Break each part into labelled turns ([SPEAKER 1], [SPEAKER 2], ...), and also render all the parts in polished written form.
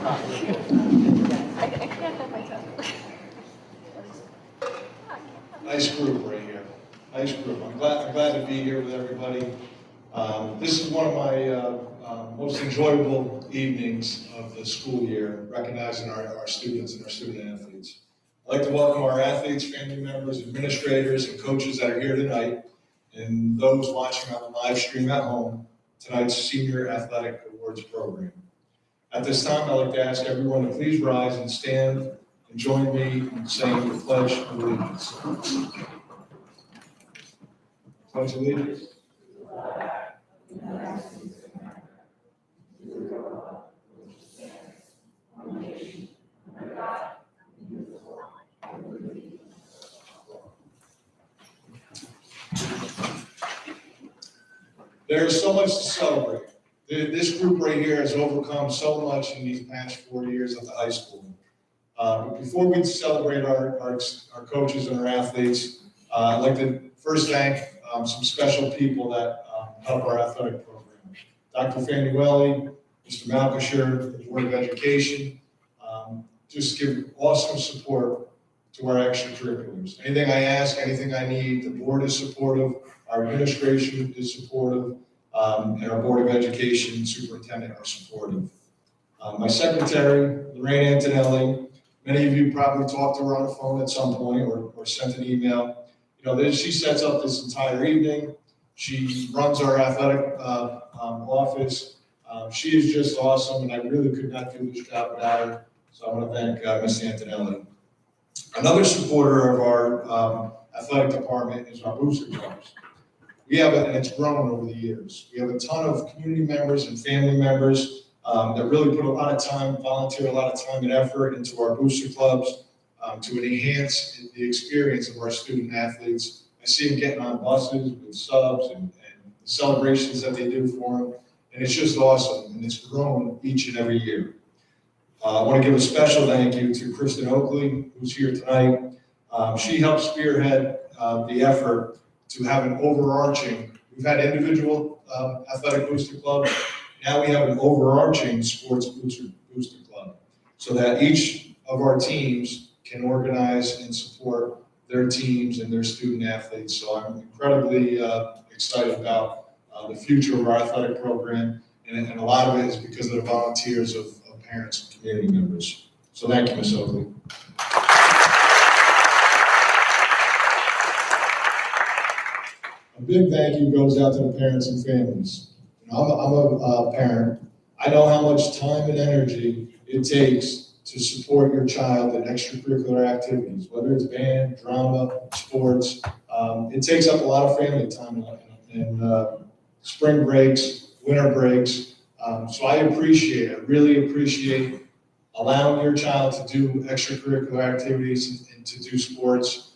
[SPEAKER 1] I can't have my tongue.
[SPEAKER 2] Nice group right here. Nice group. I'm glad to be here with everybody. This is one of my most enjoyable evenings of the school year, recognizing our students and our student athletes. I'd like to welcome our athletes, family members, administrators, and coaches that are here tonight, and those watching on the live stream at home, tonight's Senior Athletic Awards program. At this time, I'd like to ask everyone to please rise and stand and join me in saying the Pledge of Allegiance. Pledge allegiance. There's so much to celebrate. This group right here has overcome so much in these past 4 years at the high school. But before we celebrate our coaches and our athletes, I'd like to first thank some special people that help our athletic program. Dr. Fanueli, Mr. Malkisher, the Board of Education, just give awesome support to our extracurriculars. Anything I ask, anything I need, the board is supportive, our administration is supportive, and our Board of Education superintendent are supportive. My secretary, Lorraine Antonelli, many of you probably talked to her on the phone at some point or sent an email. You know, she sets up this entire evening. She runs our athletic office. She is just awesome, and I really could not do this job without her. So I want to thank Ms. Antonelli. Another supporter of our athletic department is our booster clubs. We have it, and it's grown over the years. We have a ton of community members and family members that really put a lot of time, volunteer a lot of time and effort into our booster clubs to enhance the experience of our student athletes. I see them getting on buses with subs and the celebrations that they do for them, and it's just awesome, and it's grown each and every year. I want to give a special thank you to Kristen Oakley, who's here tonight. She helped spearhead the effort to have an overarching, we've had individual athletic booster clubs, now we have an overarching sports booster club, so that each of our teams can organize and support their teams and their student athletes. So I'm incredibly excited about the future of our athletic program, and a lot of it is because of the volunteers of parents and community members. So thank you, Ms. Oakley. A big thank you goes out to the parents and families. You know, I'm a parent. I know how much time and energy it takes to support your child in extracurricular activities, whether it's band, drama, sports. It takes up a lot of family time and spring breaks, winter breaks. So I really appreciate allowing your child to do extracurricular activities and to do sports.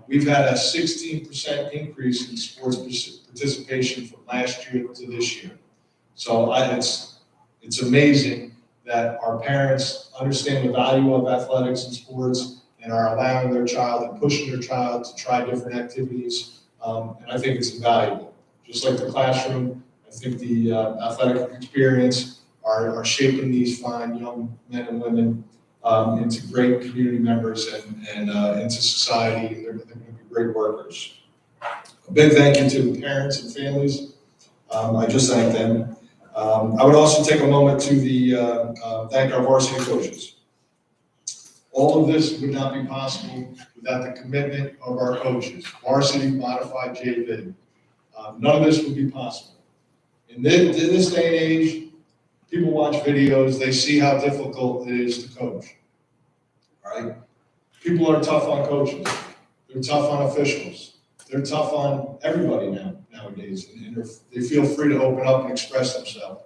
[SPEAKER 2] We've had a 16% increase in sports participation from last year to this year. So it's amazing that our parents understand the value of athletics and sports and are allowing their child and pushing their child to try different activities. And I think it's invaluable. Just like the classroom, I think the athletic experience are shaping these fine young men and women into great community members and into society. They're going to be great workers. A big thank you to the parents and families. I just thank them. I would also take a moment to thank our varsity coaches. All of this would not be possible without the commitment of our coaches, varsity, modified, JV. None of this would be possible. In this day and age, people watch videos, they see how difficult it is to coach, right? People are tough on coaches. They're tough on officials. They're tough on everybody nowadays, and they feel free to open up and express themselves.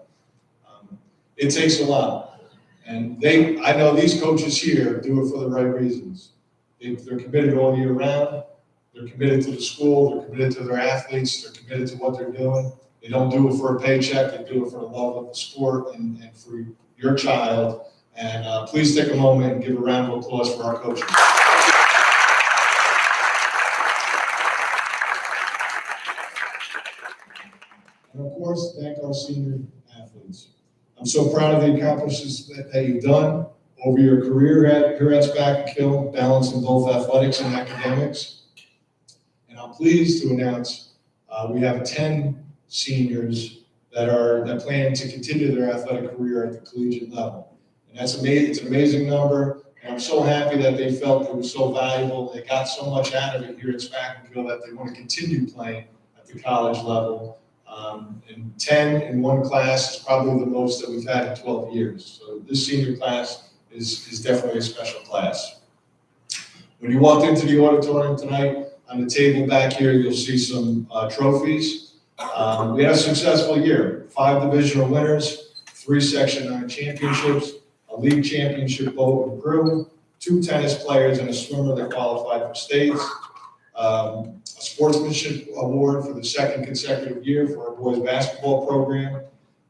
[SPEAKER 2] It takes a lot, and I know these coaches here do it for the right reasons. They're committed all year round. They're committed to the school. They're committed to their athletes. They're committed to what they're doing. They don't do it for a paycheck. They do it for the love of the sport and for your child. And please take a moment and give a round of applause for our coaches. And of course, thank our senior athletes. I'm so proud of the accomplishments that you've done over your career here at Spack and Kill, balancing both athletics and academics. And I'm pleased to announce we have 10 seniors that plan to continue their athletic career at the collegiate level. And that's amazing. It's an amazing number. And I'm so happy that they felt it was so valuable. They got so much out of it here at Spack and Kill that they want to continue playing at the college level. And 10 in one class is probably the most that we've had in 12 years. So this senior class is definitely a special class. When you walked into the auditorium tonight, on the table back here, you'll see some trophies. We had a successful year. 5 divisional winners, 3 Section 9 championships, a league championship boat and crew, 2 tennis players and a swimmer that qualified for states, a sportsmanship award for the 2nd consecutive year for our boys basketball program.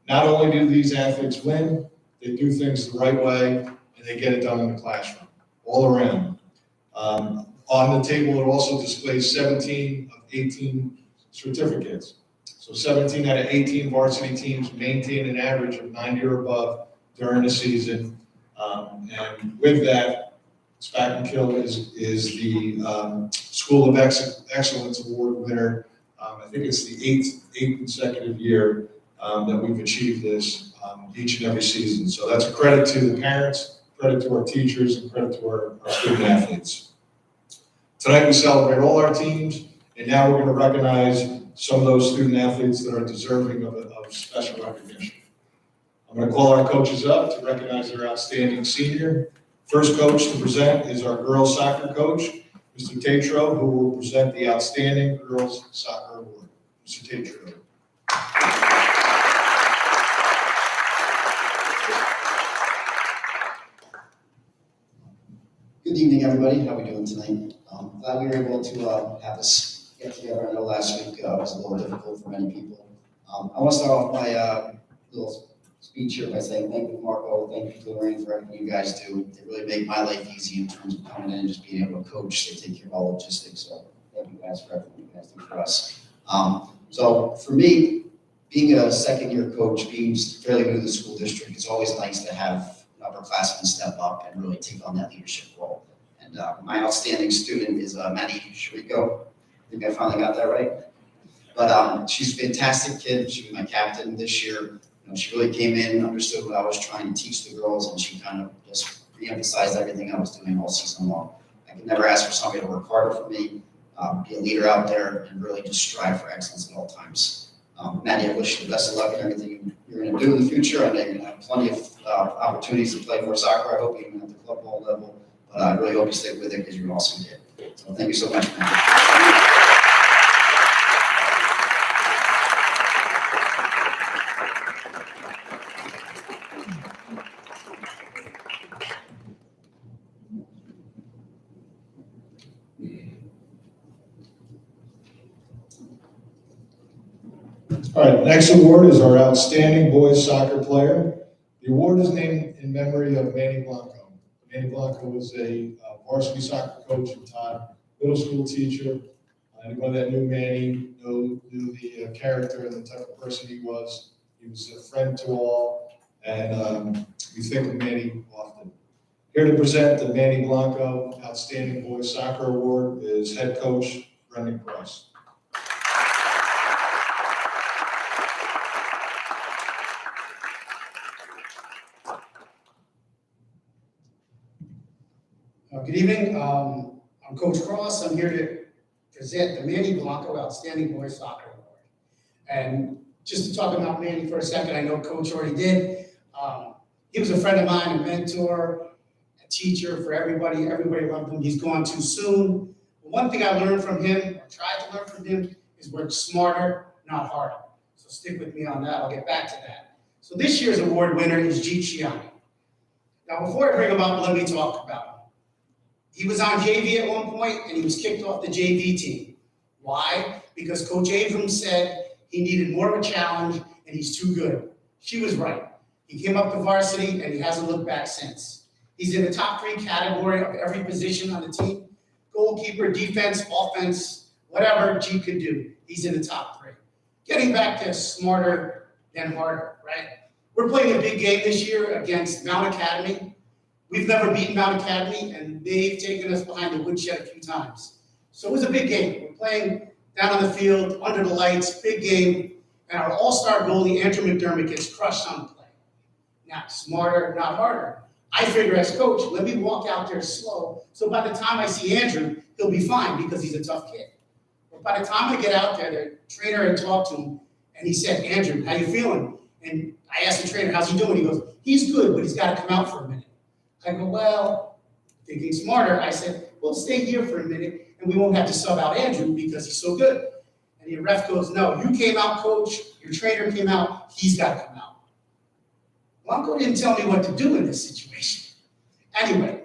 [SPEAKER 2] Not only do these athletes win, they do things the right way and they get it done in the classroom, all around. On the table, it also displays 17 of 18 certificates. So 17 out of 18 varsity teams maintain an average of 90 or above during the season. And with that, Spack and Kill is the School of Excellence Award winner. I think it's the eighth consecutive year that we've achieved this each and every season. So that's a credit to the parents, credit to our teachers, and credit to our student athletes. Tonight we celebrate all our teams, and now we're going to recognize some of those student athletes that are deserving of special recognition. I'm going to call our coaches up to recognize their outstanding senior. First coach to present is our girls soccer coach, Mr. Tatro, who will present the Outstanding Girls Soccer Award. Mr. Tatro.
[SPEAKER 3] Good evening, everybody. How are we doing tonight? Glad we were able to have this get together. I know last week was a little difficult for many people. I want to start off my little speech here by saying thank you, Marco. Thank you, Lorraine, for everything you guys do. They really make my life easy in terms of coming in and just being able to coach. They take care of all logistics. So thank you guys for everything you guys do for us. So for me, being a second-year coach, being fairly new to the school district, it's always nice to have an upperclassman step up and really take on that leadership role. And my outstanding student is Maddie Shrico. I think I finally got that right. But she's a fantastic kid. She was my captain this year. She really came in, understood what I was trying to teach the girls, and she kind of just re-emphasized everything I was doing all season long. I could never ask for somebody to work harder for me, be a leader out there, and really just strive for excellence at all times. Maddie, I wish you the best of luck in everything you're going to do in the future. I know you're going to have plenty of opportunities to play more soccer. I hope even at the club ball level. But I really hope you stick with it because you're an awesome kid. So thank you so much, Maddie.
[SPEAKER 2] All right, next award is our Outstanding Boys Soccer Player. The award is named in memory of Manny Blanco. Manny Blanco was a varsity soccer coach and taught middle school teacher. Anyone that knew Manny knew the character and the type of person he was. He was a friend to all, and we think of Manny often. Here to present the Manny Blanco Outstanding Boys Soccer Award is head coach Brendan Cross.
[SPEAKER 4] Good evening. I'm Coach Cross. I'm here to present the Manny Blanco Outstanding Boys Soccer Award. And just to talk about Manny for a second, I know Coach already did. He was a friend of mine, a mentor, a teacher for everybody. Everybody loved him. He's gone too soon. But one thing I learned from him, or tried to learn from him, is work smarter, not harder. So stick with me on that. I'll get back to that. So this year's award winner is Jeet Shiani. Now, before I bring him up, let me talk about him. He was on JV at one point, and he was kicked off the JV team. Why? Because Coach Abrams said he needed more of a challenge, and he's too good. She was right. He came up to varsity, and he hasn't looked back since. He's in the top 3 category of every position on the team. Goalkeeper, defense, offense, whatever G could do, he's in the top 3. Getting back to smarter than harder, right? We're playing a big game this year against Mount Academy. We've never beaten Mount Academy, and they've taken us behind the woodshed a few times. So it was a big game. We're playing down on the field, under the lights, big game, and our all-star goalie, Andrew McDermott, gets crushed on the play. Now, smarter, not harder. I figure as coach, let me walk out there slow, so by the time I see Andrew, he'll be fine because he's a tough kid. But by the time I get out there, the trainer had talked to him, and he said, Andrew, how you feeling? And I asked the trainer, how's he doing? He goes, he's good, but he's got to come out for a minute. I go, well, thinking smarter, I said, well, stay here for a minute, and we won't have to sub out Andrew because he's so good. And the ref goes, no, you came out, coach, your trainer came out, he's got to come out. Well, Uncle didn't tell me what to do in this situation. Anyway,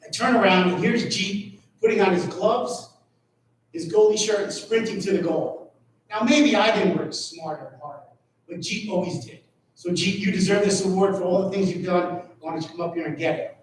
[SPEAKER 4] I turn around, and here's Jeep putting on his gloves, his goalie shirt, and sprinting to the goal. Now, maybe I didn't work smarter and harder, but Jeep always did. So, Jeep, you deserve this award for all the things you've done. Why don't you come up here and get it?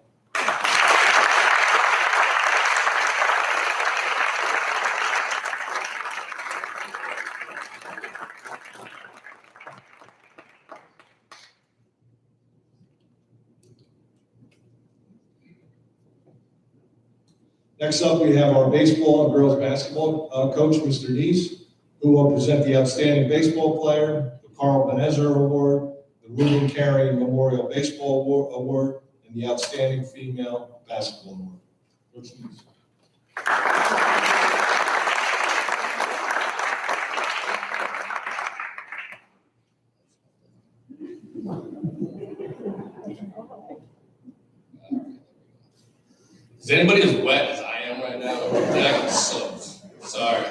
[SPEAKER 2] Next up, we have our baseball and girls basketball coach, Mr. Neese, who will present the Outstanding Baseball Player, the Carl Benezer Award, the Reuben Carey Memorial Baseball Award, and the Outstanding Female Basketball Award. Coach Neese.
[SPEAKER 5] Is anybody as wet as I am right now? I'm soaked. Sorry.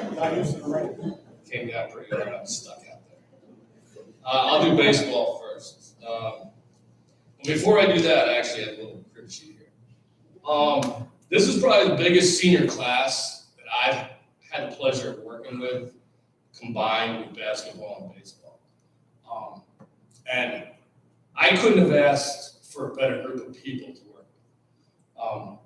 [SPEAKER 5] Came down pretty hard. I'm stuck out there. I'll do baseball first. Before I do that, I actually have a little crib sheet here. This is probably the biggest senior class that I've had the pleasure of working with, combined with basketball and baseball. And I couldn't have asked for a better group of people to work with.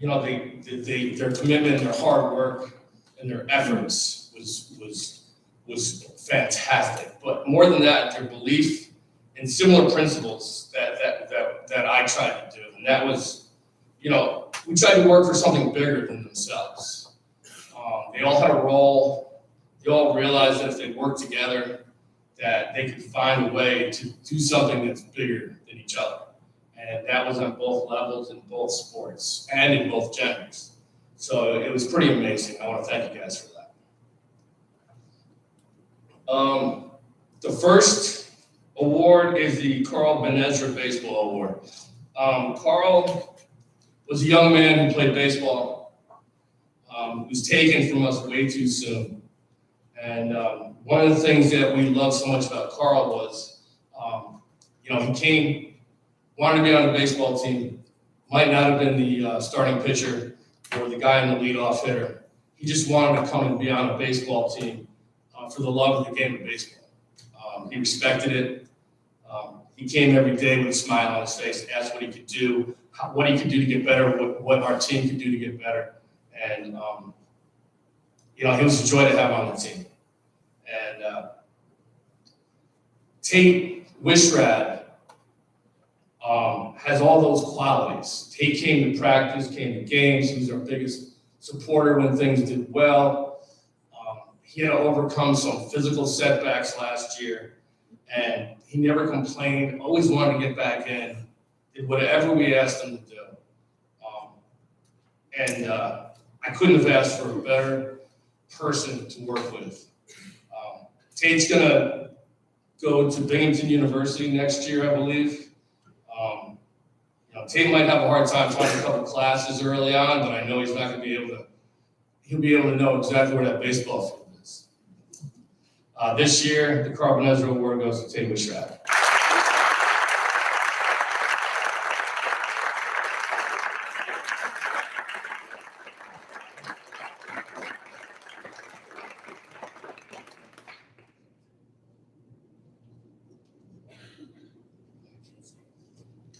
[SPEAKER 5] You know, their commitment, their hard work, and their efforts was fantastic. But more than that, their belief in similar principles that I tried to do, and that was, you know, we tried to work for something bigger than themselves. They all had a role. They all realized that if they worked together, that they could find a way to do something that's bigger than each other. And that was on both levels in both sports and in both genders. So it was pretty amazing. I want to thank you guys for that. The first award is the Carl Benezer Baseball Award. Carl was a young man who played baseball. He was taken from us way too soon. And one of the things that we loved so much about Carl was, you know, he wanted to be on the baseball team, might not have been the starting pitcher or the guy in the leadoff hitter. He just wanted to come and be on a baseball team for the love of the game of baseball. He respected it. He came every day with a smile on his face, asked what he could do, what he could do to get better, what our team could do to get better. And, you know, he was a joy to have on the team. And Tate Wishrad has all those qualities. Tate came to practice, came to games. He was our biggest supporter when things did well. He had to overcome some physical setbacks last year, and he never complained, always wanted to get back in, did whatever we asked him to do. I couldn't have asked for a better person to work with. Tate's gonna go to Binghamton University next year, I believe. You know, Tate might have a hard time finding a couple classes early on, but I know he's not gonna be able to, he'll be able to know exactly where that baseball field is. This year, the Carl Benezer Award goes to Tate Wishrad.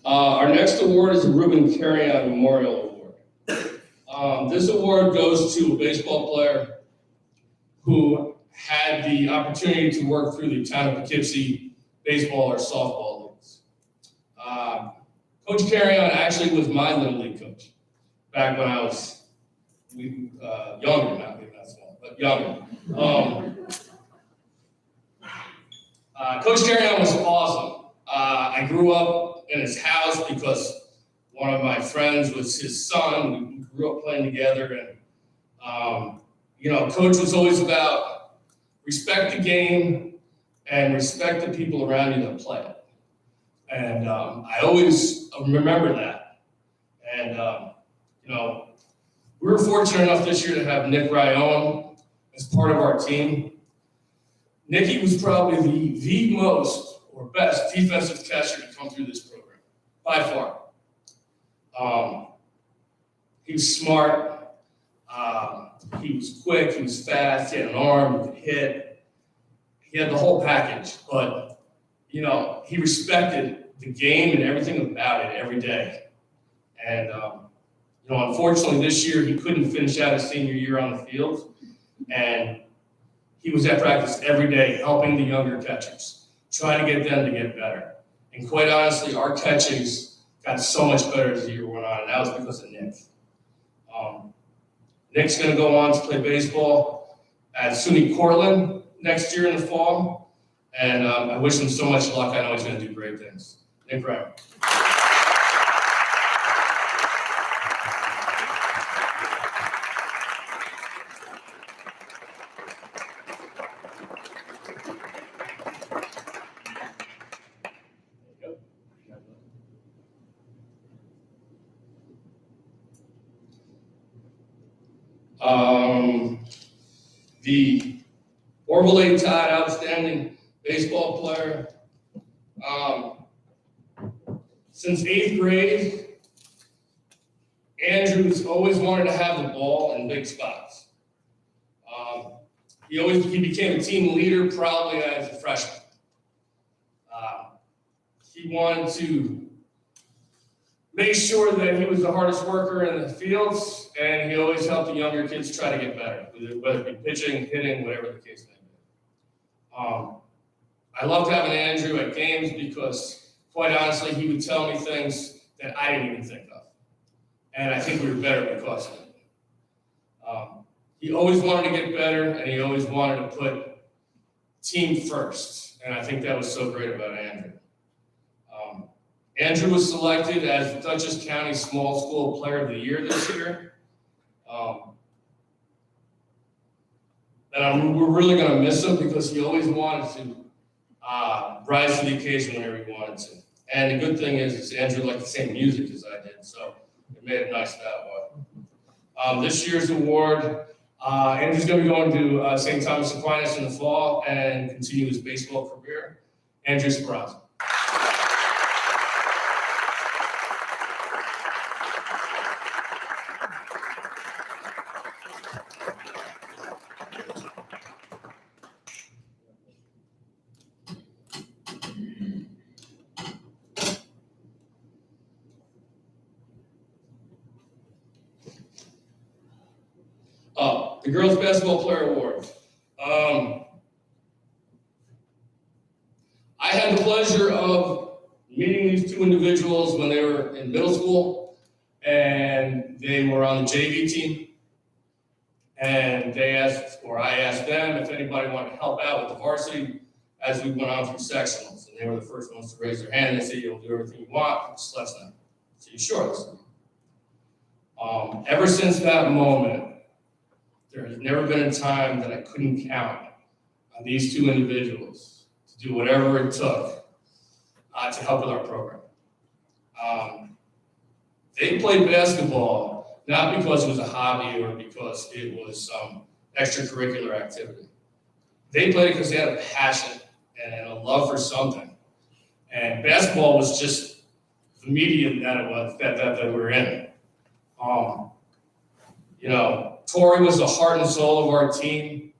[SPEAKER 5] Our next award is the Reuben Carey Memorial Award. This award goes to a baseball player who had the opportunity to work through the town of Poughkeepsie baseball or softball leagues. Coach Carrion actually was my Little League coach back when I was younger, maybe not small, but younger. Coach Carrion was awesome. I grew up in his house because one of my friends was his son. We grew up playing together, and Coach was always about respect the game and respect the people around you that play it. And I always remember that. And we were fortunate enough this year to have Nick Ryan as part of our team. Nicky was probably the most or best defensive catcher to come through this program, by far. He was smart, he was quick, he was fast, he had an arm, he could hit. He had the whole package, but he respected the game and everything about it every day. And unfortunately this year he couldn't finish out his senior year on the field, and he was at practice every day helping the younger catchers, trying to get them to get better. And quite honestly, our catchings got so much better as the year went on, and that was because of Nick. Nick's going to go on to play baseball at SUNY Cortland next year in the fall, and I wish him so much luck. I know he's going to do great things. Nick Ryan. The Orville A. Todd Outstanding Baseball Player. Since 8th grade, Andrew's always wanted to have the ball in big spots. He became a team leader probably as a freshman. He wanted to make sure that he was the hardest worker in the fields, and he always helped the younger kids try to get better, whether it be pitching, hitting, whatever the case may be. I loved having Andrew at games because, quite honestly, he would tell me things that I didn't even think of. And I think we were better because of it. He always wanted to get better, and he always wanted to put team first. And I think that was so great about Andrew. Andrew was selected as Dutchess County Small School Player of the Year this year. And we're really going to miss him because he always wanted to rise to the occasion whenever he wanted to. And the good thing is Andrew liked the same music as I did, so it made it nice that way. This year's award, Andrew's going to be going to St. Thomas Aquinas in the fall and continue his baseball career. Andrew Speranza. The Girls Basketball Player Award. I had the pleasure of meeting these two individuals when they were in middle school, and they were on the JV team. And I asked them if anybody wanted to help out with the varsity as we went on through sectionals. And they were the first ones to raise their hand. They said, "You'll do everything you want, just let us know." I said, "Sure, let's know." Ever since that moment, there has never been a time that I couldn't count on these two individuals to do whatever it took to help with our program. They played basketball not because it was a hobby or because it was some extracurricular activity. They played it because they had a passion and a love for something. And basketball was just the medium that it was that we were in. Tori was the heart and soul of our team,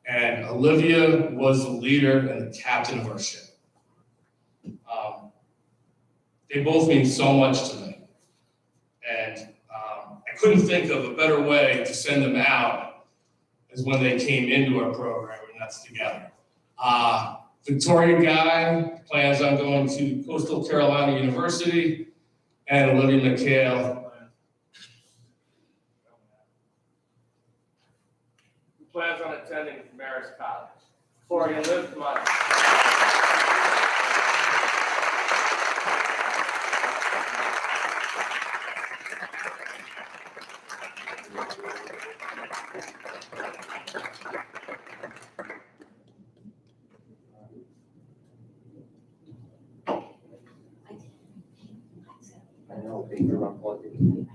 [SPEAKER 5] and Olivia was the leader and the captain of our ship. They both mean so much to me, and I couldn't think of a better way to send them out as when they came into our program, and that's together. Victoria Guy plans on going to Coastal Carolina University, and Olivia McHale plans on attending Marist College. Corey and Liv, come on.
[SPEAKER 6] I know, but you're unplugging.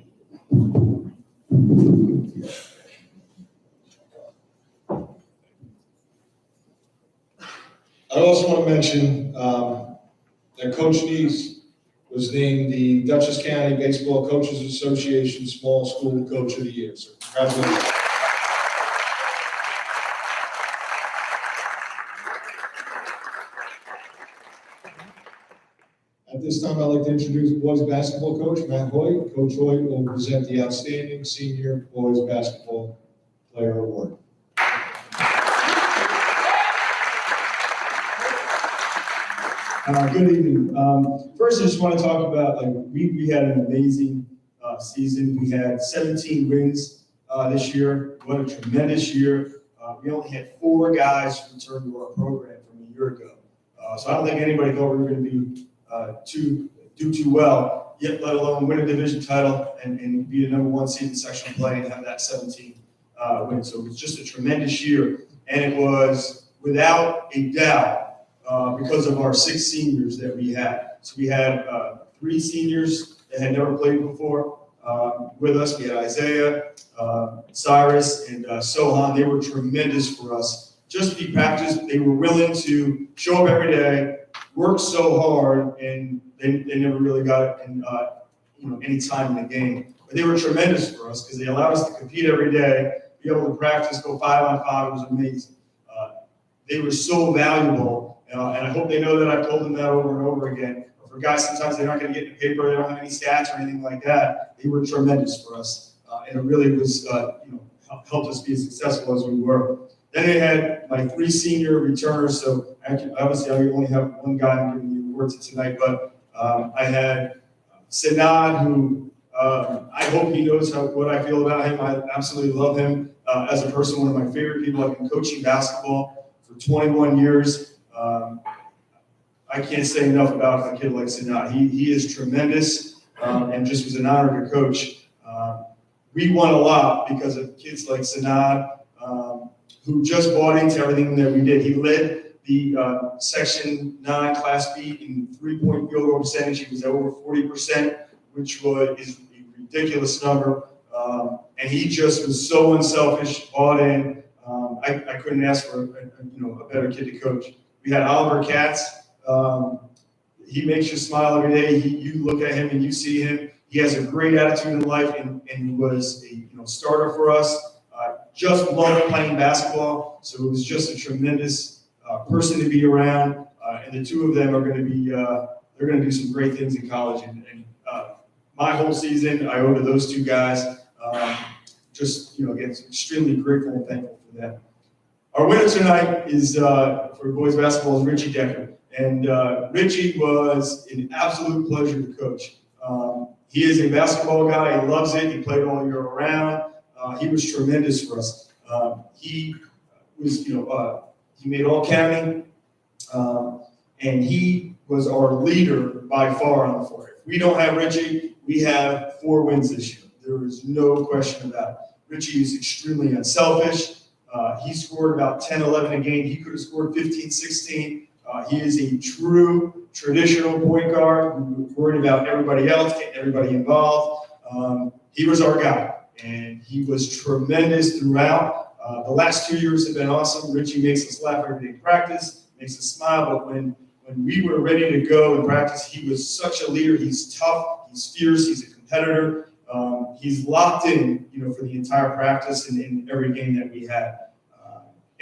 [SPEAKER 2] I also want to mention that Coach Neese was named the Dutchess County Baseball Coaches Association Small School Coach of the Year. So congratulations. At this time, I'd like to introduce boys basketball coach Matt Hoyt. Coach Hoyt will present the Outstanding Senior Boys Basketball Player Award.
[SPEAKER 7] Good evening. First, I just want to talk about, we had an amazing season. We had 17 wins this year. What a tremendous year. We only had 4 guys return to our program from a year ago. So I don't think anybody thought we were going to be do too well, yet let alone win a division title and be the #1 seed in sectional play and have that 17 win. So it was just a tremendous year. And it was without a doubt because of our 6 seniors that we had. So we had 3 seniors that had never played before with us. We had Isaiah, Cyrus, and Sohan. They were tremendous for us. Just to be practiced, they were willing to show up every day, work so hard, and they never really got in, any time in the game. But they were tremendous for us because they allowed us to compete every day, be able to practice, go 5-on-5. It was amazing. They were so valuable, and I hope they know that I've told them that over and over again. But for guys, sometimes they're not going to get in the paper, they don't have any stats or anything like that. They were tremendous for us, and it really was, helped us be as successful as we were. Then they had my 3 senior returners, so obviously I only have 1 guy I'm giving you awards to tonight, but I had Sinad, who I hope he knows what I feel about him. I absolutely love him as a person, one of my favorite people. I've been coaching basketball for 21 years. I can't say enough about a kid like Sinad. He is tremendous and just was an honor to coach. We won a lot because of kids like Sinad, who just bought into everything that we did. He led the Section 9 Class B in 3-point field goal percentage. He was at over 40%, which is a ridiculous number. And he just was so unselfish, bought in. I couldn't ask for a better kid to coach. We had Oliver Katz. He makes you smile every day. You look at him and you see him. He has a great attitude in life, and he was a starter for us. Just loved playing basketball, so it was just a tremendous person to be around. And the 2 of them are going to be they're going to do some great things in college. And my whole season I owe to those 2 guys. Again, extremely grateful and thankful for them. Our winner tonight is for boys basketball is Richie Decker, and Richie was an absolute pleasure to coach. He is a basketball guy. He loves it. He played all year round. He was tremendous for us. He was, he made all county, and he was our leader by far on the floor. If we don't have Richie, we have 4 wins this year. There is no question about it. Richie is extremely unselfish. He scored about 10, 11 a game. He could have scored 15, 16. He is a true traditional point guard who was worried about everybody else, getting everybody involved. He was our guy, and he was tremendous throughout. The last 2 years have been awesome. Richie makes us laugh every day in practice, makes us smile, but when we were ready to go in practice, he was such a leader. He's tough, he's fierce, he's a competitor. He's locked in, for the entire practice and in every game that we had.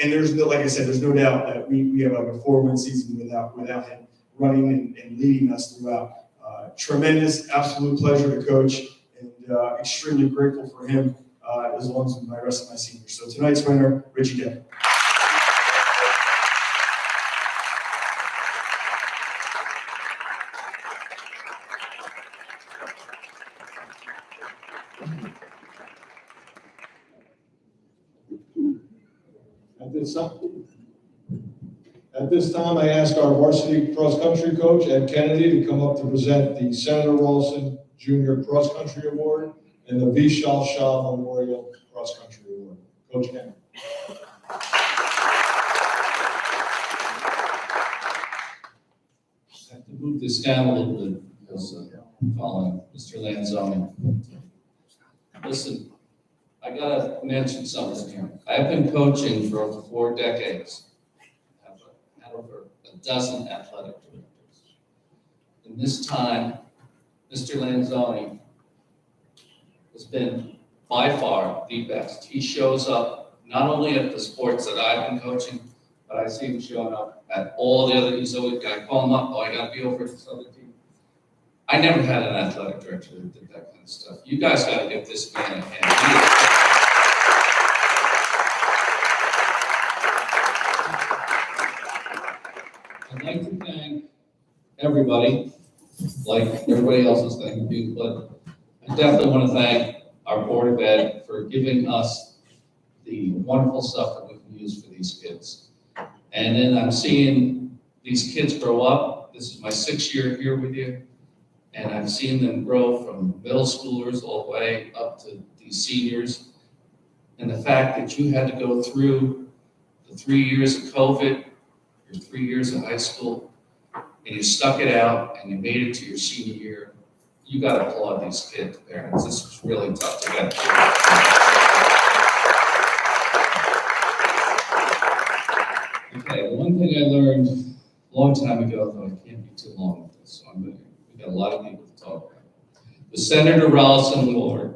[SPEAKER 7] And there's no, like I said, there's no doubt that we have like a 4-win season without him running and leading us throughout. Tremendous, absolute pleasure to coach, and extremely grateful for him as long as with my rest of my seniors. So tonight's winner, Richie Decker.
[SPEAKER 2] At this time, I ask our varsity cross-country coach, Ed Kennedy, to come up to present the Senator Wilson Junior Cross Country Award and the Vishal Shah Memorial Cross Country Award. Coach Kennedy.
[SPEAKER 5] I have to move this down a little bit because following Mr. Lanzoni. Listen, I gotta mention something here. I've been coaching for over 4 decades. I've had over a dozen athletic directors. In this time, Mr. Lanzoni has been by far the best. He shows up not only at the sports that I've been coaching, but I see him showing up at all the other, he's always, I call him up, oh, I gotta be over at this other team. I never had an athletic director that did that kind of stuff. You guys gotta give this man a hand. I'd like to thank everybody, like everybody else is thanking you, but I definitely want to thank our Board of Ed for giving us the wonderful stuff that we can use for these kids. And then I'm seeing these kids grow up. This is my 6th year here with you. And I've seen them grow from middle schoolers all the way up to these seniors. And the fact that you had to go through the 3 years of COVID, your 3 years of high school, and you stuck it out and you made it to your senior year, you got to applaud these kids, parents. This was really tough to get through. Okay, the one thing I learned a long time ago, though I can't be too long with this, so we got a lot of people to talk about. The Senator Rollison Award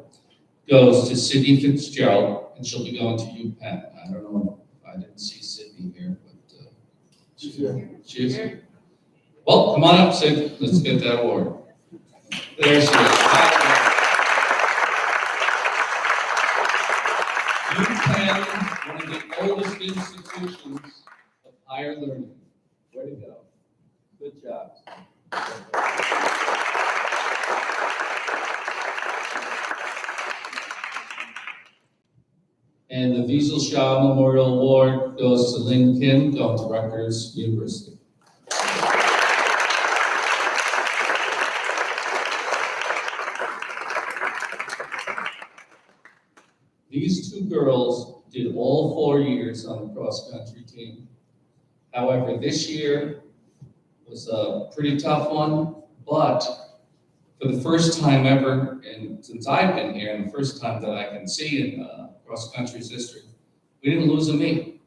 [SPEAKER 5] goes to Sydney Fitzgerald, and she'll be going to UPenn. I don't know, I didn't see Sydney here, but she's here. Well, come on up, Sid. Let's get that award. There she is. UPenn, one of the oldest institutions of higher learning. Way to go. Good job. And the Vishal Shah Memorial Award goes to Lynn Kim, going to Rutgers University. These 2 girls did all 4 years on the cross-country team. However, this year was a pretty tough one, but for the first time ever, and since I've been here, and the first time that I can see in cross-country's history, we didn't lose a meet.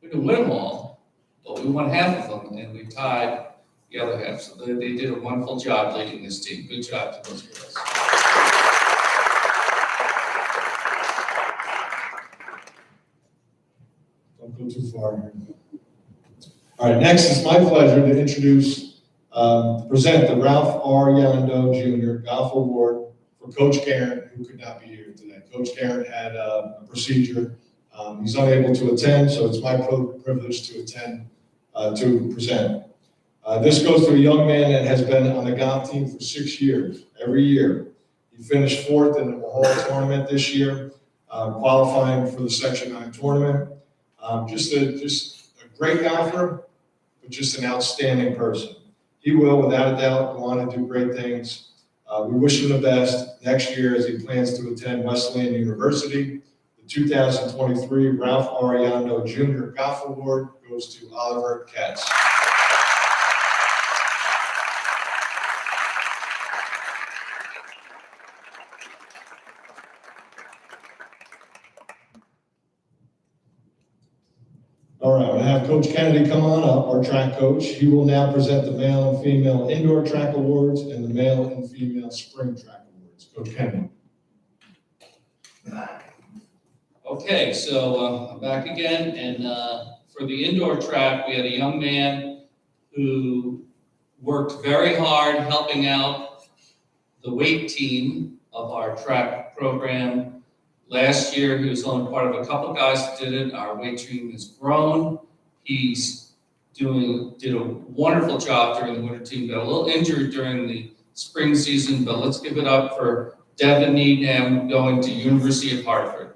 [SPEAKER 5] We didn't win them all, but we won half of them, and we tied the other half. So they did a wonderful job leading this team. Good job to those girls.
[SPEAKER 2] Don't go too far here. All right, next it's my pleasure to introduce, present the Ralph R. Yando Jr. Golf Award for Coach Garrett, who could not be here today. Coach Garrett had a procedure. He's unable to attend, so it's my privilege to attend, to present. This goes to a young man that has been on the golf team for 6 years, every year. He finished 4th in the Mahal tournament this year, qualifying for the Section 9 tournament. Just a great golfer, but just an outstanding person. He will, without a doubt, go on to do great things. We wish him the best next year as he plans to attend Wesleyan University. The 2023 Ralph R. Yando Jr. Golf Award goes to Oliver Katz. All right, I'm gonna have Coach Kennedy come on up, our track coach. He will now present the male and female indoor track awards and the male and female spring track awards. Coach Kennedy.
[SPEAKER 5] Okay, so I'm back again, and for the indoor track, we had a young man who worked very hard helping out the weight team of our track program. Last year, he was only part of a couple guys that did it. Our weight team has grown. He's did a wonderful job during the winter team. Got a little injured during the spring season, but let's give it up for Devin Needham going to University of Hartford.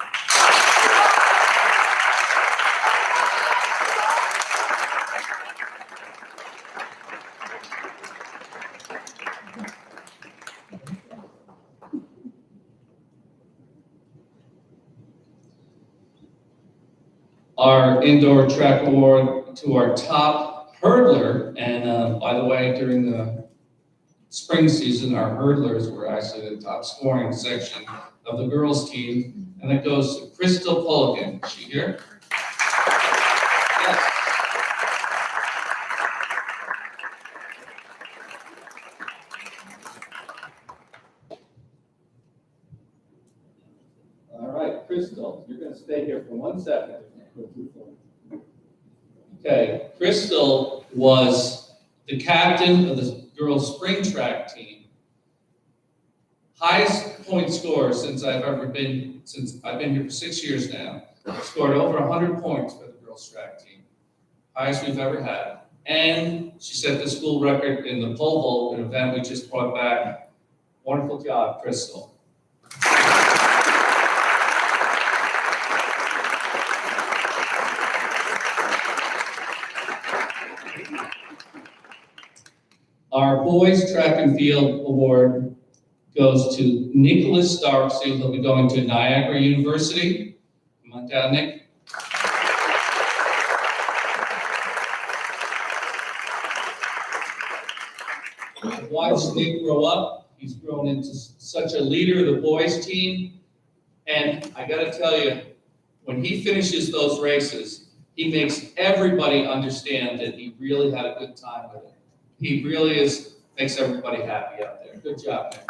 [SPEAKER 5] Our indoor track award to our top hurdler, and by the way, during the spring season, our hurdlers were actually the top scoring section of the girls' team, and it goes to Crystal Pulligan. Is she here? Yes. All right, Crystal, you're gonna stay here for 1 second. Okay, Crystal was the captain of the girls' spring track team. Highest point scorer since I've been here for 6 years now. Scored over 100 points for the girls' track team. Highest we've ever had. And she set the school record in the pole vault, an event we just brought back. Wonderful job, Crystal. Our boys track and field award goes to Nicholas Starksey. He'll be going to Niagara University. Come on down, Nick. I've watched Nick grow up. He's grown into such a leader of the boys team. And I gotta tell you, when he finishes those races, he makes everybody understand that he really had a good time with it. He really makes everybody happy out there. Good job, Nick.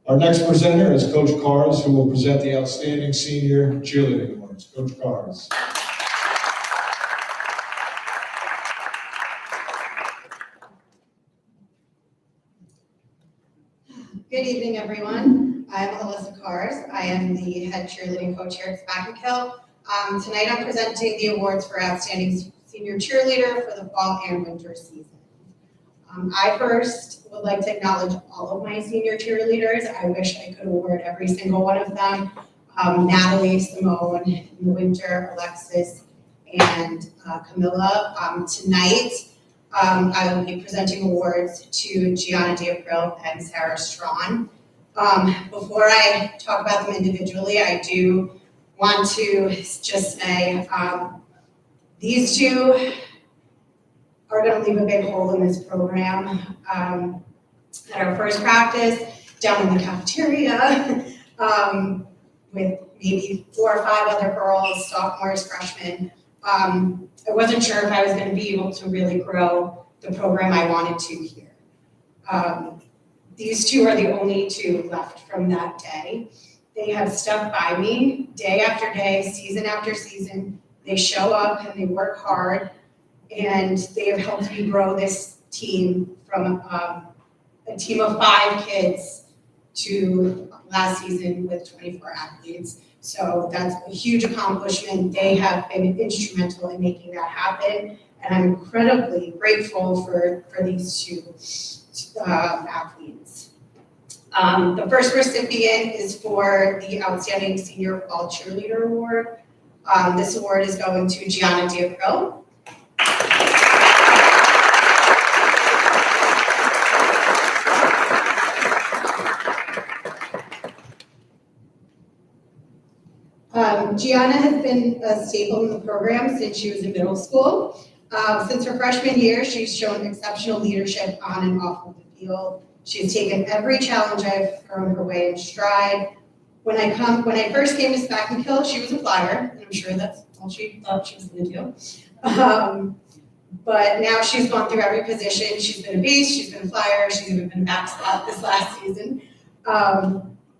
[SPEAKER 2] Our next presenter is Coach Cars, who will present the Outstanding Senior Cheerleading Awards. Coach Cars.
[SPEAKER 8] Good evening, everyone. I'm Alyssa Cars. I am the head cheerleading coach here at Spack&Kill. Tonight I'm presenting the awards for Outstanding Senior Cheerleader for the fall and winter season. I first would like to acknowledge all of my senior cheerleaders. I wish I could award every single one of them. Natalie, Simone, in the winter, Alexis, and Camilla. Tonight, I will be presenting awards to Gianna D'April and Sarah Strawn. Before I talk about them individually, I do want to just say these two are going to leave a big hole in this program. At our first practice, down in the cafeteria, with maybe 4 or 5 other girls, sophomores, freshmen, I wasn't sure if I was going to be able to really grow the program I wanted to here. These two are the only two left from that day. They have stuck by me day after day, season after season. They show up and they work hard, and they have helped me grow this team from a team of 5 kids to last season with 24 athletes. So that's a huge accomplishment. They have been instrumental in making that happen, and I'm incredibly grateful for these two athletes. The first recipient is for the Outstanding Senior Fall Cheerleader Award. This award is going to Gianna D'April. Gianna has been a staple in the program since she was in middle school. Since her freshman year, she's shown exceptional leadership on and off of the field. She's taken every challenge I've thrown her way in stride. When I first came to Spack&Kill, she was a flyer, and I'm sure that's all she thought she was going to do. But now she's gone through every position. She's been a base, she's been a flyer, she's even been backstop this last season,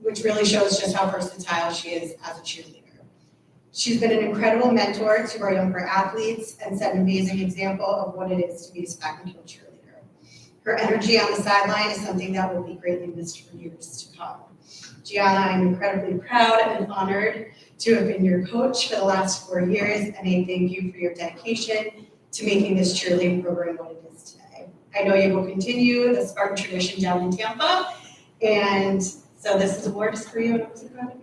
[SPEAKER 8] which really shows just how versatile she is as a cheerleader. She's been an incredible mentor to our younger athletes and set an amazing example of what it is to be a Spack&Kill cheerleader. Her energy on the sideline is something that will be greatly missed for years to come. Gianna, I'm incredibly proud and honored to have been your coach for the last 4 years, and I thank you for your dedication to making this cheerleading program what it is today. I know you will continue the Spartan tradition down in Tampa, and so this award is for you, and I'm so proud of you.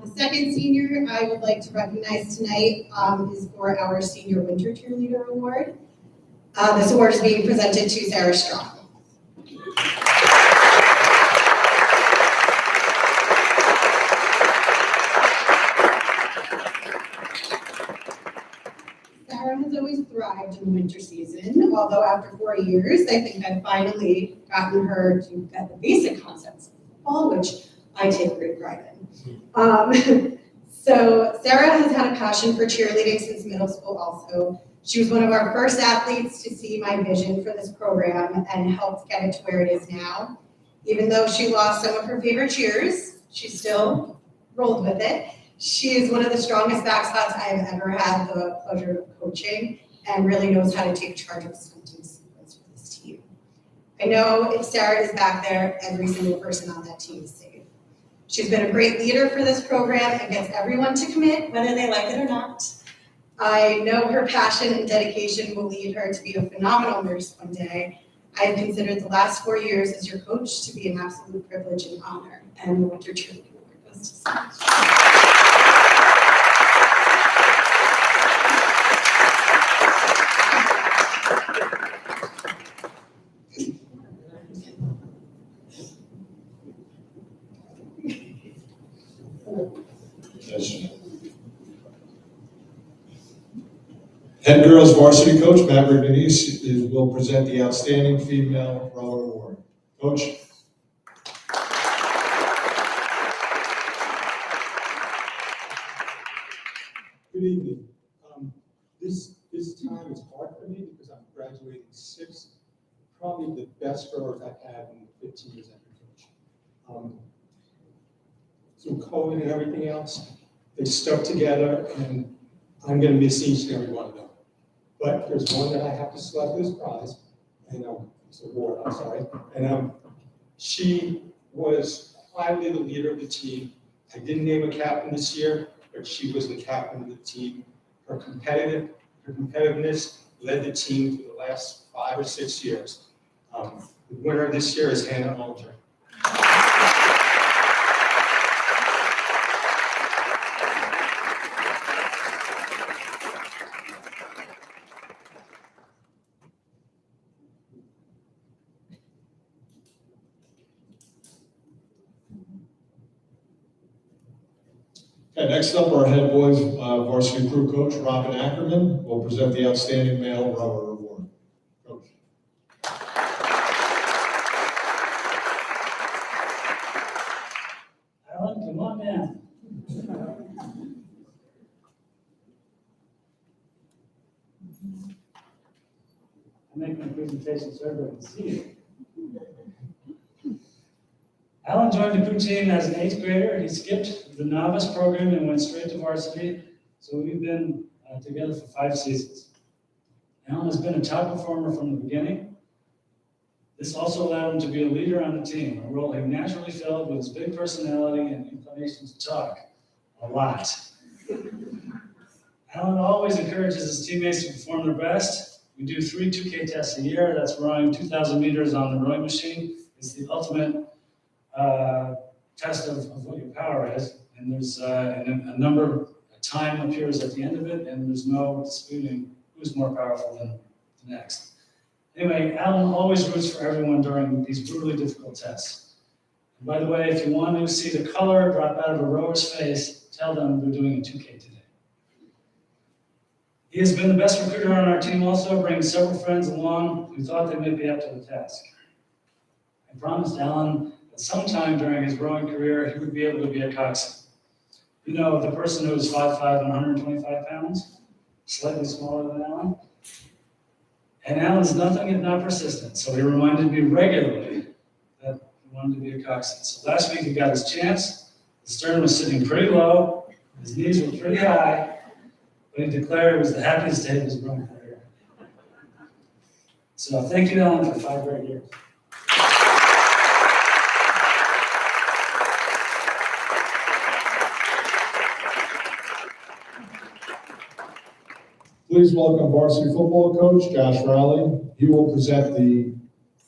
[SPEAKER 8] The second senior I would like to recognize tonight is for our Senior Winter Cheerleader Award. This award is being presented to Sarah Strong. Sarah has always thrived in the winter season, although after 4 years, I think I've finally gotten her to get the basic concepts of football, which I take great pride in. So Sarah has had a passion for cheerleading since middle school also. She was one of our first athletes to see my vision for this program and helped get it to where it is now. Even though she lost some of her favorite cheers, she still rolled with it. She is one of the strongest backspots I have ever had the pleasure of coaching and really knows how to take charge of stunting sequence for this team. I know if Sarah is back there, every single person on that team is safe. She's been a great leader for this program and gets everyone to commit, whether they like it or not. I know her passion and dedication will lead her to be a phenomenal nurse one day. I have considered the last 4 years as your coach to be an absolute privilege and honor, and the Winter Cheerleading Award goes to Sarah.
[SPEAKER 2] Head girls varsity coach Matt Denise will present the Outstanding Female Rower Award. Coach.
[SPEAKER 9] Good evening. This time is hard for me because I'm graduating sixth, probably the best rowers I've had in the 15 years I've been coaching. Through COVID and everything else, they stuck together, and I'm going to miss each and every one of them. But there's one that I have to select this prize, and it's an award, I'm sorry. And she was quietly the leader of the team. I didn't name a captain this year, but she was the captain of the team. Her competitiveness led the team for the last 5 or 6 years. The winner this year is Hannah Alter.
[SPEAKER 2] Okay, next up, our head boys varsity crew coach Robin Ackerman will present the Outstanding Male Rower Award. Coach.
[SPEAKER 10] Alan, come on in. I make my presentation so everyone can see it. Alan joined the crew team as an 8th grader. He skipped the novice program and went straight to varsity. So we've been together for 5 seasons. Alan has been a top performer from the beginning. This also allowed him to be a leader on the team, a role he naturally filled with his big personality and inclination to talk a lot. Alan always encourages his teammates to perform their best. We do 3 2K tests a year. That's rowing 2,000 meters on the rowing machine. It's the ultimate test of what your power is, and there's a number, a time appears at the end of it, and there's no disputing who's more powerful than the next. Anyway, Alan always roots for everyone during these brutally difficult tests. And by the way, if you want to see the color drop out of a rower's face, tell them they're doing a 2K today. He has been the best recruiter on our team also, bringing several friends along who thought they might be up to the task. I promised Alan sometime during his rowing career, he would be able to be a coxswain. You know, the person who is 5'5" and 125 pounds, slightly smaller than Alan. And Alan's nothing if not persistent, so he reminded me regularly that he wanted to be a coxswain. So last week he got his chance. His stern was sitting pretty low, his knees were pretty high, but he declared it was the happiest day of his rowing career. So thank you, Alan, for 5 great years.
[SPEAKER 2] Please welcome varsity football coach Josh Rowley. He will present the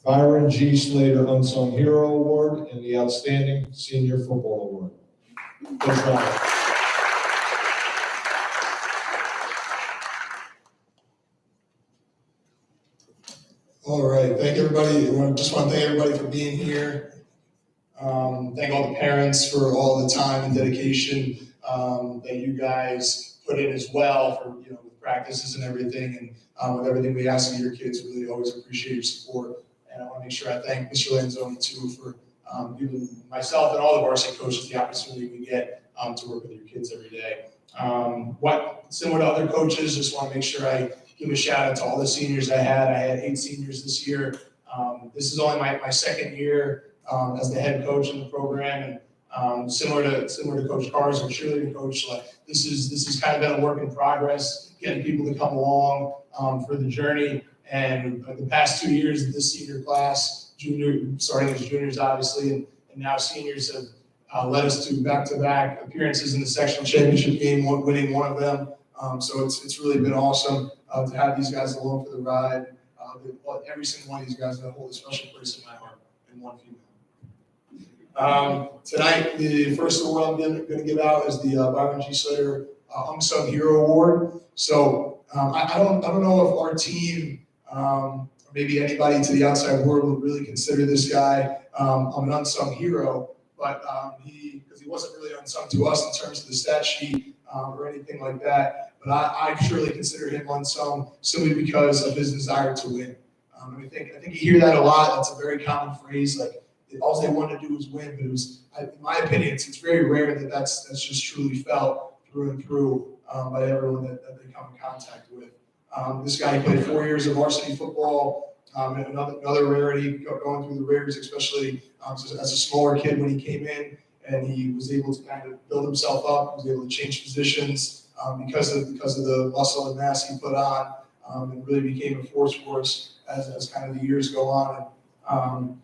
[SPEAKER 2] Byron G. Slater Unsung Hero Award and the Outstanding Senior Football Award. Coach Rowley.
[SPEAKER 11] All right, thank everybody. I just want to thank everybody for being here. Thank all the parents for all the time and dedication that you guys put in as well for with practices and everything, and with everything we ask of your kids. Really always appreciate your support, and I want to make sure I thank Mr. Lanzoni too for giving myself and all the varsity coaches the opportunity we get to work with your kids every day. Similar to other coaches, just want to make sure I give a shout out to all the seniors I had. I had 8 seniors this year. This is only my second year as the head coach in the program, and similar to Coach Carr's, our cheerleading coach, this has kind of been a work in progress, getting people to come along for the journey. And the past 2 years of this senior class, starting as juniors obviously, and now seniors have led us to back-to-back appearances in the sectional championship game, winning one of them. So it's really been awesome to have these guys along for the ride. Every single one of these guys hold a special place in my heart, and one female. Tonight, the first award I'm going to give out is the Byron G. Slater Unsung Hero Award. So I don't know if our team, or maybe anybody to the outside world, would really consider this guy an unsung hero, but because he wasn't really unsung to us in terms of the stat sheet or anything like that. But I surely consider him unsung simply because of his desire to win. I think you hear that a lot. That's a very common phrase. Like all they wanted to do was win. But it was, in my opinion, it's very rare that that's just truly felt through and through by everyone that they come in contact with. This guy played 4 years of varsity football. And another rarity going through the Raiders, especially as a smaller kid when he came in, and he was able to kind of build himself up. He was able to change positions. Because of the muscle and mass he put on, and really became a force for us as kind of the years go on. And,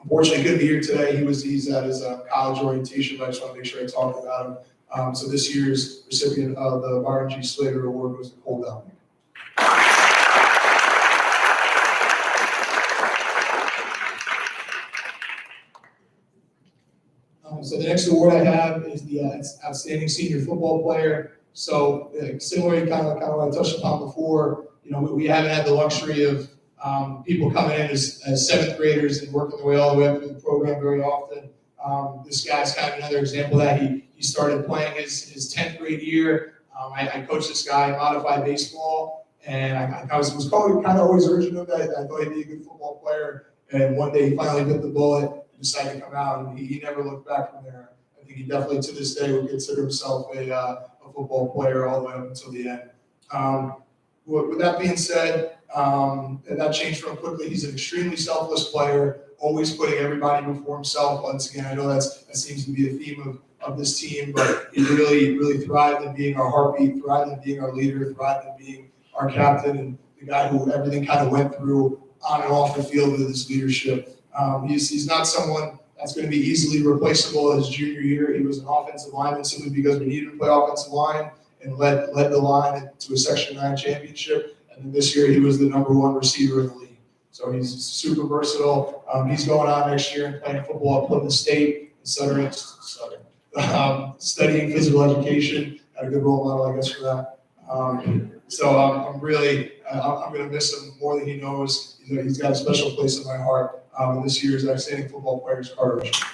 [SPEAKER 11] unfortunately, couldn't be here today. He's at his college orientation, but I just want to make sure I talk about him. So this year's recipient of the Byron G. Slater Award was Nicole Dominic. So the next award I have is the Outstanding Senior Football Player. So similarly, kind of what I touched upon before, we haven't had the luxury of people coming in as 7th graders and working their way all the way up through the program very often. This guy's kind of another example of that. He started playing his 10th grade year. I coached this guy in modified baseball, and I was kind of always urging him that I thought he'd be a good football player. And one day he finally bit the bullet, decided to come out, and he never looked back from there. I think he definitely, to this day, would consider himself a football player all the way up until the end. With that being said, and that changed for him quickly. He's an extremely selfless player, always putting everybody before himself. Once again, I know that seems to be a theme of this team, but he really thrived in being our heartbeat, thrived in being our leader, thrived in being our captain, and the guy who everything kind of went through on and off the field with his leadership. He's not someone that's going to be easily replaceable his junior year. He was an offensive lineman simply because we needed to play offensive line, and led the line to a Section 9 championship. And then this year he was the #1 receiver in the league. So he's super versatile. He's going on next year and playing football at Plymouth State, studying physical education. Had a good role model, I guess, for that. So I'm going to miss him more than he knows. He's got a special place in my heart. And this year's Outstanding Football Player is Carter Richard.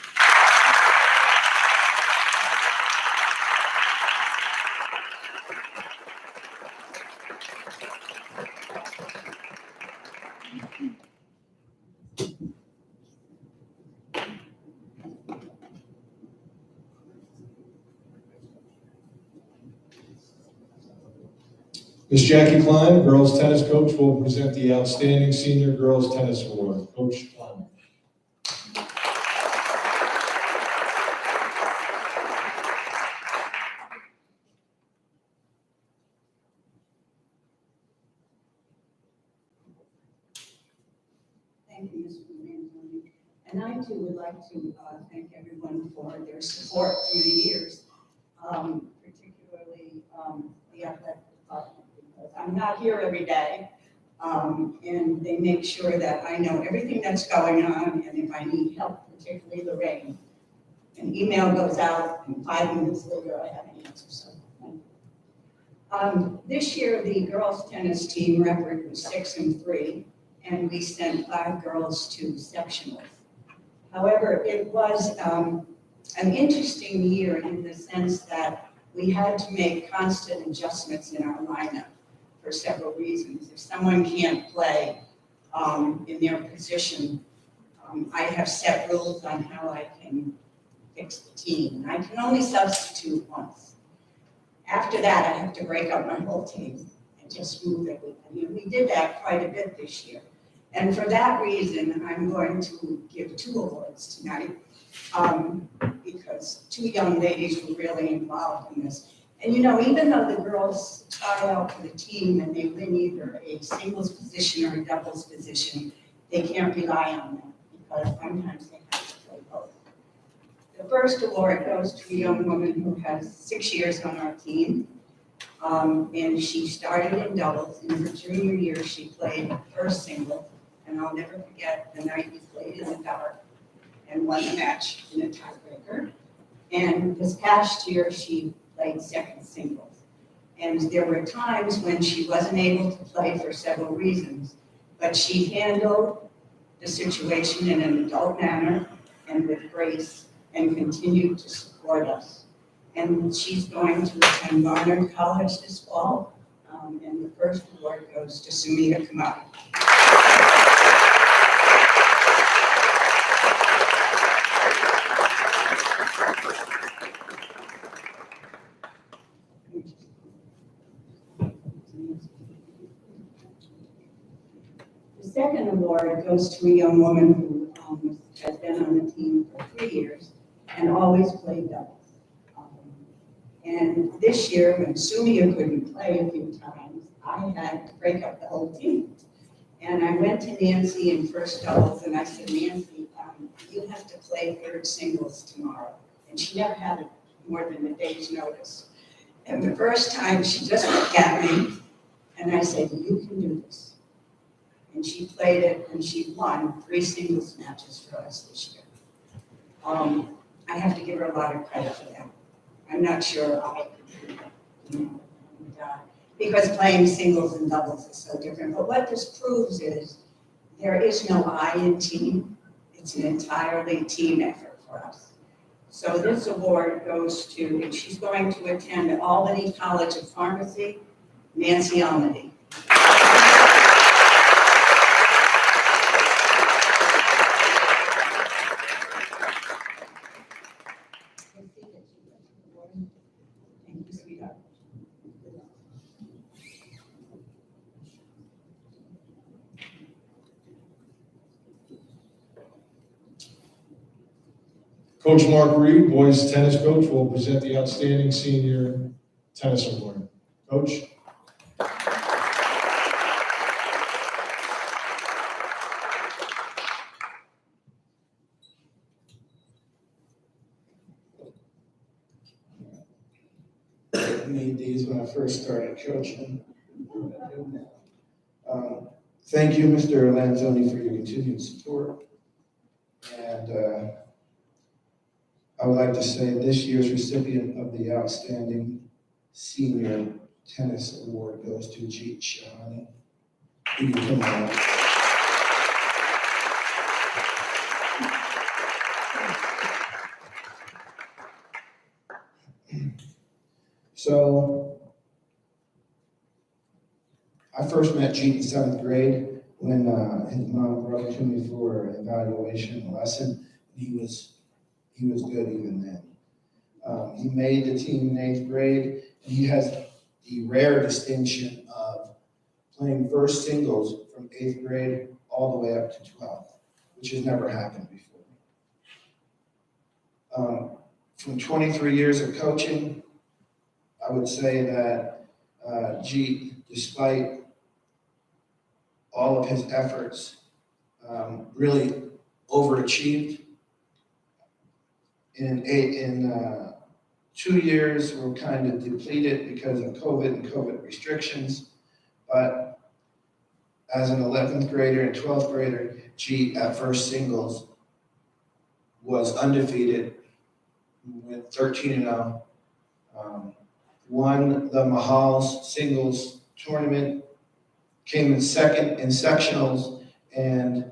[SPEAKER 2] Ms. Jackie Klein, girls tennis coach, will present the Outstanding Senior Girls Tennis Award. Coach Klein.
[SPEAKER 12] Thank you, Mr. Lanzoni. And I too would like to thank everyone for their support through the years, particularly the athletic department, because not here every day. And they make sure that I know everything that's going on, and if I need help, particularly Lorraine, an email goes out, and 5 minutes later, I have an answer. So, this year, the girls' tennis team record was 6-3, and we sent 5 girls to sectionals. However, it was an interesting year in the sense that we had to make constant adjustments in our lineup for several reasons. If someone can't play in their position, I have set rules on how I can fix the team. I can only substitute once. After that, I have to break up my whole team and just move everything. And we did that quite a bit this year. And for that reason, I'm going to give 2 awards tonight because 2 young ladies were really involved in this. And even though the girls try out for the team and they win either a singles position or a doubles position, they can't rely on them because sometimes they have to play both. The first award goes to a young woman who has 6 years on our team. And she started in doubles. In her junior year, she played first single. And I'll never forget the night we played in the dark and won the match in a tiebreaker. And this past year, she played second singles. And there were times when she wasn't able to play for several reasons, but she handled the situation in an adult manner and with grace and continued to support us. And she's going to attend Barnard College this fall. And the first award goes to Sumita Kamari. The second award goes to a young woman who has been on the team for 3 years and always played doubles. And this year, when Sumia couldn't play a few times, I had to break up the whole team. And I went to Nancy in first doubles and I said, Nancy, you have to play third singles tomorrow. And she never had it more than a day's notice. And the first time she just looked at me and I said, you can do this. And she played it and she won 3 singles matches for us this year. I have to give her a lot of credit for that. I'm not sure I could do that. Because playing singles and doubles is so different. But what this proves is there is no I in team. It's an entirely team effort for us. So this award goes to, and she's going to attend Albany College of Pharmacy, Nancy Almody. Thank you, sweetheart.
[SPEAKER 2] Coach Mark Reed, boys tennis coach, will present the Outstanding Senior Tennis Award. Coach?
[SPEAKER 13] I made these when I first started coaching. Thank you, Mr. Lanzoni, for your continued support. And I would like to say this year's recipient of the Outstanding Senior Tennis Award goes to Jeet Shahani. You can come on. So, I first met Jeet in 7th grade when his mom brought him to me for an evaluation lesson. He was good even then. He made the team in 8th grade, and he has the rare distinction of playing first singles from 8th grade all the way up to 12th, which has never happened before. From 23 years of coaching, I would say that Jeet, despite all of his efforts, really overachieved. In 2 years, we're kind of depleted because of COVID and COVID restrictions. But as an 11th grader and 12th grader, Jeet at first singles was undefeated, went 13-0. Won the Mahal singles tournament, came in second in sectionals, and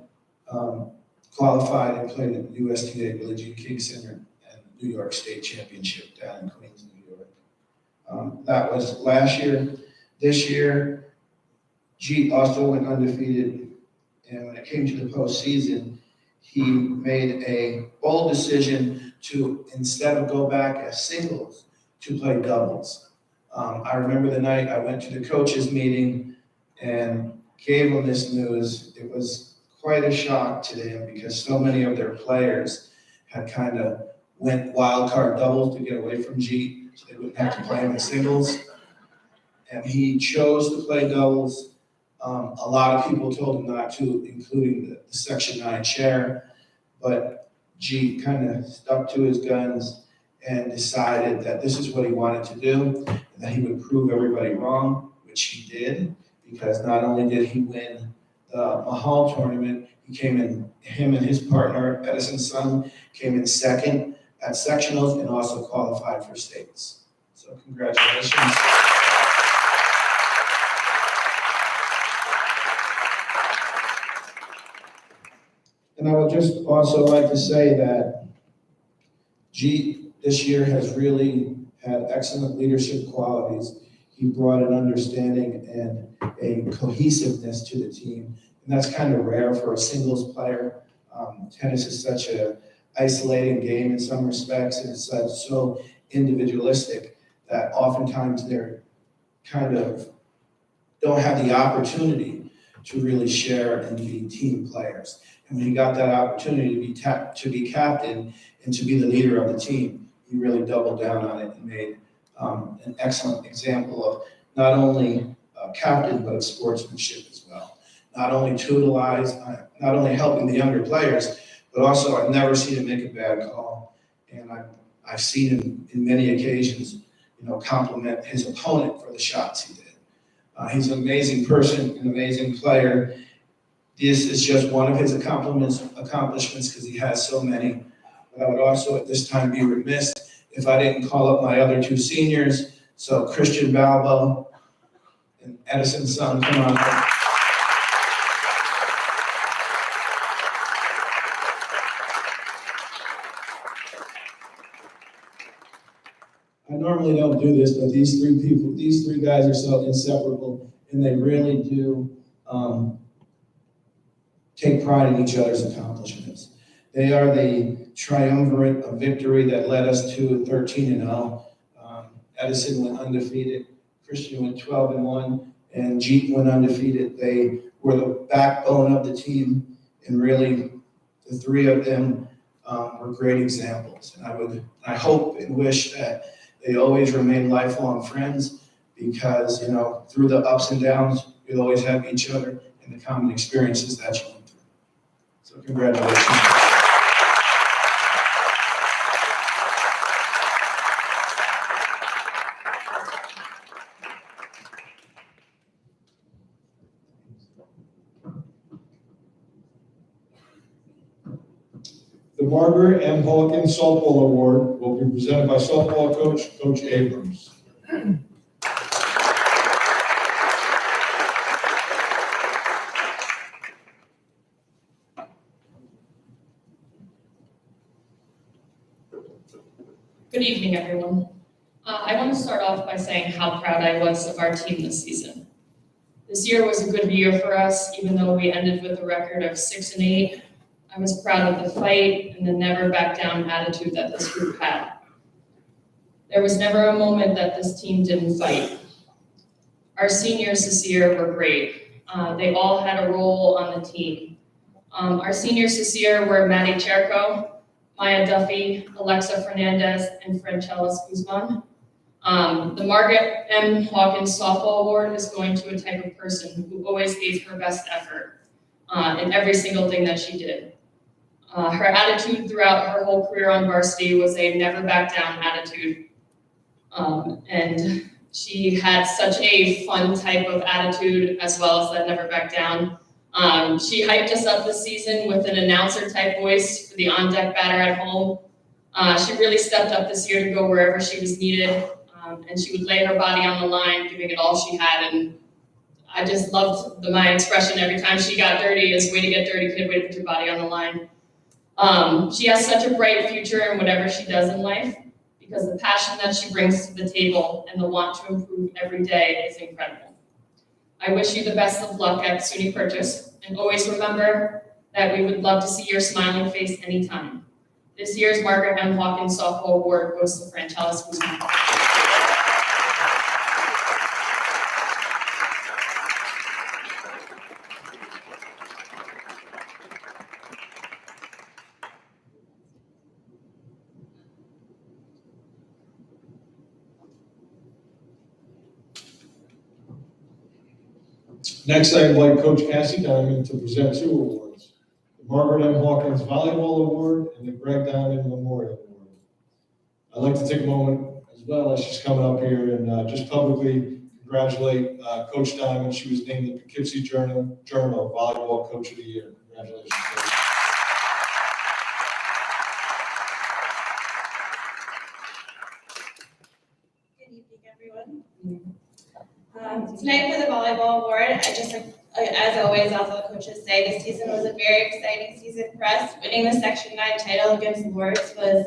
[SPEAKER 13] qualified and played at the USTA Billie Jean King Center and New York State Championship down in Queens, New York. That was last year. This year, Jeet also went undefeated, and when it came to the postseason, he made a bold decision to, instead of go back as singles, to play doubles. I remember the night I went to the coaches meeting and gave them this news. It was quite a shock to them because so many of their players had kind of went wild card doubles to get away from Jeet so they wouldn't have to play him in singles. And he chose to play doubles. A lot of people told him not to, including the Section 9 chair, but Jeet kind of stuck to his guns and decided that this is what he wanted to do, and that he would prove everybody wrong, which he did, because not only did he win the Mahal tournament, he came in, him and his partner, Edison Sun, came in second at sectionals and also qualified for states. So congratulations. And I would just also like to say that Jeet this year has really had excellent leadership qualities. He brought an understanding and a cohesiveness to the team. And that's kind of rare for a singles player. Tennis is such an isolating game in some respects, and it's so individualistic that oftentimes they're kind of don't have the opportunity to really share and be team players. And when he got that opportunity to be captain and to be the leader of the team, he really doubled down on it and made an excellent example of not only captain, but of sportsmanship as well. Not only not only helping the younger players, but also I've never seen him make a bad call. And I've seen him in many occasions, compliment his opponent for the shots he did. He's an amazing person, an amazing player. This is just one of his accomplishments because he has so many. But I would also at this time be remiss if I didn't call up my other two seniors. So Christian Balbo and Edison Sun, come on. I normally don't do this, but these three guys are so inseparable, and they really do take pride in each other's accomplishments. They are the triumvirate of victory that led us to 13-0. Edison went undefeated, Christian went 12-1, and Jeet went undefeated. They were the backbone of the team, and really the three of them were great examples. And I hope and wish that they always remain lifelong friends because, through the ups and downs, we'll always have each other and the common experiences that you went through. So congratulations.
[SPEAKER 2] The Margaret M. Hawkins Softball Award will be presented by softball coach, Coach Abrams.
[SPEAKER 1] Good evening, everyone. I want to start off by saying how proud I was of our team this season. This year was a good year for us, even though we ended with a record of 6-8. I was proud of the fight and the never back down attitude that this group had. There was never a moment that this team didn't fight. Our seniors this year were great. They all had a role on the team. Our seniors this year were Maddie Cherko, Maya Duffy, Alexa Fernandez, and Francelis Guzman. The Margaret M. Hawkins Softball Award is going to a type of person who always gave her best effort in every single thing that she did. Her attitude throughout her whole career on varsity was a never back down attitude. And She had such a fun type of attitude as well as that never back down. She hyped us up this season with an announcer type voice for the on-deck batter at home. She really stepped up this year to go wherever she was needed, and she would lay her body on the line, giving it all she had. And I just loved my expression every time she got dirty is, way to get dirty, kid, way to put your body on the line. She has such a bright future in whatever she does in life, because the passion that she brings to the table and the want to improve every day is incredible. I wish you the best of luck at SUNY Purchase, and always remember that we would love to see your smiling face anytime. This year's Margaret M. Hawkins Softball Award goes to Franchelis Guzman.
[SPEAKER 2] Next, I invite Coach Cassie Diamond to present 2 awards, the Margaret M. Hawkins Volleyball Award and the Greg Diamond Memorial Award. I'd like to take a moment as well as she's coming up here and just publicly congratulate Coach Diamond. She was named the Poughkeepsie Journal Volleyball Coach of the Year. Congratulations, Coach.
[SPEAKER 14] Good evening, everyone. Tonight for the volleyball award, I just like, as always, as all the coaches say, this season was a very exciting season for us. Winning the Section 9 title against Lourdes was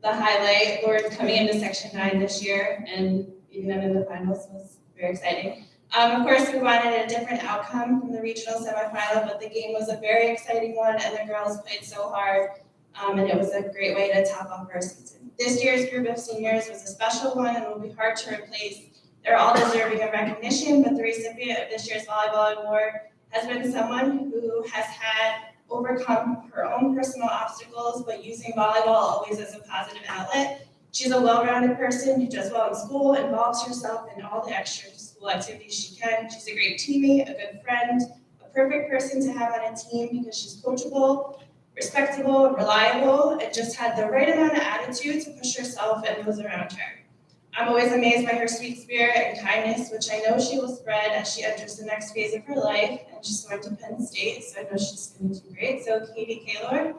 [SPEAKER 14] the highlight. Lourdes coming into Section 9 this year and beating them in the finals was very exciting. Of course, we wanted a different outcome from the regional semifinal, but the game was a very exciting one, and the girls played so hard, and it was a great way to top off our season. This year's group of seniors was a special one and will be hard to replace. They're all deserving of recognition, but the recipient of this year's volleyball award has been someone who has had overcome her own personal obstacles, but using volleyball always as a positive outlet. She's a well-rounded person who does well in school, involves herself in all the extra school activities she can. She's a great teammate, a good friend, a perfect person to have on a team because she's coachable, respectable, reliable, and just had the right amount of attitude to push herself and those around her. I'm always amazed by her sweet spirit and kindness, which I know she will spread as she enters the next phase of her life. And she's going to Penn State, so I know she's going to do great. So Katie Kaylor.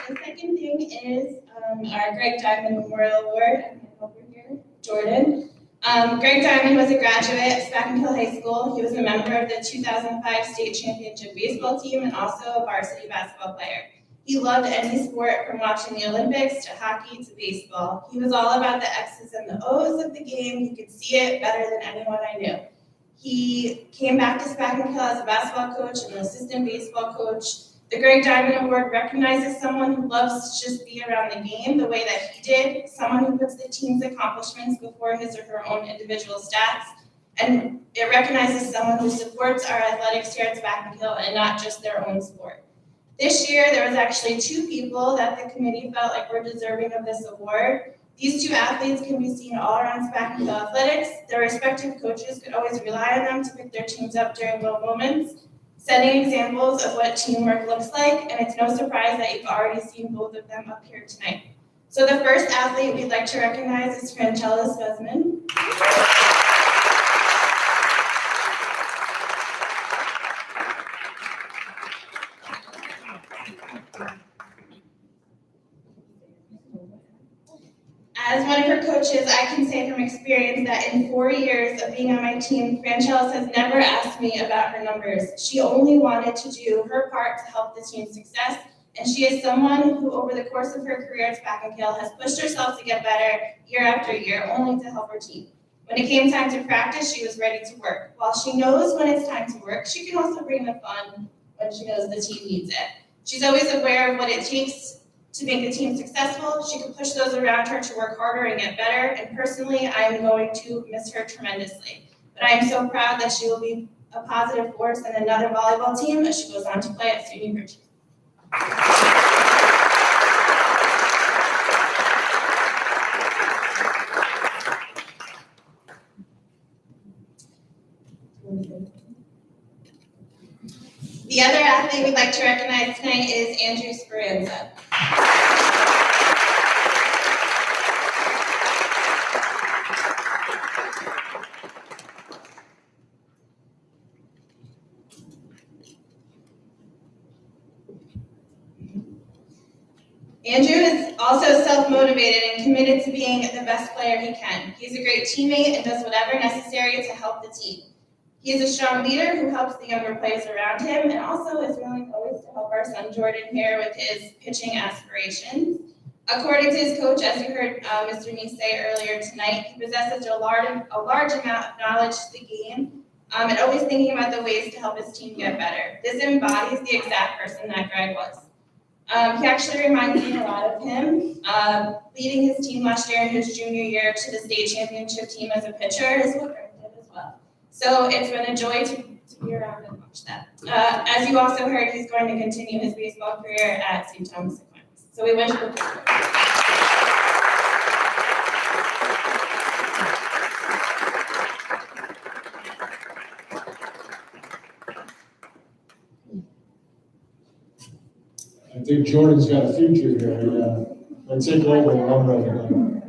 [SPEAKER 14] The second thing is our Greg Diamond Memorial Award. I'm over here, Jordan. Greg Diamond was a graduate of Spackenkill High School. He was a member of the 2005 state championship baseball team and also a varsity basketball player. He loved any sport from watching the Olympics to hockey to baseball. He was all about the X's and the O's of the game. He could see it better than anyone I knew. He came back to Spackenkill as a basketball coach and an assistant baseball coach. The Greg Diamond Award recognizes someone who loves to just be around the game the way that he did, someone who puts the team's accomplishments before his or her own individual stats, and it recognizes someone who supports our athletics here at Spackenkill and not just their own sport. This year, there was actually 2 people that the committee felt like were deserving of this award. These 2 athletes can be seen all around Spackenkill athletics. Their respective coaches could always rely on them to pick their teams up during low moments, setting examples of what teamwork looks like, and it's no surprise that you've already seen both of them up here tonight. So the first athlete we'd like to recognize is Franchelis Guzman. As one of her coaches, I can say from experience that in 4 years of being on my team, Franchelis has never asked me about her numbers. She only wanted to do her part to help the team's success, and she is someone who, over the course of her career at Spackenkill, has pushed herself to get better year after year, only to help her team. When it came time to practice, she was ready to work. While she knows when it's time to work, she can also bring the fun when she knows the team needs it. She's always aware of what it takes to make the team successful. She could push those around her to work harder and get better, and personally, I am going to miss her tremendously. But I am so proud that she will be a positive force in another volleyball team as she goes on to play at SUNY University. The other athlete we'd like to recognize tonight is Andrew Speranza. Andrew is also self-motivated and committed to being the best player he can. He's a great teammate and does whatever necessary to help the team. He is a strong leader who helps the younger players around him and also is willing always to help our son Jordan here with his pitching aspirations. According to his coach, as you heard Mr. Neese say earlier tonight, he possesses a large amount of knowledge to the game and always thinking about the ways to help his team get better. This embodies the exact person that Greg was. He actually reminds me a lot of him. Leading his team last year in his junior year to the state championship team as a pitcher is what Greg did as well. So it's been a joy to be around and watch that. As you also heard, he's going to continue his baseball career at St. Thomas Aquinas. So we wish him
[SPEAKER 2] I think Jordan's got a future here. Let's take over and run right.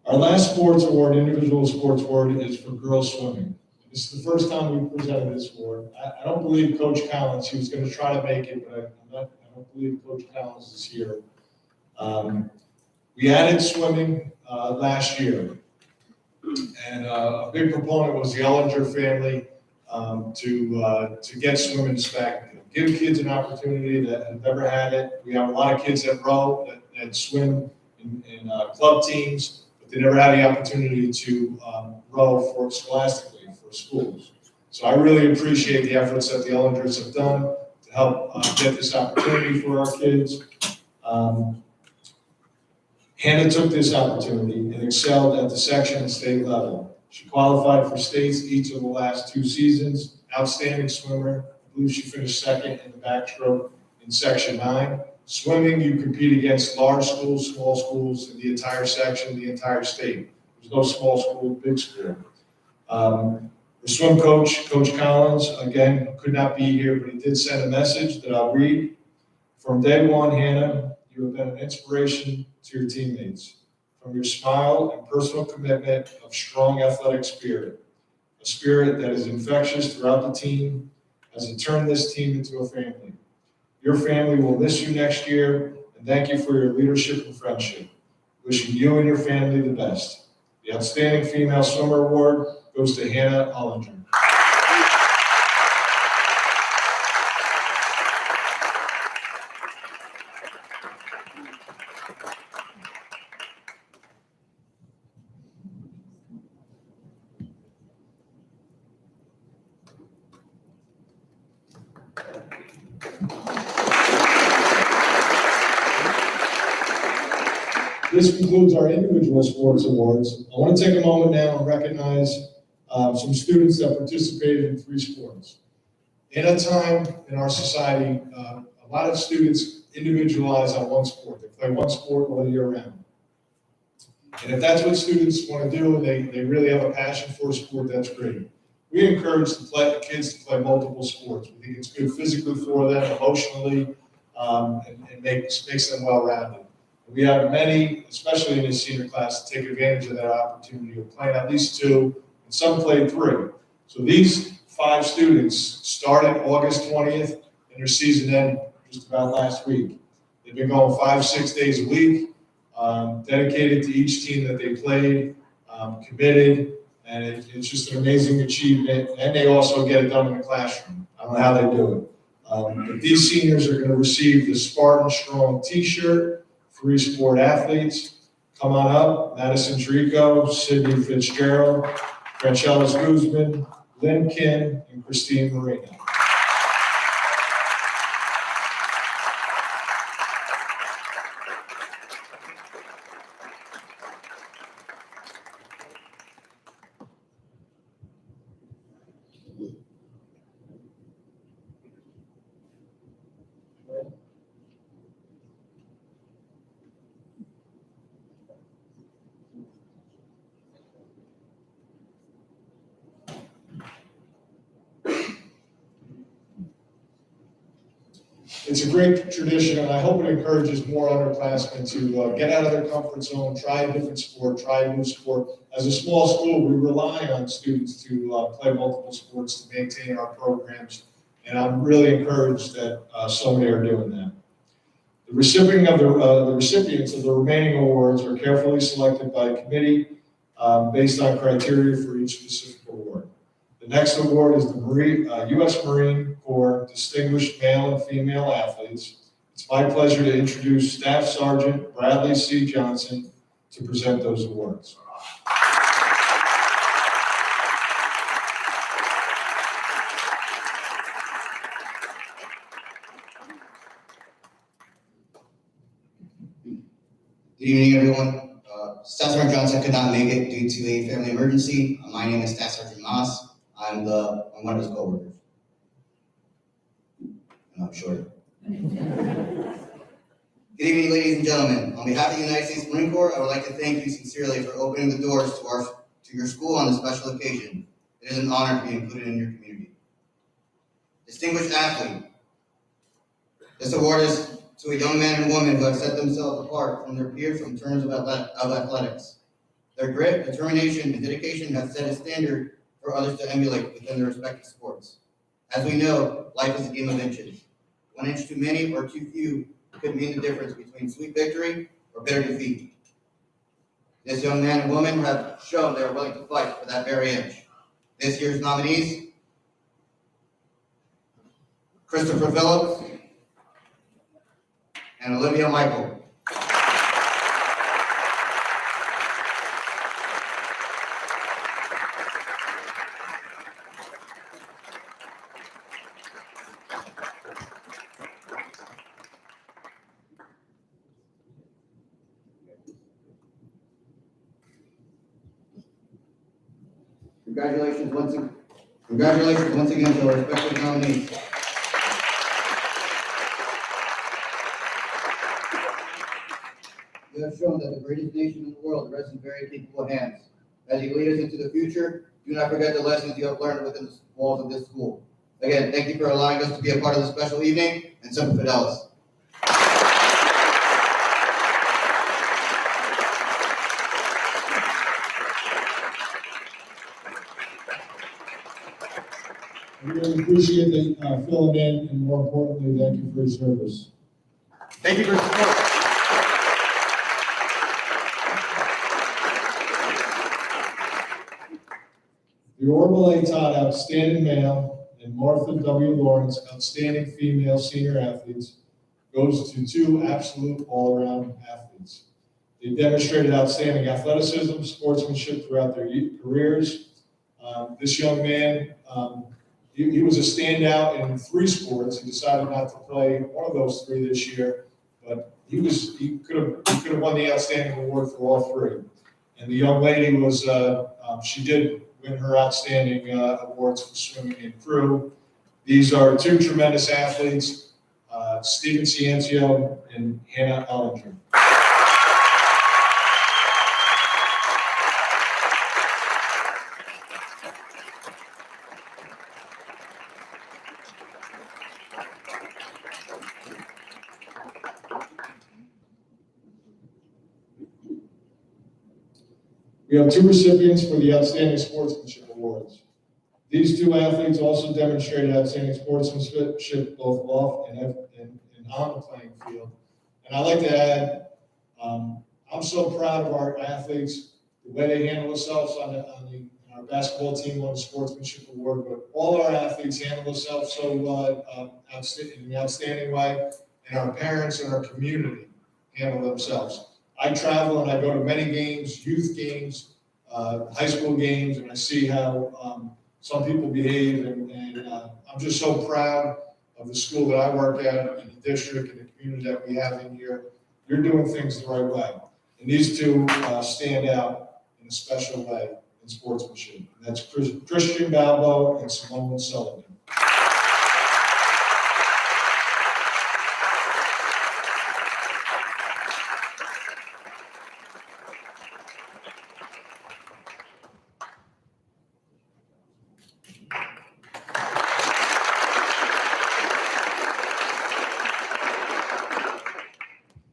[SPEAKER 2] Our last sports award, individual sports award, is for girls swimming. This is the first time we presented this award. I don't believe Coach Collins, he was going to try to make it, but I don't believe Coach Collins is here. We added swimming last year, and a big proponent was the Ellinger family to get swimming back. Give kids an opportunity that have never had it. We have a lot of kids that row, that swim in club teams, but they never had the opportunity to row for scholastically for schools. So I really appreciate the efforts that the Ellingers have done to help get this opportunity for our kids. Hannah took this opportunity and excelled at the section and state level. She qualified for states each of the last 2 seasons. Outstanding swimmer. I believe she finished second in the backstroke in section 9. Swimming, you compete against large schools, small schools, in the entire section, the entire state. There's no small school, big school. The swim coach, Coach Collins, again, could not be here, but he did send a message that I'll read. From day one, Hannah, you have been an inspiration to your teammates. From your smile and personal commitment of strong athletic spirit, a spirit that is infectious throughout the team, has turned this team into a family. Your family will miss you next year, and thank you for your leadership and friendship. Wishing you and your family the best. The Outstanding Female Swimmer Award goes to Hannah Ollinger. This concludes our individual sports awards. I want to take a moment now and recognize some students that participated in 3 sports. In a time in our society, a lot of students individualize on one sport. They play one sport all year round. And if that's what students want to do and they really have a passion for a sport, that's great. We encourage the kids to play multiple sports. We think it's good physically for them, emotionally, and makes them well-rounded. We have many, especially in the senior class, to take advantage of that opportunity of playing at least 2, and some played 3. So these 5 students started August 20th, and their season ended just about last week. They've been going 5-6 days a week, dedicated to each team that they played, committed, and it's just an amazing achievement. And they also get it done in the classroom. I don't know how they do it. But these seniors are going to receive the Spartan Strong T-shirt. 3 sport athletes. Come on up. Madison Trico, Sydney Fitzgerald, Franchelis Guzman, Lynn Kim, and Christine Marino. It's a great tradition, and I hope it encourages more underclassmen to get out of their comfort zone, try a different sport, try a new sport. As a small school, we rely on students to play multiple sports to maintain our programs, and I'm really encouraged that so many are doing that. The recipients of the remaining awards are carefully selected by a committee based on criteria for each specific award. The next award is the U.S. Marine Corps Distinguished Male and Female Athletes. It's my pleasure to introduce Staff Sergeant Bradley C. Johnson to present those awards.
[SPEAKER 3] Good evening, everyone. Staff Sergeant Johnson could not make it due to a family emergency. My name is Staff Sergeant Moss. I'm one of his coworkers. And I'm short. Good evening, ladies and gentlemen. On behalf of the United States Marine Corps, I would like to thank you sincerely for opening the doors to your school on this special occasion. It is an honor to be included in your community. Distinguished athlete. This award is to a young man and woman who have set themselves apart from their peers in terms of athletics. Their grit, determination, and dedication have set a standard for others to emulate within their respective sports. As we know, life is a game of inches. 1 inch too many or too few could mean the difference between sweet victory or bitter defeat. This young man and woman have shown they are willing to fight for that very inch. This year's nominees: Christopher Phillips and Olivia Michael. Congratulations once again to our respective nominees. You have shown that the greatest nation in the world rests in very capable hands. As you lead us into the future, do not forget the lessons you have learned within the walls of this school. Again, thank you for allowing us to be a part of this special evening, and Semper Fidelis.
[SPEAKER 2] I really appreciate the filling in, and more importantly, thank you for your service.
[SPEAKER 3] Thank you for your support.
[SPEAKER 2] The Orville A. Todd Outstanding Male and Martha W. Lawrence Outstanding Female Senior Athletes goes to 2 absolute all-around athletes. They demonstrated outstanding athleticism, sportsmanship throughout their careers. This young man, he was a standout in 3 sports. He decided not to play one of those 3 this year, but he could have won the outstanding award for all 3. And the young lady was, she did win her outstanding awards for swimming and crew. These are 2 tremendous athletes, Steven Ciencio and Hannah Ellinger. We have 2 recipients for the Outstanding Sportsmanship Awards. These 2 athletes also demonstrated outstanding sportsmanship both off and on the playing field. And I'd like to add, I'm so proud of our athletes, the way they handle themselves on our basketball team won the Sportsmanship Award, but all our athletes handle themselves so in an outstanding way, and our parents and our community handle themselves. I travel and I go to many games, youth games, high school games, and I see how some people behave, and I'm just so proud of the school that I work at, and the district, and the community that we have in here. You're doing things the right way. And these 2 stand out in a special way in sportsmanship. And that's Christian Balbo and Simone Sullivan.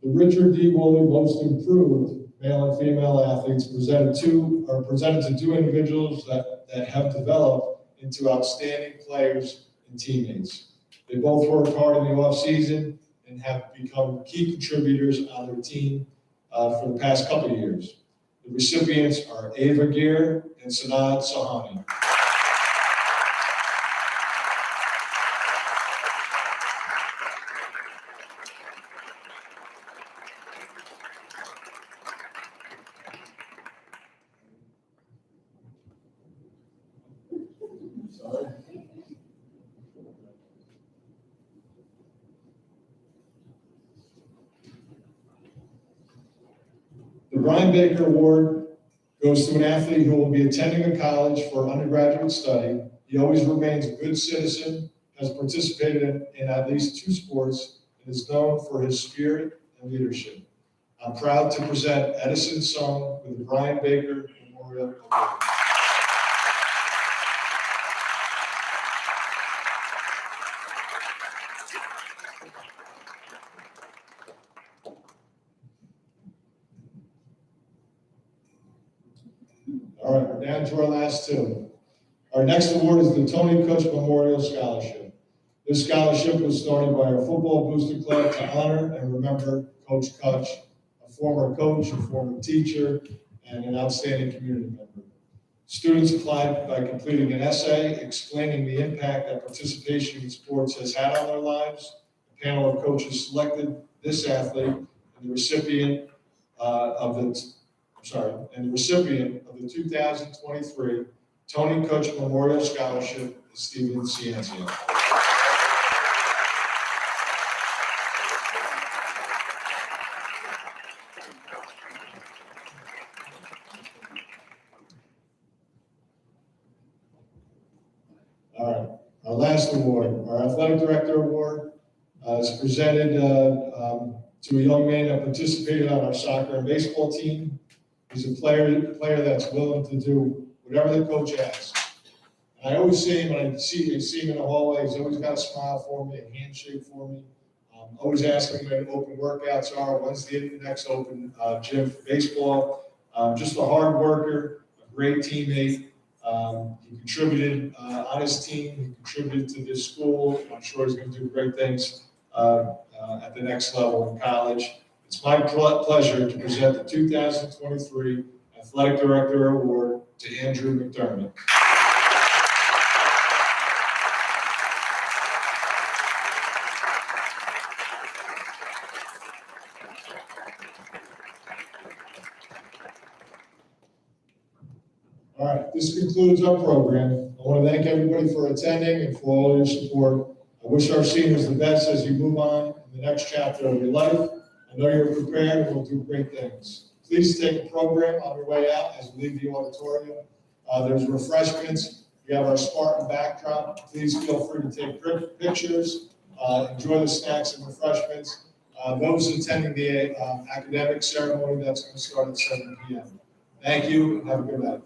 [SPEAKER 2] The Richard D. Woolley Most Improved Male and Female Athletes presented to two individuals that have developed into outstanding players and teammates. They both worked hard in the offseason and have become key contributors on their team for the past couple of years. The recipients are Ava Gear and Sanad Sahani. The Brian Baker Award goes to an athlete who will be attending a college for undergraduate study. He always remains a good citizen, has participated in at least 2 sports, and is known for his spirit and leadership. I'm proud to present Edison Sung with the Brian Baker Memorial Award. All right, we're down to our last 2. Our next award is the Tony Kutch Memorial Scholarship. This scholarship was started by our Football Booster Club to honor and remember Coach Kutch, a former coach, a former teacher, and an outstanding community member. Students applied by completing an essay explaining the impact that participation in sports has had on their lives. A panel of coaches selected this athlete and the recipient of the 2023 Tony Kutch Memorial Scholarship is Steven Cienzia. All right, our last award, our Athletic Director Award, is presented to a young man that participated on our soccer and baseball team. He's a player that's willing to do whatever the coach asks. And I always see him, when I see him in the hallway, he's always got a smile for me, a handshake for me. Always asking when open workouts are, when's the next open gym for baseball. Just a hard worker, a great teammate. He contributed on his team, he contributed to this school. I'm sure he's going to do great things at the next level in college. It's my pleasure to present the 2023 Athletic Director Award to Andrew McDermott. All right, this concludes our program. I want to thank everybody for attending and for all your support. I wish our seniors the best as you move on in the next chapter of your life. I know you're prepared and will do great things. Please take a program on your way out as we leave the auditorium. There's refreshments. We have our Spartan backdrop. Please feel free to take pictures. Enjoy the snacks and refreshments. Those attending the academic ceremony, that's going to start at 7 p.m. Thank you and have a good night.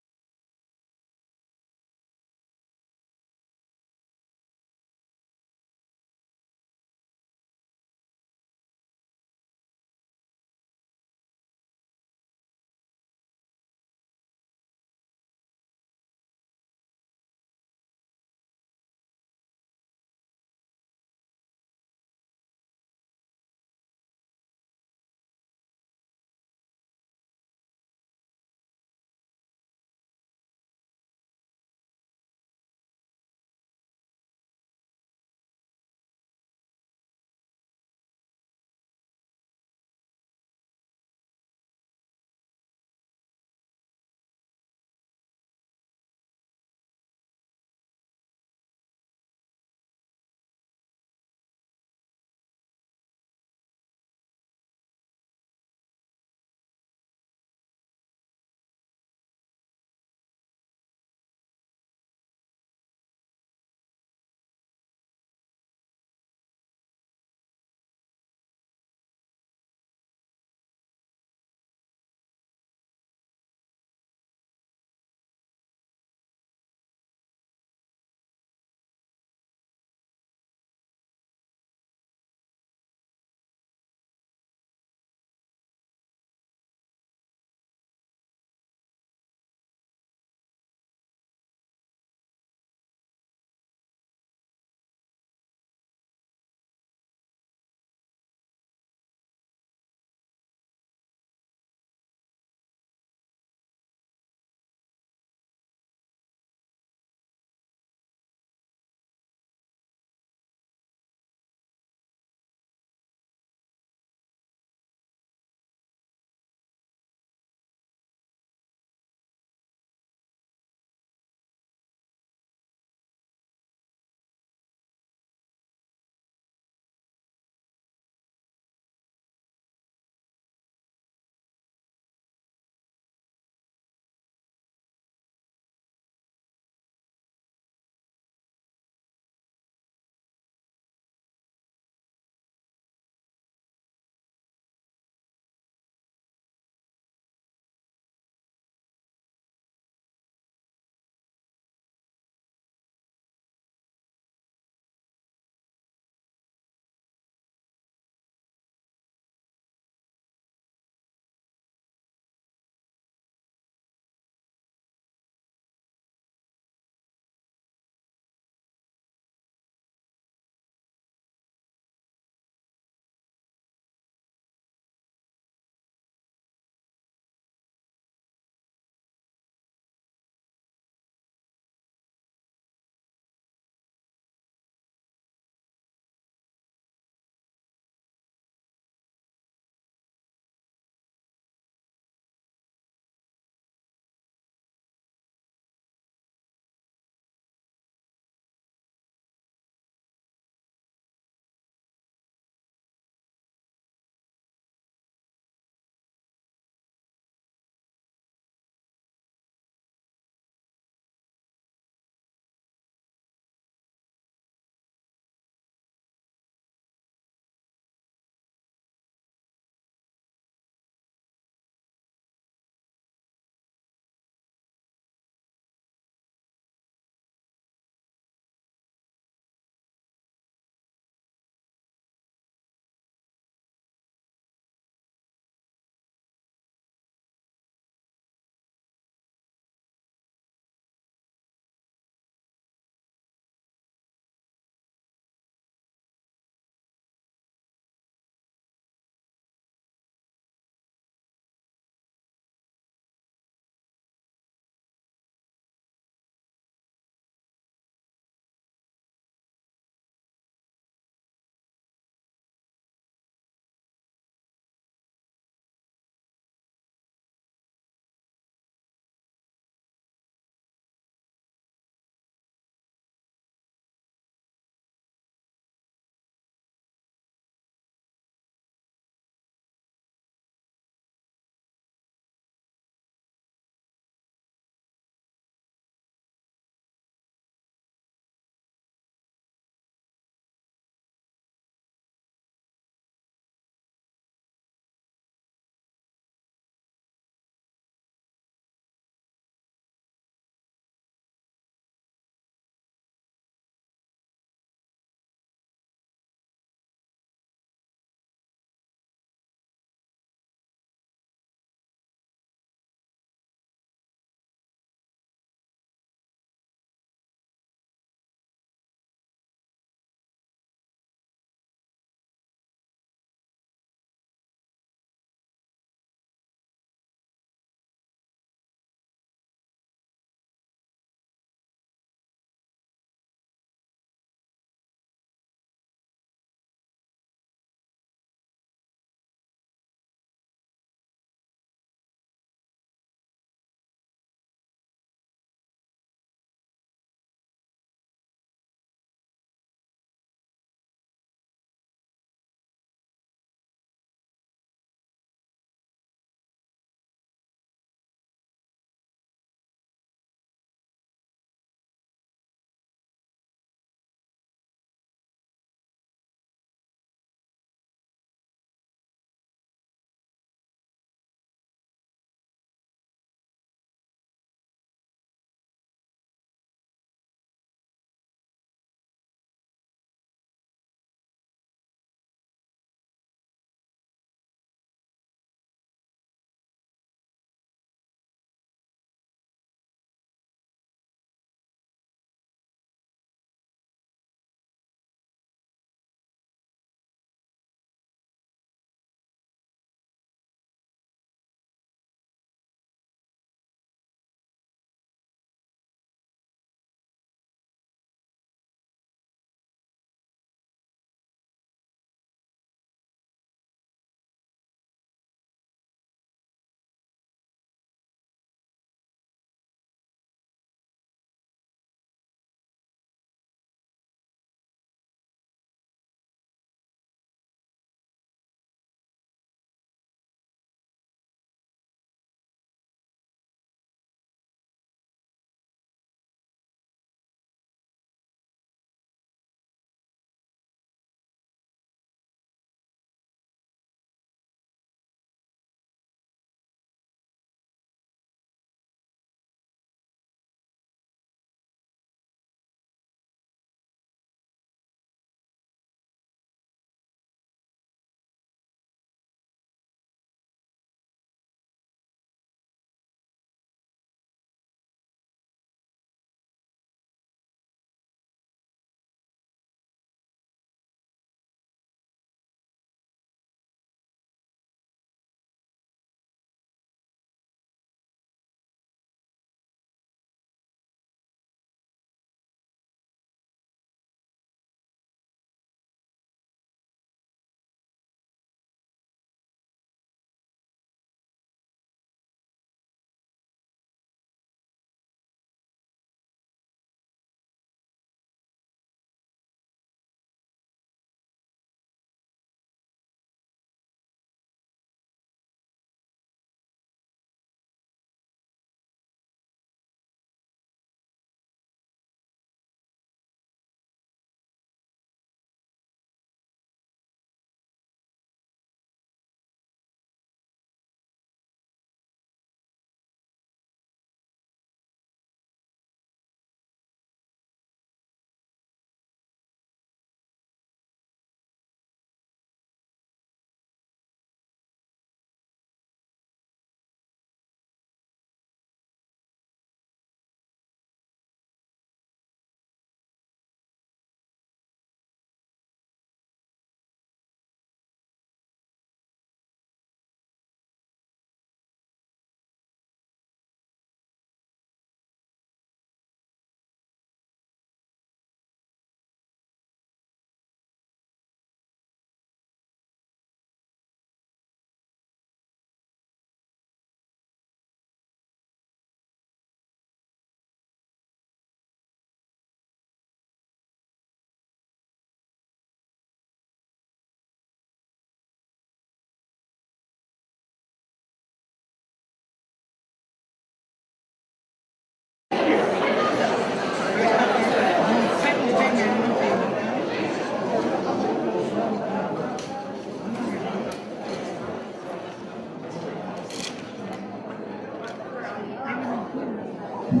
[SPEAKER 15] You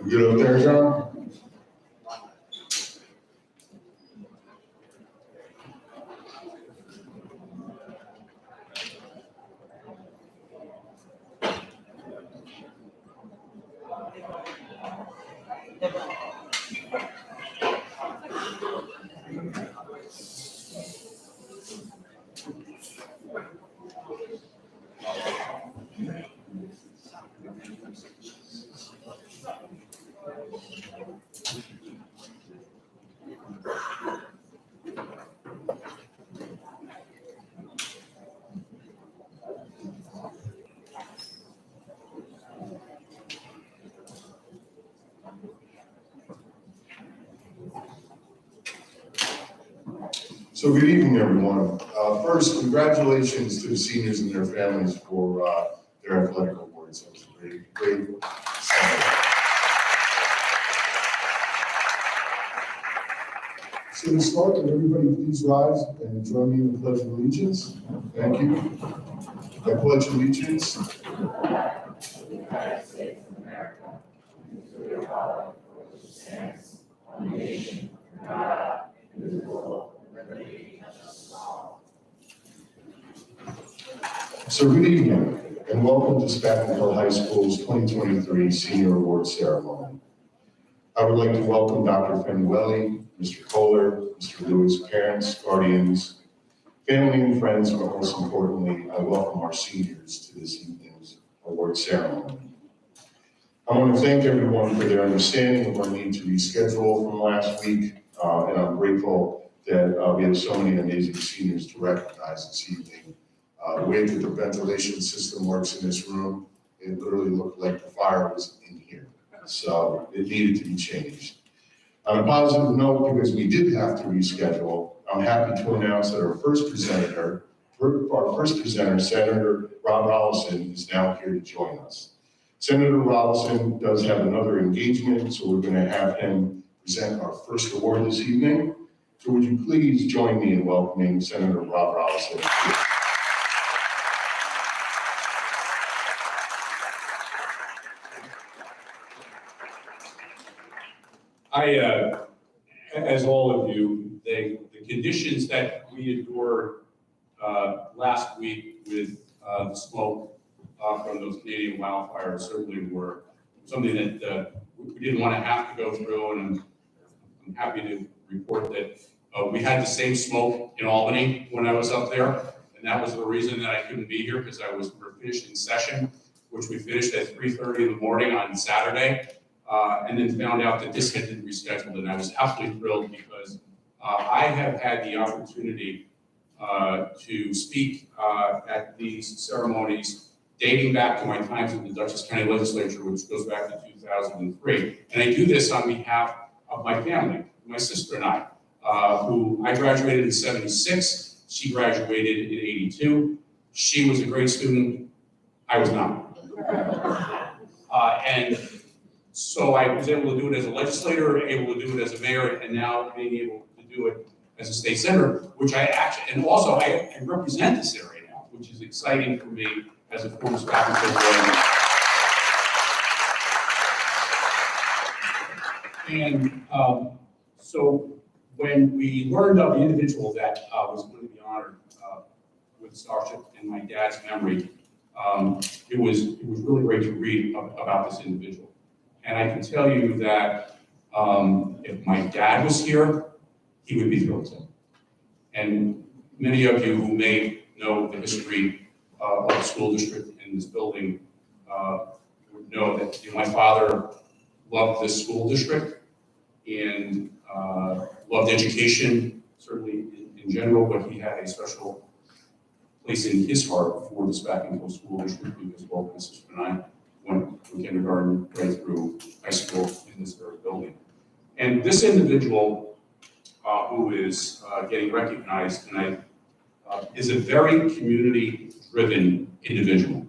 [SPEAKER 15] good up there, John? So good evening, everyone. First, congratulations to the seniors and their families for their athletic awards. That was a great summer. So to start, can everybody please rise and join me in the Pledge of Allegiance? Thank you. I pledge allegiance to the United States of America, to the republic for which it stands, one nation, under God, indivisible. So good evening and welcome to Spackman Hill High School's 2023 Senior Awards Ceremony. I would like to welcome Dr. Fenueli, Mr. Kohler, Mr. Lewis, parents, guardians, family and friends, but most importantly, I welcome our seniors to this evening's award ceremony. I want to thank everyone for their understanding of our need to reschedule from last week, and I'm grateful that we have so many amazing seniors to recognize this evening. The way that the ventilation system works in this room, it literally looked like the fire was in here. So it needed to be changed. On a positive note, because we did have to reschedule, I'm happy to announce that our first presenter, Senator Rob Rolison, is now here to join us. Senator Rolison does have another engagement, so we're going to have him present our first award this evening. So would you please join me in welcoming Senator Rob Rolison.
[SPEAKER 16] As all of you, the conditions that we endured last week with the smoke from those Canadian wildfires certainly were something that we didn't want to have to go through, and I'm happy to report that we had the same smoke in Albany when I was up there, and that was the reason that I couldn't be here, because we're finished in session, which we finished at 3:30 in the morning on Saturday. And then found out that this had been rescheduled, and I was absolutely thrilled because I have had the opportunity to speak at these ceremonies dating back to my times in the Dutchess County Legislature, which goes back to 2003. And I do this on behalf of my family, my sister and I, who I graduated in '76, she graduated in '82. She was a great student, I was not. And so I was able to do it as a legislator, able to do it as a mayor, and now being able to do it as a state senator, which I actually, and also I represent this area now, which is exciting for me as a former Spackman Hill board. And so when we learned of the individual that was going to be honored with a scholarship in my dad's memory, it was really great to read about this individual. And I can tell you that if my dad was here, he would be thrilled to. And many of you who may know the history of the school district in this building would know that my father loved this school district and loved education, certainly in general, but he had a special place in his heart for the Spackman Hill School District because both my sister and I went from kindergarten right through high school in this very building. And this individual who is getting recognized tonight is a very community-driven individual.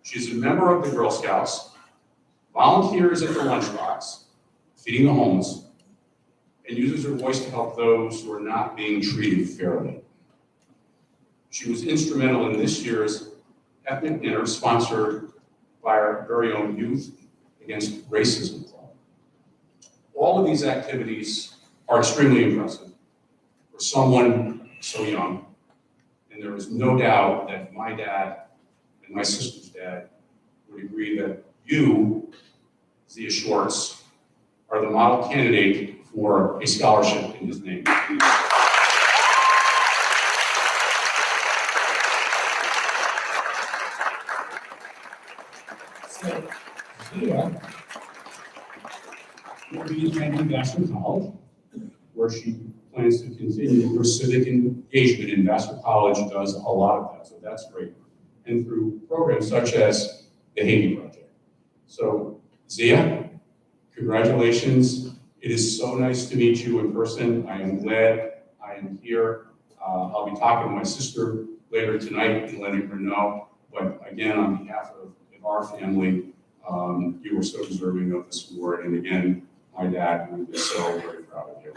[SPEAKER 16] She's a member of the Girl Scouts, volunteers at the lunchbox, feeding the homeless, and uses her voice to help those who are not being treated fairly. She was instrumental in this year's Ethnic Dinner sponsored by our very own Youth Against Racism Club. All of these activities are extremely impressive for someone so young, and there is no doubt that my dad and my sister's dad would agree that you, Zia Schwartz, are the model candidate for a scholarship in his name.
[SPEAKER 9] So, Zia will be attending Vassar College,
[SPEAKER 16] Where she plans to continue her civic engagement, and Vassar College does a lot of that, so that's great. And through programs such as the Haiti Project. So Zia, congratulations. It is so nice to meet you in person. I am glad I am here. I'll be talking to my sister later tonight and letting her know. But again, on behalf of our family, you were so deserving of this award. And again, my dad, we are so very proud of you.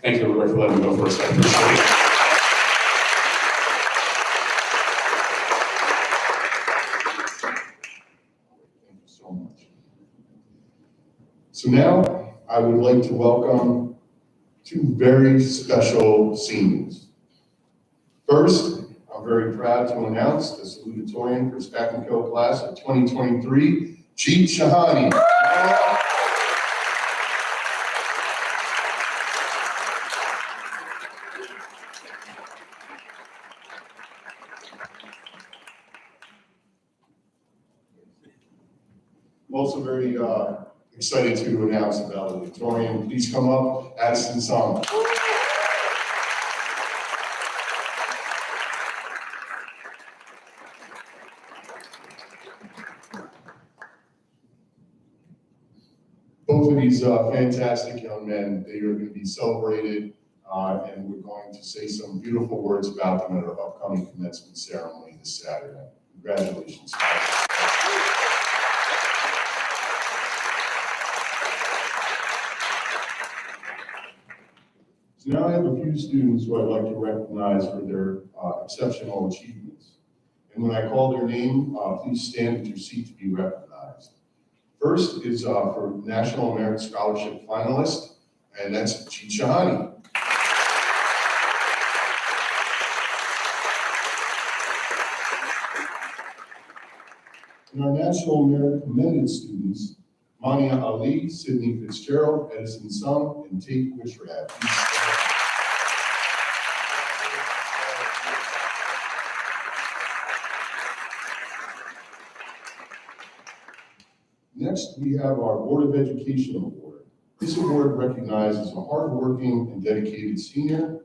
[SPEAKER 16] Thank you, everybody, for letting me go first. I appreciate it.
[SPEAKER 15] Thank you so much. So now I would like to welcome two very special seniors. First, I'm very proud to announce the salutatorian for Spack and Kill class of 2023, Jeet Shahani. I'm also very excited to announce the valedictorian. Please come up, Addison Song. Both of these fantastic young men, they are going to be celebrated, and we're going to say some beautiful words about them at our upcoming commencement ceremony this Saturday. Congratulations. So now I have a few students who I'd like to recognize for their exceptional achievements. And when I call their name, please stand at your seat to be recognized. First is for National Merit Scholarship finalist, and that's Jeet Shahani. And our National Merit Commended students, Mania Ali, Sydney Fitzgerald, Edison Sung, and Tate Wishrat. Next, we have our Board of Education Award. This award recognizes a hardworking and dedicated senior.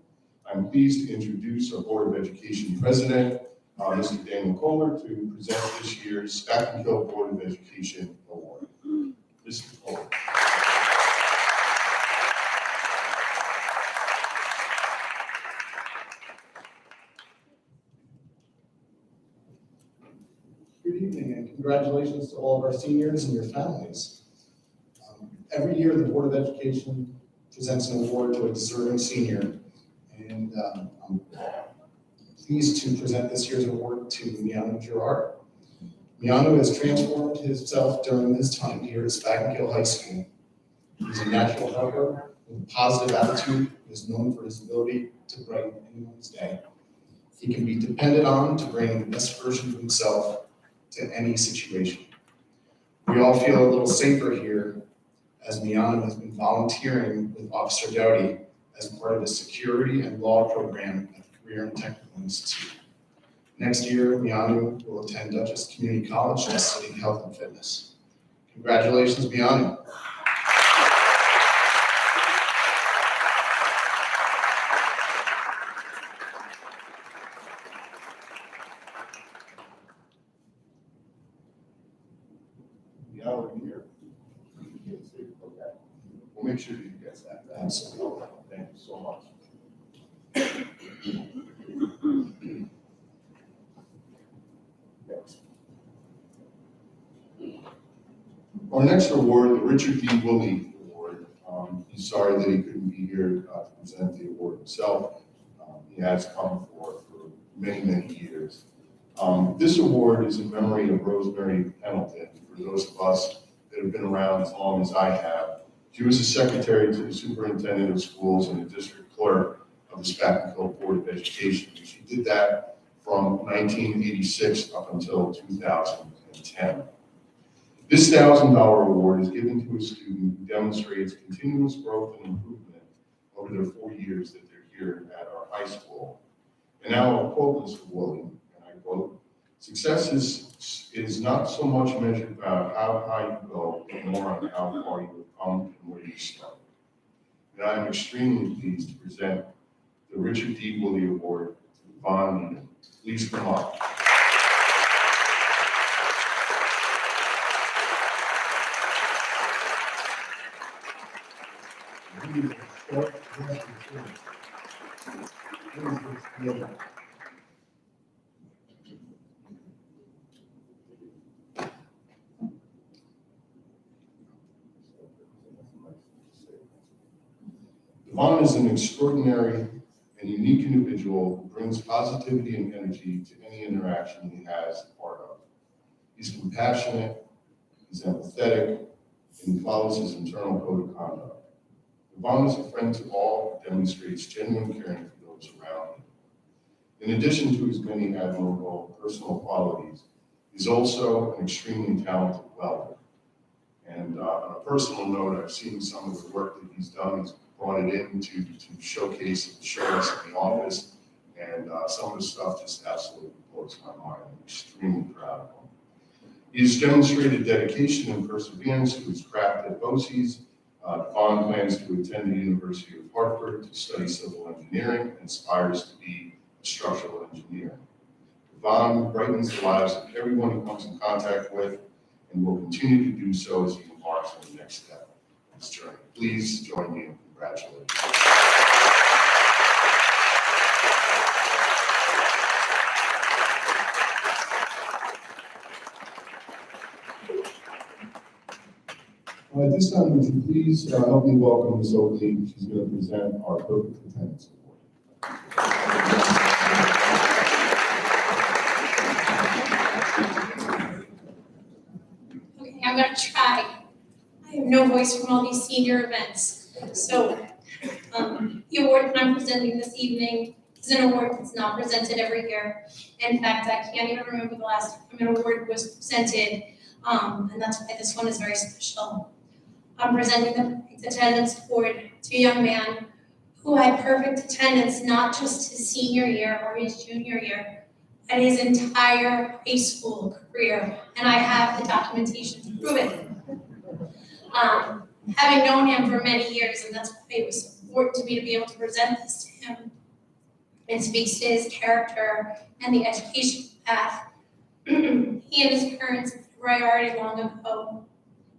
[SPEAKER 15] I'm pleased to introduce our Board of Education President, Mr. Daniel Kohler, to present this year's Spack and Kill Board of Education Award. Mr. Kohler.
[SPEAKER 11] Good evening and congratulations to all of our seniors and your families. Every year, the Board of Education presents an award to a deserving senior. And I'm pleased to present this year's award to Miano Girard. Miano has transformed himself during his time here at Spack and Kill High School. He's a natural helper with a positive attitude and is known for his ability to brighten anyone's day. He can be depended on to bring the best version of himself to any situation. We all feel a little safer here as Miano has been volunteering with Officer Dowdy as part of the security and law program at the Career and Technical Institute. Next year, Miano will attend Dutchess Community College to study health and fitness. Congratulations, Miano.
[SPEAKER 15] yell in here? Okay. We'll make sure you get that. Absolutely. Thank you so much. Our next award, the Richard D. Woolley Award. He's sorry that he couldn't be here to present the award himself. He has come for many, many years. This award is in memory of Rosemary Pendleton. For those of us that have been around as long as I have, she was the secretary to the superintendent of schools and the district clerk of the Spackenkill Board of Education. She did that from 1986 up until 2010. This $1,000 award is given to a student who demonstrates continuous growth and improvement over their 4 years that they're here at our high school. And now I'll quote Mr. Woolley, and I quote, "Success is not so much measured by how high you go, but more on how far you have come and where you start." And I am extremely pleased to present the Richard D. Woolley Award to Vaughn Needham. Please come up. Devon is an extraordinary and unique individual who brings positivity and energy to any interaction he has a part of. He's compassionate, he's empathetic, and he follows his internal code of conduct. Devon is a friend to all who demonstrates genuine caring for those around him. In addition to his many admirable personal qualities, he's also an extremely talented welder. And on a personal note, I've seen some of the work that he's done. He's brought it in to showcase and show us in the office. And some of the stuff just absolutely blows my mind. I'm extremely proud of him. He's demonstrated dedication and perseverance to his craft at BOCES. Devon plans to attend the University of Hartford to study civil engineering and aspires to be a structural engineer. Devon brightens the lives of everyone he comes in contact with and will continue to do so as he embarks on the next step of his journey. Please join me in congratulating him. At this time, would you please help me welcome Ms. Oakley. She's going to present our Perfect Attendance Award.
[SPEAKER 17] Okay, I'm gonna try. I have no voice from all these senior events. So, the award that I'm presenting this evening is an award that's not presented every year. In fact, I can't even remember the last time an award was presented, and that's why this one is very special. I'm presenting the Perfect Attendance Award to a young man who had perfect attendance not just his senior year or his junior year, but his entire high school career, and I have the documentation to prove it. Having known him for many years, and that's why it was so important to me to be able to present this to him, it speaks to his character and the education path he and his parents made already long ago.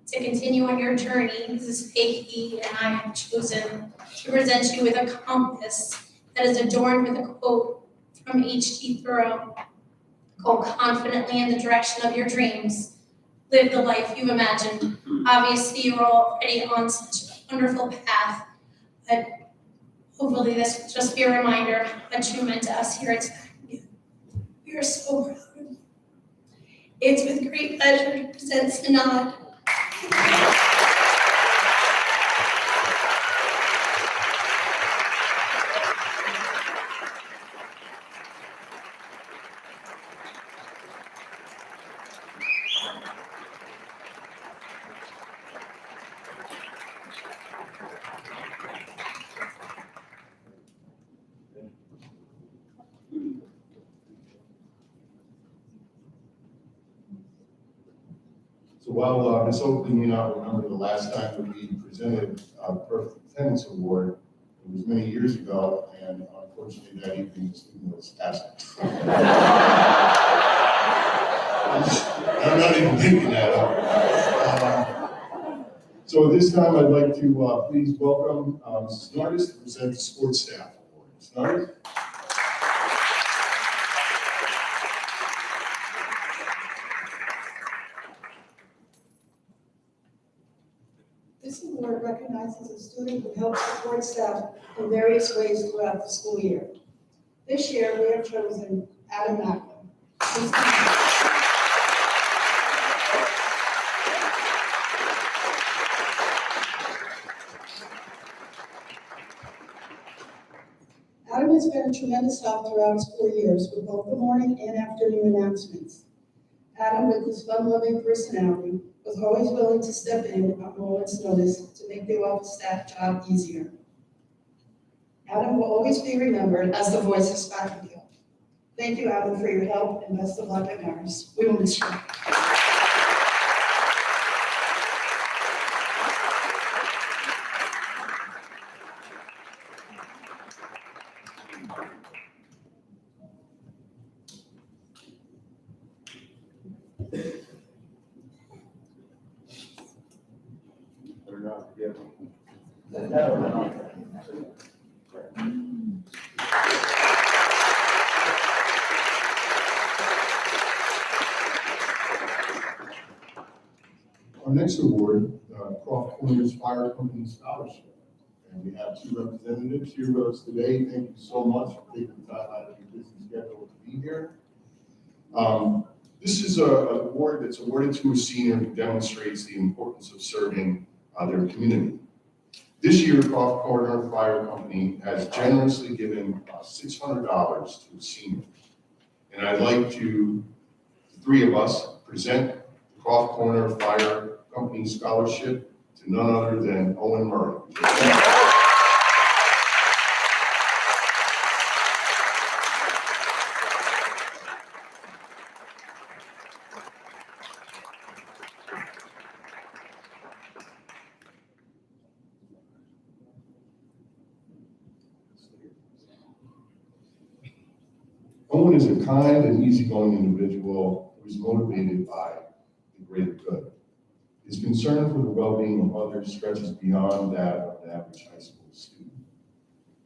[SPEAKER 17] To continue on your journey, Mrs. Fahey and I have chosen to present you with a compass that is adorned with a quote from H.T. Thoreau. Go confidently in the direction of your dreams. Live the life you imagined. Obviously, you are already on such a wonderful path, but hopefully this will just be a reminder how much you meant to us here at Spackenkill. We are so proud of you. It's with great pleasure to present Sanad.
[SPEAKER 15] So while Ms. Oakley may not remember the last time that we presented our Perfect Attendance Award, it was many years ago, and unfortunately that evening the student was absent. I'm not even thinking that up. So at this time, I'd like to please welcome Mrs. Nardis to present the Sports Staff Award. Mrs. Nardis?
[SPEAKER 18] This award recognizes a student who helps support staff in various ways throughout the school year. This year, we have chosen Adam Macklin. Please come. Adam has been a tremendous help throughout his 4 years with both the morning and afternoon announcements. Adam, with his fun-loving personality, was always willing to step in at a moment's notice to make the office staff job easier. Adam will always be remembered as the voice of Spackenkill. Thank you, Adam, for your help, and best of luck at Marist. We will miss you.
[SPEAKER 15] Better not forget. Our next award, Croft Corners Fire Company Scholarship. And we have two representatives here with us today. Thank you so much for taking the time out of your busy schedule to be here. This is an award that's awarded to a senior who demonstrates the importance of serving their community. This year, Croft Corner Fire Company has generously given $600 to a senior. And I'd like to, the three of us, present the Croft Corner Fire Company Scholarship to none other than Owen Murray. Owen is a kind and easygoing individual who is motivated by the greater good. His concern for the well-being of others stretches beyond that of an average high school student.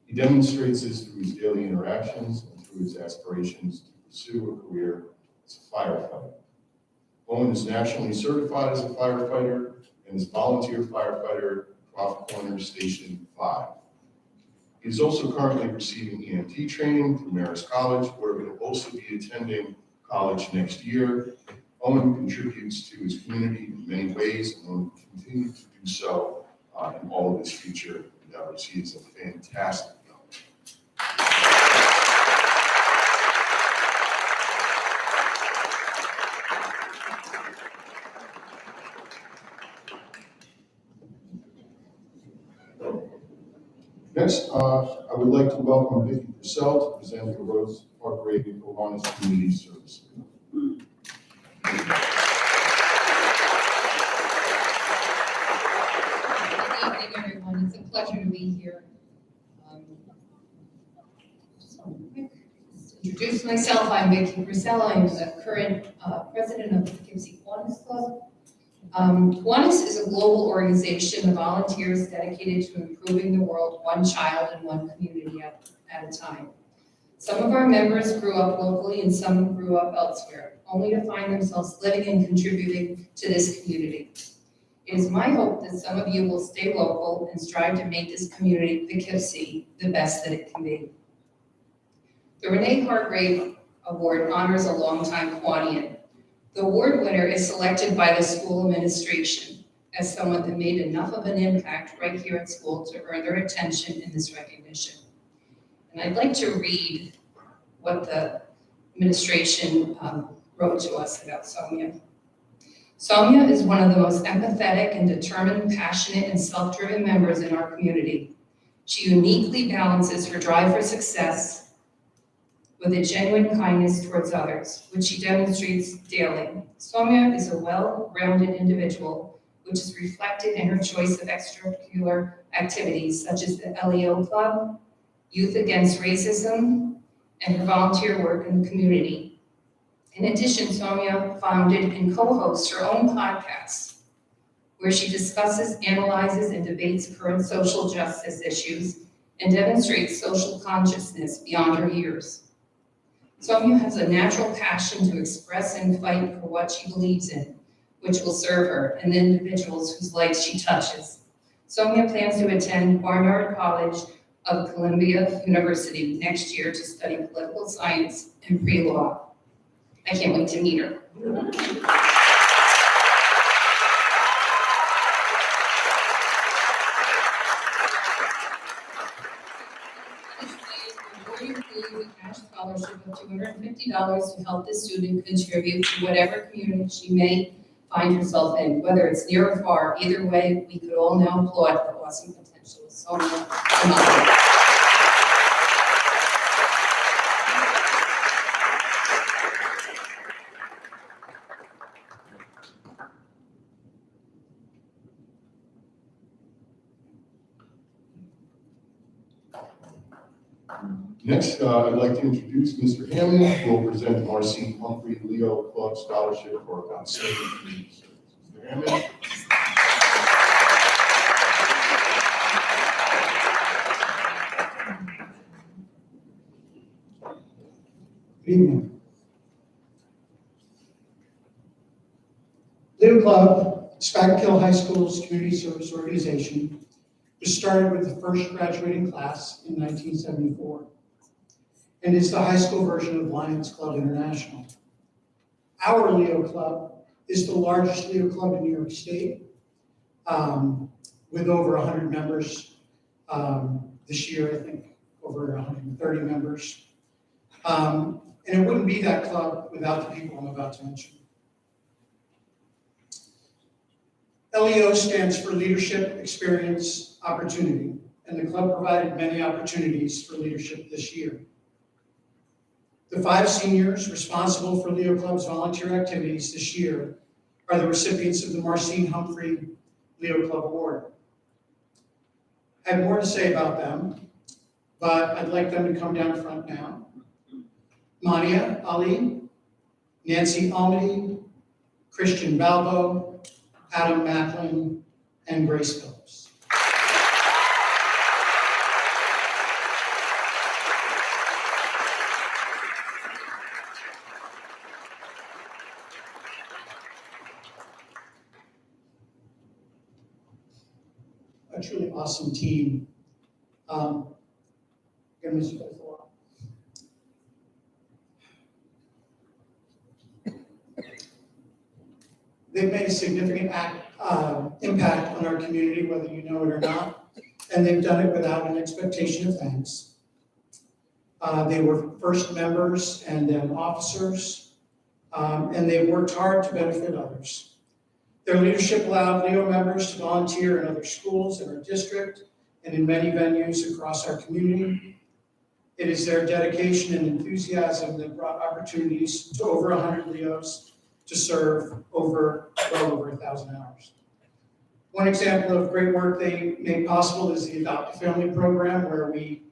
[SPEAKER 15] He demonstrates this through his daily interactions and through his aspirations to pursue a career as a firefighter. Owen is nationally certified as a firefighter and is volunteer firefighter at Croft Corner Station 5. He is also currently receiving EMT training through Marist College, where he will also be attending college next year. Owen contributes to his community in many ways and will continue to do so in all of his future endeavors. He is a fantastic young man. Next, I would like to welcome Vicki Purcell to present the Rose Park Kiwanis Community Service.
[SPEAKER 19] Good evening, everyone. It's a pleasure to be here. Just want to quick introduce myself. I'm Vicki Purcell. I'm the current president of the Poughkeepsie Kiwanis Club. Kiwanis is a global organization of volunteers dedicated to improving the world one child and one community at a time. Some of our members grew up locally and some grew up elsewhere, only to find themselves living and contributing to this community. It is my hope that some of you will stay local and strive to make this community, Poughkeepsie, the best that it can be. The Renee Hargrave Award honors a longtime Kiwanian. The award winner is selected by the school administration as someone that made enough of an impact right here at school to earn their attention in this recognition. And I'd like to read what the administration wrote to us about Soumya. Soumya is one of the most empathetic and determined, passionate, and self-driven members in our community. She uniquely balances her drive for success with a genuine kindness towards others, which she demonstrates daily. Soumya is a well-rounded individual, which is reflected in her choice of extracurricular activities such as the LEO Club, Youth Against Racism, and her volunteer work in the community. In addition, Soumya founded and co-hosts her own podcast, where she discusses, analyzes, and debates current social justice issues and demonstrates social consciousness beyond her years. Sonia has a natural passion to express and fight for what she believes in, which will serve her and the individuals whose lives she touches. Sonia plans to attend Barnard College of Columbia University next year to study political science and pre-law. I can't wait to meet her. A cash scholarship of $250 to help the student contribute to whatever community she may find herself in, whether it's near or far. Either way, we could all now applaud the awesome potential of Sonia.
[SPEAKER 15] Next, I'd like to introduce Mr. Hammond, who will present the Marcine Humphrey Leo Club Scholarship for Outstanding Community Service. Mr. Hammond.
[SPEAKER 11] Good evening. Leo Club, Spaghetti High School's community service organization, was started with the first graduating class in 1974 and is the high school version of Lions Club International. Our Leo Club is the largest Leo club in New York State, with over 100 members. This year, I think over 130 members. And it wouldn't be that club without the people I'm about to mention. LEO stands for Leadership, Experience, Opportunity, and the club provided many opportunities for leadership this year. The 5 seniors responsible for Leo Club's volunteer activities this year are the recipients of the Marcine Humphrey Leo Club Award. I have more to say about them, but I'd like them to come down front now. Mania Ali, Nancy Almody, Christian Balbo, Adam Macklin, and Grace Phillips. A truly awesome team. Gonna miss you guys a lot. They've made a significant impact on our community, whether you know it or not, and they've done it without an expectation of thanks. They were first members and then officers, and they've worked hard to benefit others. Their leadership allowed Leo members to volunteer in other schools in our district and in many venues across our community. It is their dedication and enthusiasm that brought opportunities to over 100 Leos to serve well over 1,000 hours. One example of great work they made possible is the Adopt a Family program, where we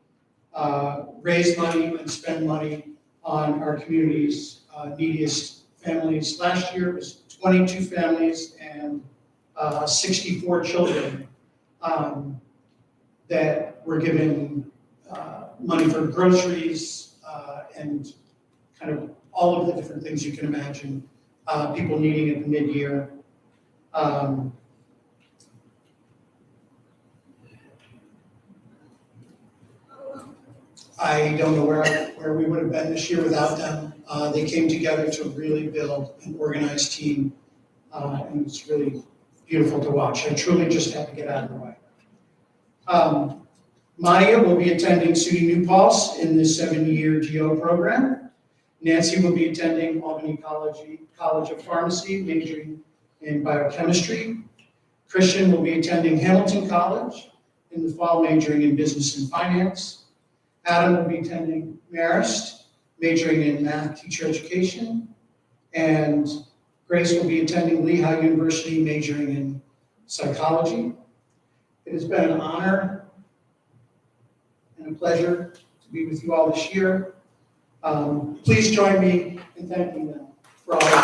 [SPEAKER 11] raise money and spend money on our community's neediest families. Last year it was 22 families and 64 children that were given money for groceries and kind of all of the different things you can imagine. People needing it mid-year. I don't know where we would have been this year without them. They came together to really build an organized team, and it's really beautiful to watch. I truly just had to get out of the way. Maya will be attending SUNY New Paltz in the 7-year GO program. Nancy will be attending Albany College of Pharmacy, majoring in biochemistry. Christian will be attending Hamilton College in the fall, majoring in business and finance. Adam will be attending Marist, majoring in math teacher education. And Grace will be attending Lehigh University, majoring in psychology. It has been an honor and a pleasure to be with you all this year. Please join me in thanking them for all.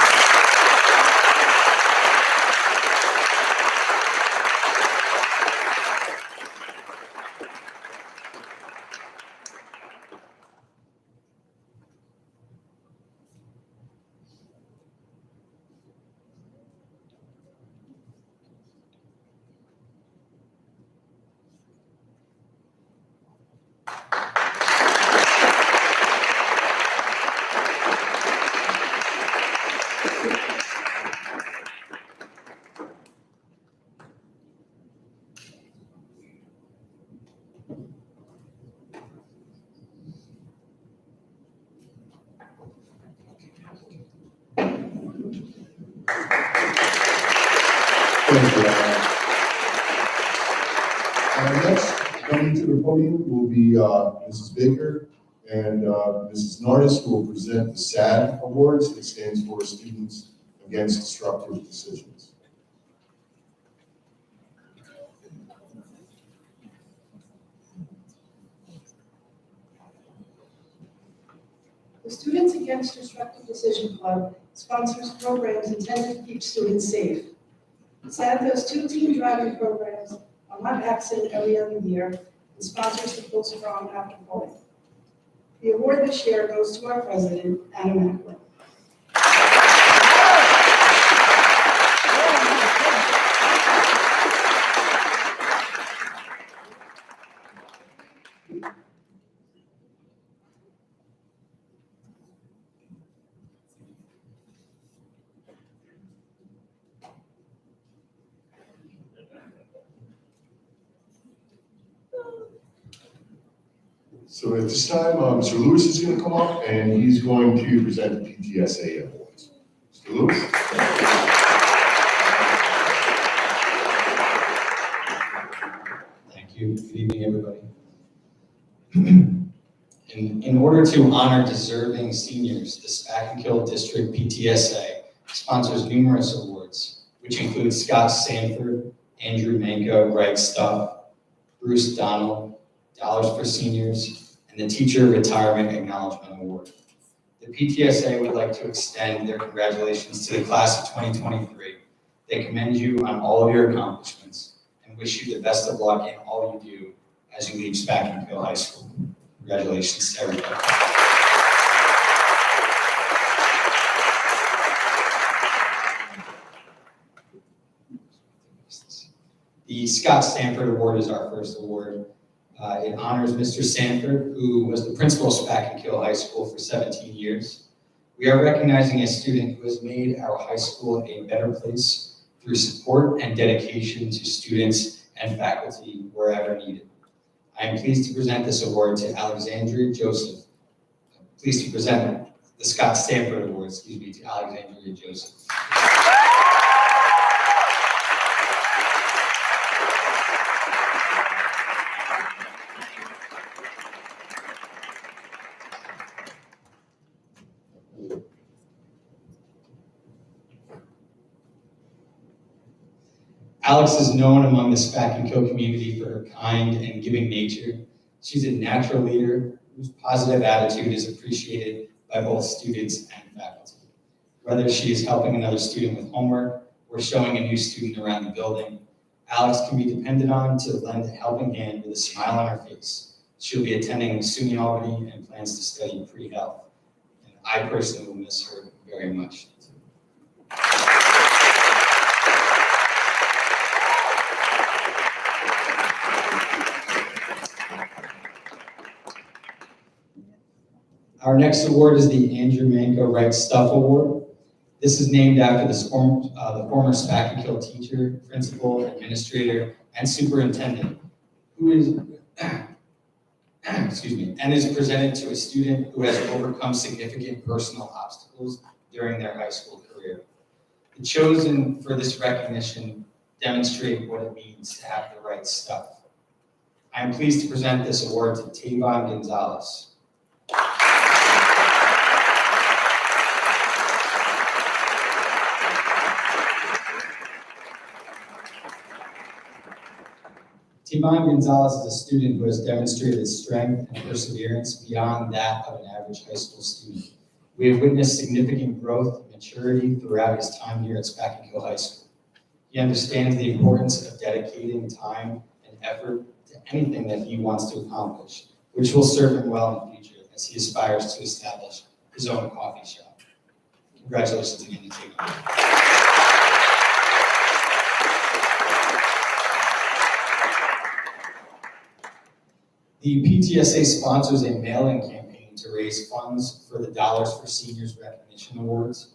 [SPEAKER 15] Thank you, Alan. Next, coming to the podium will be Mrs. Baker and Mrs. Nardis, who will present the SAD Awards, that stands for Students Against Disruptive Decisions.
[SPEAKER 18] The Students Against Disruptive Decision Club sponsors programs intended to keep students safe. SAD does 2 teen driving programs on not accident every other year and sponsors the Full Strong After Voting. The award this year goes to our president, Adam Macklin.
[SPEAKER 15] So at this time, Mr. Lewis is going to come up and he's going to present the PTSA Awards. Mr. Lewis?
[SPEAKER 20] Thank you. Good evening, everybody. In order to honor deserving seniors, the Spack-and-Kill District PTSA sponsors numerous awards, which include Scott Sanford, Andrew Manko, Greg Stuff, Bruce Donald, Dollars for Seniors, and the Teacher Retirement Acknowledgement Award. The PTSA would like to extend their congratulations to the class of 2023. They commend you on all of your accomplishments and wish you the best of luck in all you do as you leave Spack-and-Kill High School. Congratulations to everybody. The Scott Sanford Award is our first award. It honors Mr. Sanford, who was the principal of Spack-and-Kill High School for 17 years. We are recognizing a student who has made our high school a better place through support and dedication to students and faculty wherever needed. I am pleased to present this award to Alexandria Joseph. Pleased to present the Scott Sanford Award, to Alexandria Joseph. Alex is known among the Spack-and-Kill community for her kind and giving nature. She's a natural leader whose positive attitude is appreciated by both students and faculty. Whether she is helping another student with homework or showing a new student around the building, Alex can be depended on to lend a helping hand with a smile on her face. She'll be attending SUNY Albany and plans to study pre-health. And I personally will miss her very much. Our next award is the Andrew Manko Right Stuff Award. This is named after the former Spack-and-Kill teacher, principal, administrator, and superintendent, who is, and is presented to a student who has overcome significant personal obstacles during their high school career. The chosen for this recognition demonstrate what it means to have the right stuff. I am pleased to present this award to Tavon Gonzalez. Tavon Gonzalez is a student who has demonstrated strength and perseverance beyond that of an average high school student. We have witnessed significant growth and maturity throughout his time here at Spack-and-Kill High School. He understands the importance of dedicating time and effort to anything that he wants to accomplish, which will serve him well in the future as he aspires to establish his own coffee shop. Congratulations again to Tavon. The PTSA sponsors a mail-in campaign to raise funds for the Dollars for Seniors Recognition Awards.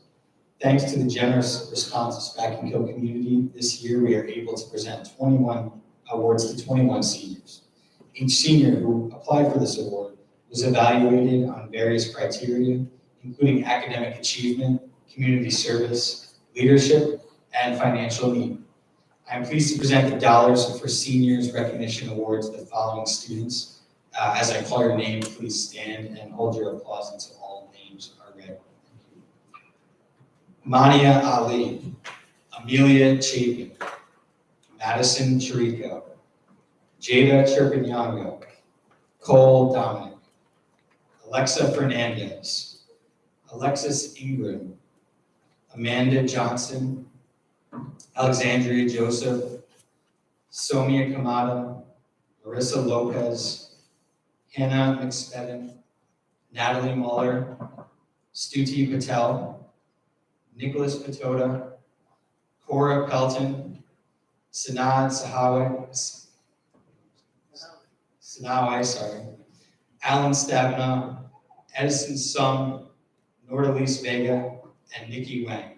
[SPEAKER 20] Thanks to the generous response of Spack-and-Kill community, this year we are able to present 21 awards to 21 seniors. Each senior who applied for this award was evaluated on various criteria, including academic achievement, community service, leadership, and financial need. I am pleased to present the Dollars for Seniors Recognition Award to the following students. As I call your name, please stand and hold your applause until all names are read. Mania Ali, Amelia Chapin, Madison Chirico, Jada Chirpinyango, Cole Dominic, Alexa Fernandez, Alexis Ingram, Amanda Johnson, Alexandria Joseph, Somia Kamada, Marissa Lopez, Hannah McSpadden, Natalie Muller, Stuti Patel, Nicholas Patoda, Cora Pelton, Sanad Sanawi, Alan Stabenow, Edison Sung, Nordalise Vega, and Nikki Wang.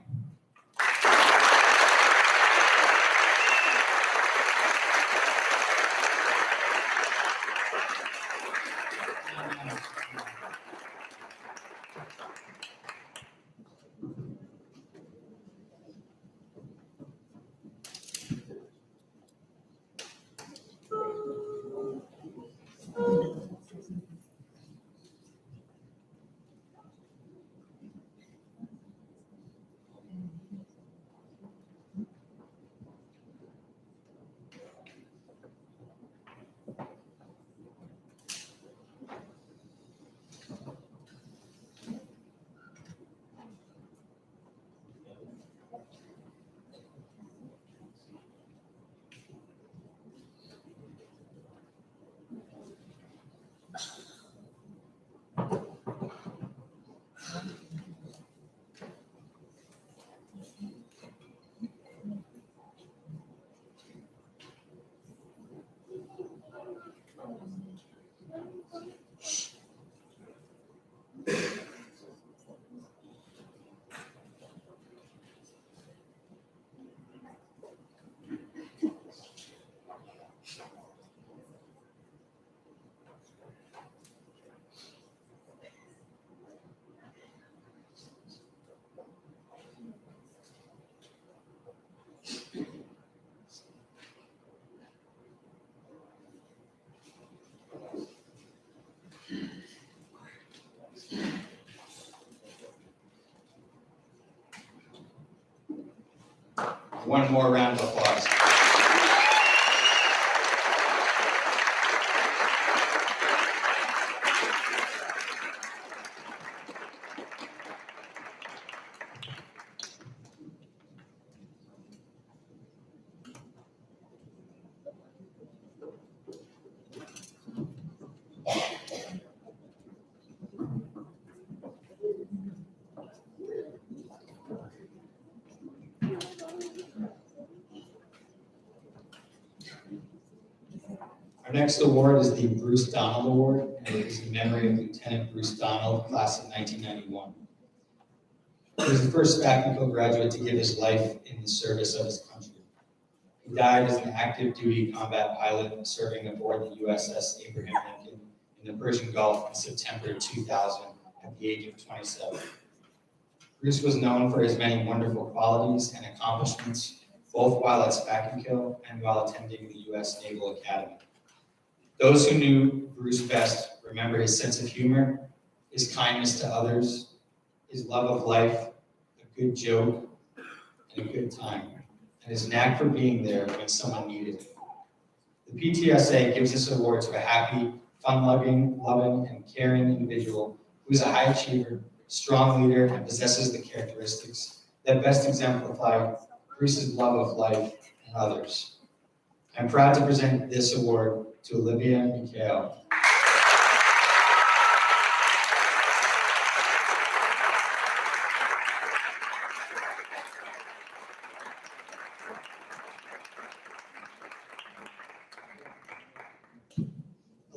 [SPEAKER 20] One more round of applause. Our next award is the Bruce Donald Award, and it is in memory of Lieutenant Bruce Donald, class of 1991. He was the first Spackenkill graduate to give his life in the service of his country. He died as an active duty combat pilot serving aboard the USS Abraham Lincoln in the Persian Gulf in September 2000 at the age of 27. Bruce was known for his many wonderful qualities and accomplishments, both while at Spackenkill and while attending the U.S. Naval Academy. Those who knew Bruce best remember his sense of humor, his kindness to others, his love of life, a good joke, and a good time, and his knack for being there when someone needed it. The PTSA gives this award to a happy, fun-loving, and caring individual who is a high achiever, strong leader, and possesses the characteristics that best exemplify Bruce's love of life and others. I'm proud to present this award to Olivia Mikhail.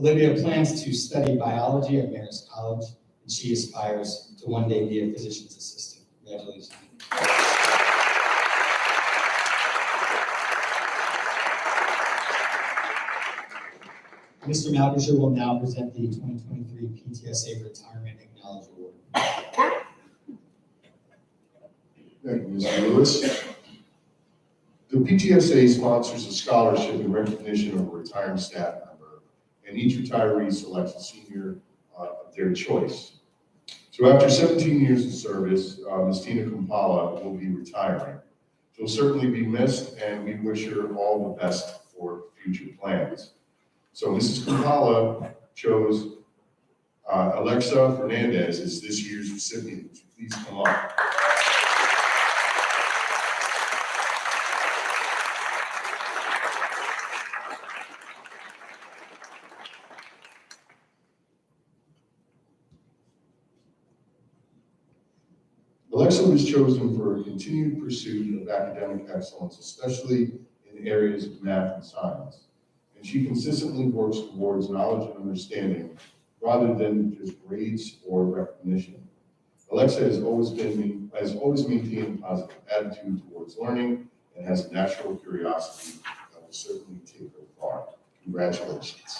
[SPEAKER 20] Olivia plans to study biology at Marist College, and she aspires to one day be a physician's assistant. Congratulations. Mr. Malkisher will now present the 2023 PTSA Retirement Acknowledge Award.
[SPEAKER 15] Thank you, Mr. Lewis. The PTSA sponsors a scholarship in recognition of a retiring staff member, and each retiree selects a senior of their choice. So after 17 years of service, Ms. Tina Kumpala will be retiring. She'll certainly be missed, and we wish her all the best for future plans. So Mrs. Kumpala chose Alexa Fernandez as this year's recipient. Would you please come up? Alexa was chosen for her continued pursuit of academic excellence, especially in areas of math and science. And she consistently works towards knowledge and understanding rather than just grades or recognition. Alexa has always maintained a positive attitude towards learning and has a natural curiosity that will certainly take her far. Congratulations.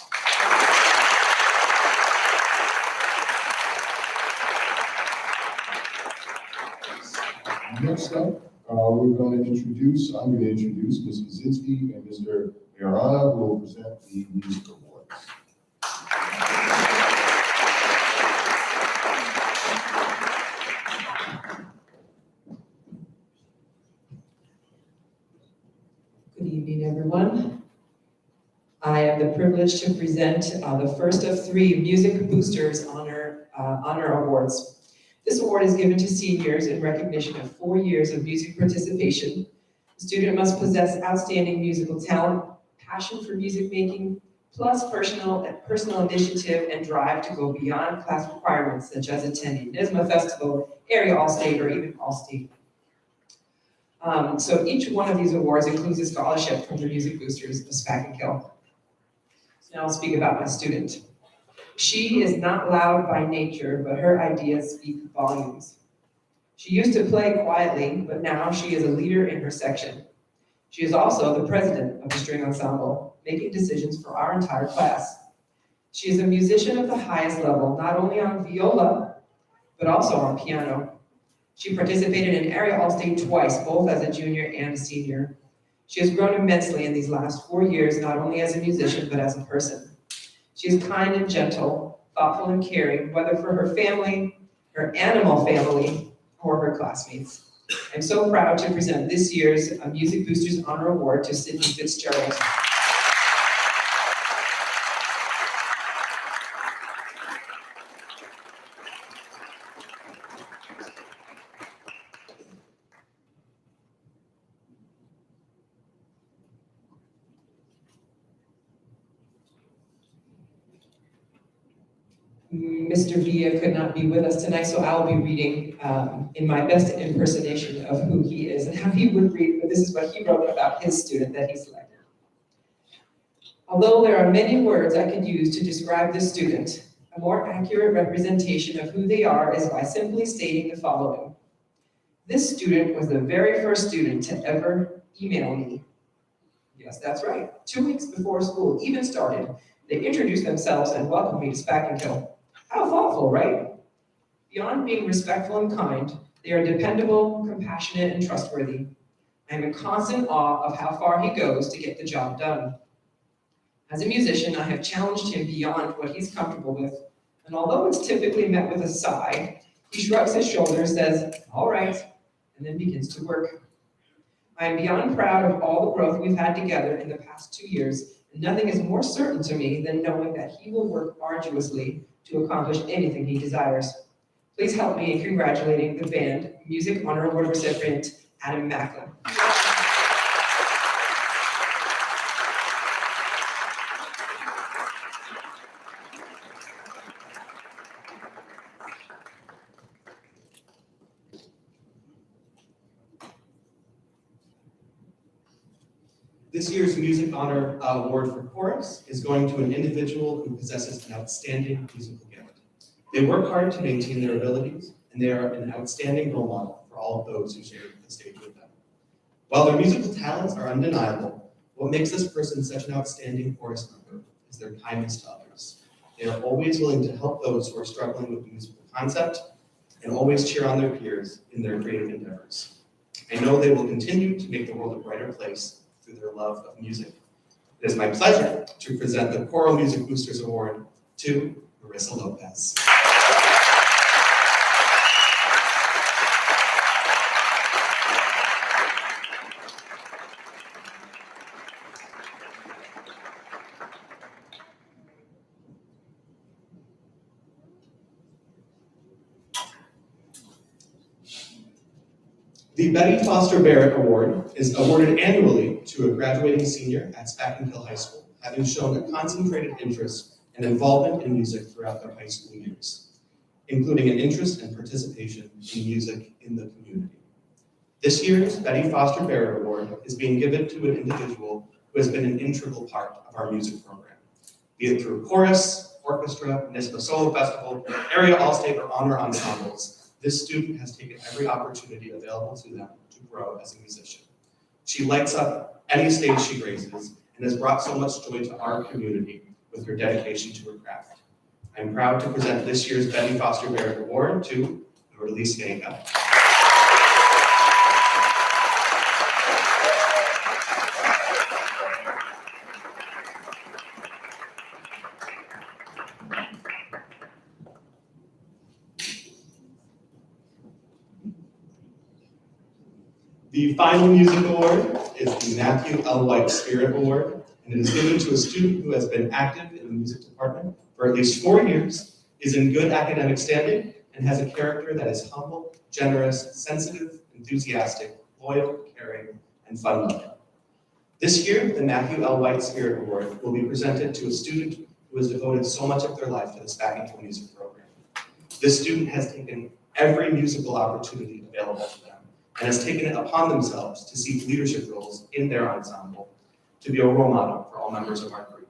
[SPEAKER 15] Next up, I'm going to introduce Ms. Kaczynski and Mr. Mariana, who will present the music awards.
[SPEAKER 21] Good evening, everyone. I have the privilege to present the first of 3 Music Boosters Honor Awards. This award is given to seniors in recognition of 4 years of music participation. The student must possess outstanding musical talent, passion for music making, plus personal initiative and drive to go beyond class requirements such as attending NISMA Festival, Area All-State, or even All-State. So each one of these awards includes a scholarship from the Music Boosters of Spack&Kill. So now I'll speak about my student. She is not loud by nature, but her ideas speak volumes. She used to play quietly, but now she is a leader in her section. She is also the president of the string ensemble, making decisions for our entire class. She is a musician of the highest level, not only on viola, but also on piano. She participated in Area All-State twice, both as a junior and a senior. She has grown immensely in these last 4 years, not only as a musician, but as a person. She is kind and gentle, thoughtful and caring, whether for her family, her animal family, or her classmates. I'm so proud to present this year's Music Boosters Honor Award to Sydney Fitzgerald. Mr. Villa could not be with us tonight, so I'll be reading in my best impersonation of who he is and how he would read, but this is what he wrote about his student that he selected. Although there are many words I could use to describe this student, a more accurate representation of who they are is by simply stating the following. This student was the very first student to ever email me. Yes, that's right. 2 weeks before school even started, they introduced themselves and welcomed me to Spack&Kill. How thoughtful, right? Beyond being respectful and kind, they are dependable, compassionate, and trustworthy. I am in constant awe of how far he goes to get the job done. As a musician, I have challenged him beyond what he's comfortable with, and although it's typically met with a sigh, he shrugs his shoulders, says, all right, and then begins to work. I am beyond proud of all the growth we've had together in the past 2 years, and nothing is more certain to me than knowing that he will work arduously to accomplish anything he desires. Please help me in congratulating the band Music Honor Award recipient, Adam Macklin.
[SPEAKER 22] This year's Music Honor Award for Chorus is going to an individual who possesses an outstanding musical gift. They work hard to maintain their abilities, and they are an outstanding role model for all of those who share the stage with them. While their musical talents are undeniable, what makes this person such an outstanding chorus member is their kindness to others. They are always willing to help those who are struggling with the musical concept, and always cheer on their peers in their creative endeavors. I know they will continue to make the world a brighter place through their love of music. It is my pleasure to present the Choral Music Boosters Award to Marissa Lopez. The Betty Foster Barrett Award is awarded annually to a graduating senior at Spackenkill High School, having shown a concentrated interest and involvement in music throughout their high school years, including an interest and participation in music in the community. This year's Betty Foster Barrett Award is being given to an individual who has been an integral part of our music program, be it through chorus, orchestra, municipal solo festival, area all-state, or honor ensembles. This student has taken every opportunity available to them to grow as a musician. She lights up any stage she graces and has brought so much joy to our community with her dedication to her craft. I'm proud to present this year's Betty Foster Barrett Award to Nordelise Ganka. The final music award is the Matthew L. White Spirit Award, and it is given to a student who has been active in the music department for at least 4 years, is in good academic standing, and has a character that is humble, generous, sensitive, enthusiastic, loyal, caring, and fun-loving. This year, the Matthew L. White Spirit Award will be presented to a student who has devoted so much of their life to the Spackenkill Music Program. This student has taken every musical opportunity available to them, and has taken it upon themselves to seek leadership roles in their ensemble, to be a role model for all members of our group.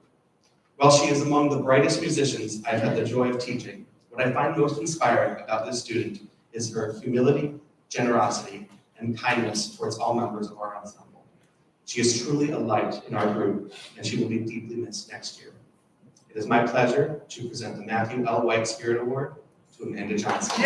[SPEAKER 22] While she is among the brightest musicians I've had the joy of teaching, what I find most inspiring about this student is her humility, generosity, and kindness towards all members of our ensemble. She is truly a light in our group, and she will be deeply missed next year. It is my pleasure to present the Matthew L. White Spirit Award to Amanda Johnson.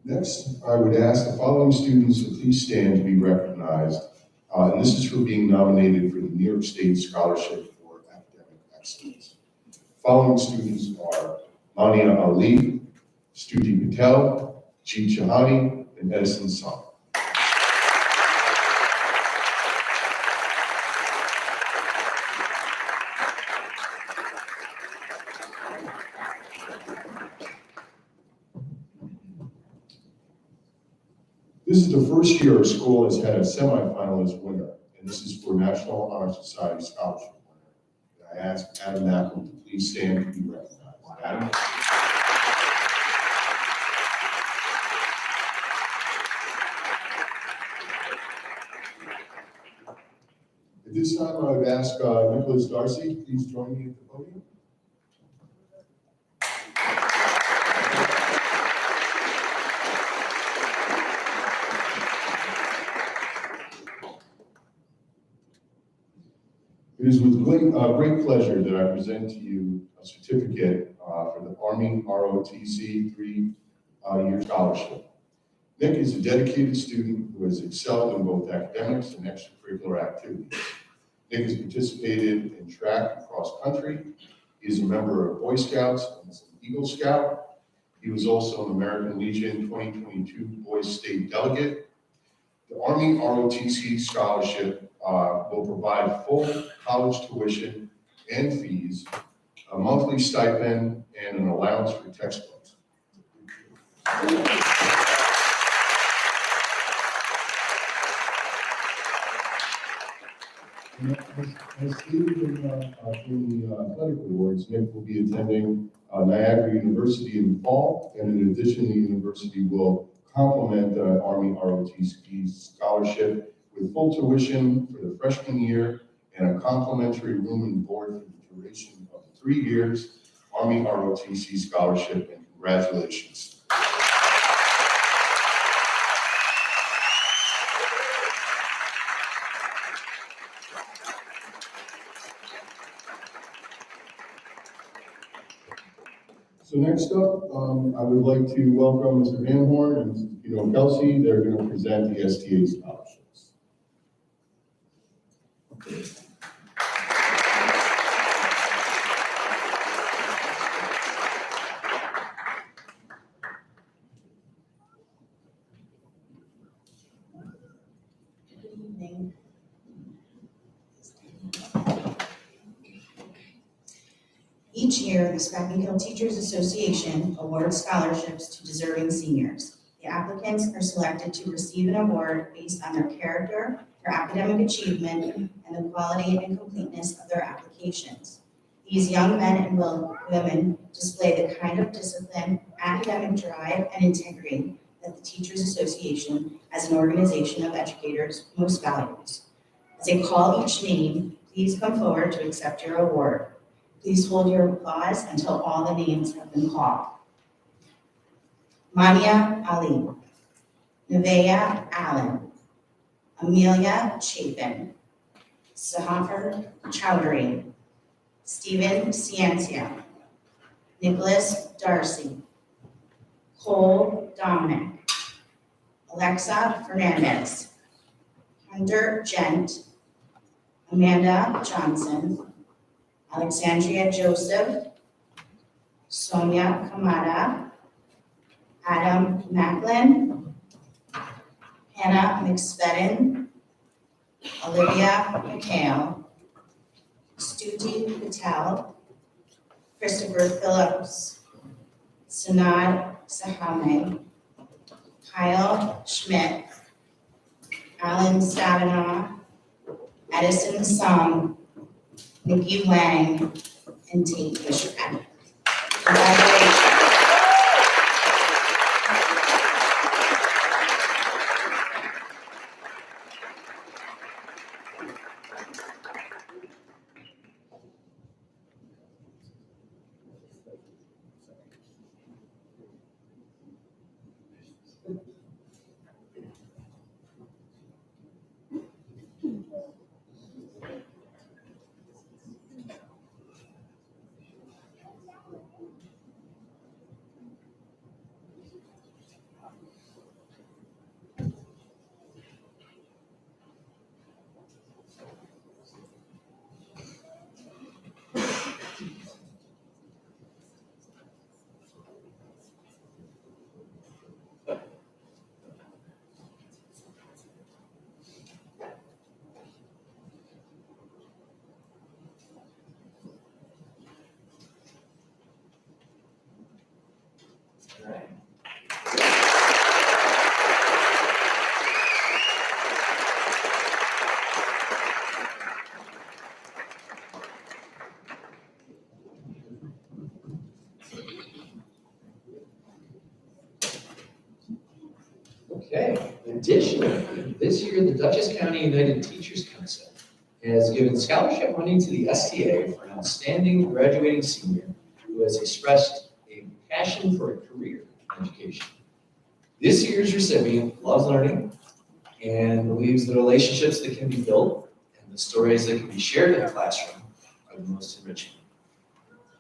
[SPEAKER 15] Next, I would ask the following students to please stand to be recognized. And this is for being nominated for the New York State Scholarship for Academic Excellence. Following students are Mania Ali, Stuti Patel, Jeet Chahani, and Edison Song. This is the first year our school has had a semifinalist winner, and this is for National Honor Society Scholarship winner. I ask Adam Mackel to please stand to be recognized. Adam. At this time, I would ask Nicholas Darcy, please join me at the podium. It is with great pleasure that I present to you a certificate for the Army ROTC 3-year scholarship. Nick is a dedicated student who has excelled in both academics and extracurricular activities. Nick has participated in track and cross country. He is a member of Boy Scouts and is an Eagle Scout. He was also an American Legion 2022 Boys State Delegate. The Army ROTC scholarship will provide full college tuition and fees, a monthly stipend, and an allowance for textbooks. As stated in the athletic awards, Nick will be attending Niagara University in the fall, and in addition, the university will complement the Army ROTC scholarship with with full tuition for the freshman year and a complimentary room and board for the duration of 3 years. Army ROTC scholarship, and congratulations. So next up, I would like to welcome Mr. Van Horn and Mrs. Pino Kelsey. They're going to present the STA scholarships.
[SPEAKER 8] Good evening. Each year, the Spakenville Teachers Association awards scholarships to deserving seniors. The applicants are selected to receive an award based on their character, their academic achievement, and the quality and completeness of their applications. These young men and women display the kind of discipline, academic drive, and integrity that the Teachers Association, as an organization of educators, most values. As I call each name, please come forward to accept your award. Please hold your applause until all the names have been called. Mania Ali, Nevaeh Allen, Amelia Chapin, Sahafar Chowdhury, Stephen Ciencia, Nicholas Darcy, Cole Dominic, Alexa Fernandez, Hunter Gent, Amanda Johnson, Alexandria Joseph, Sonia Kamada, Adam Macklin, Hannah McSpadden, Olivia McHale, Stuti Patel, Christopher Phillips, Sanad Sahame, Kyle Schmidt, Alan Savanaugh, Edison Sung, Nikki Wang, and Tate Fishman. Congratulations.
[SPEAKER 4] Okay, additionally, this year, the Dutchess County United Teachers Council has given scholarship money to the STA for an outstanding graduating senior who has expressed a passion for a career in education. This year's recipient loves learning and believes the relationships that can be built and the stories that can be shared in the classroom are the most enriching.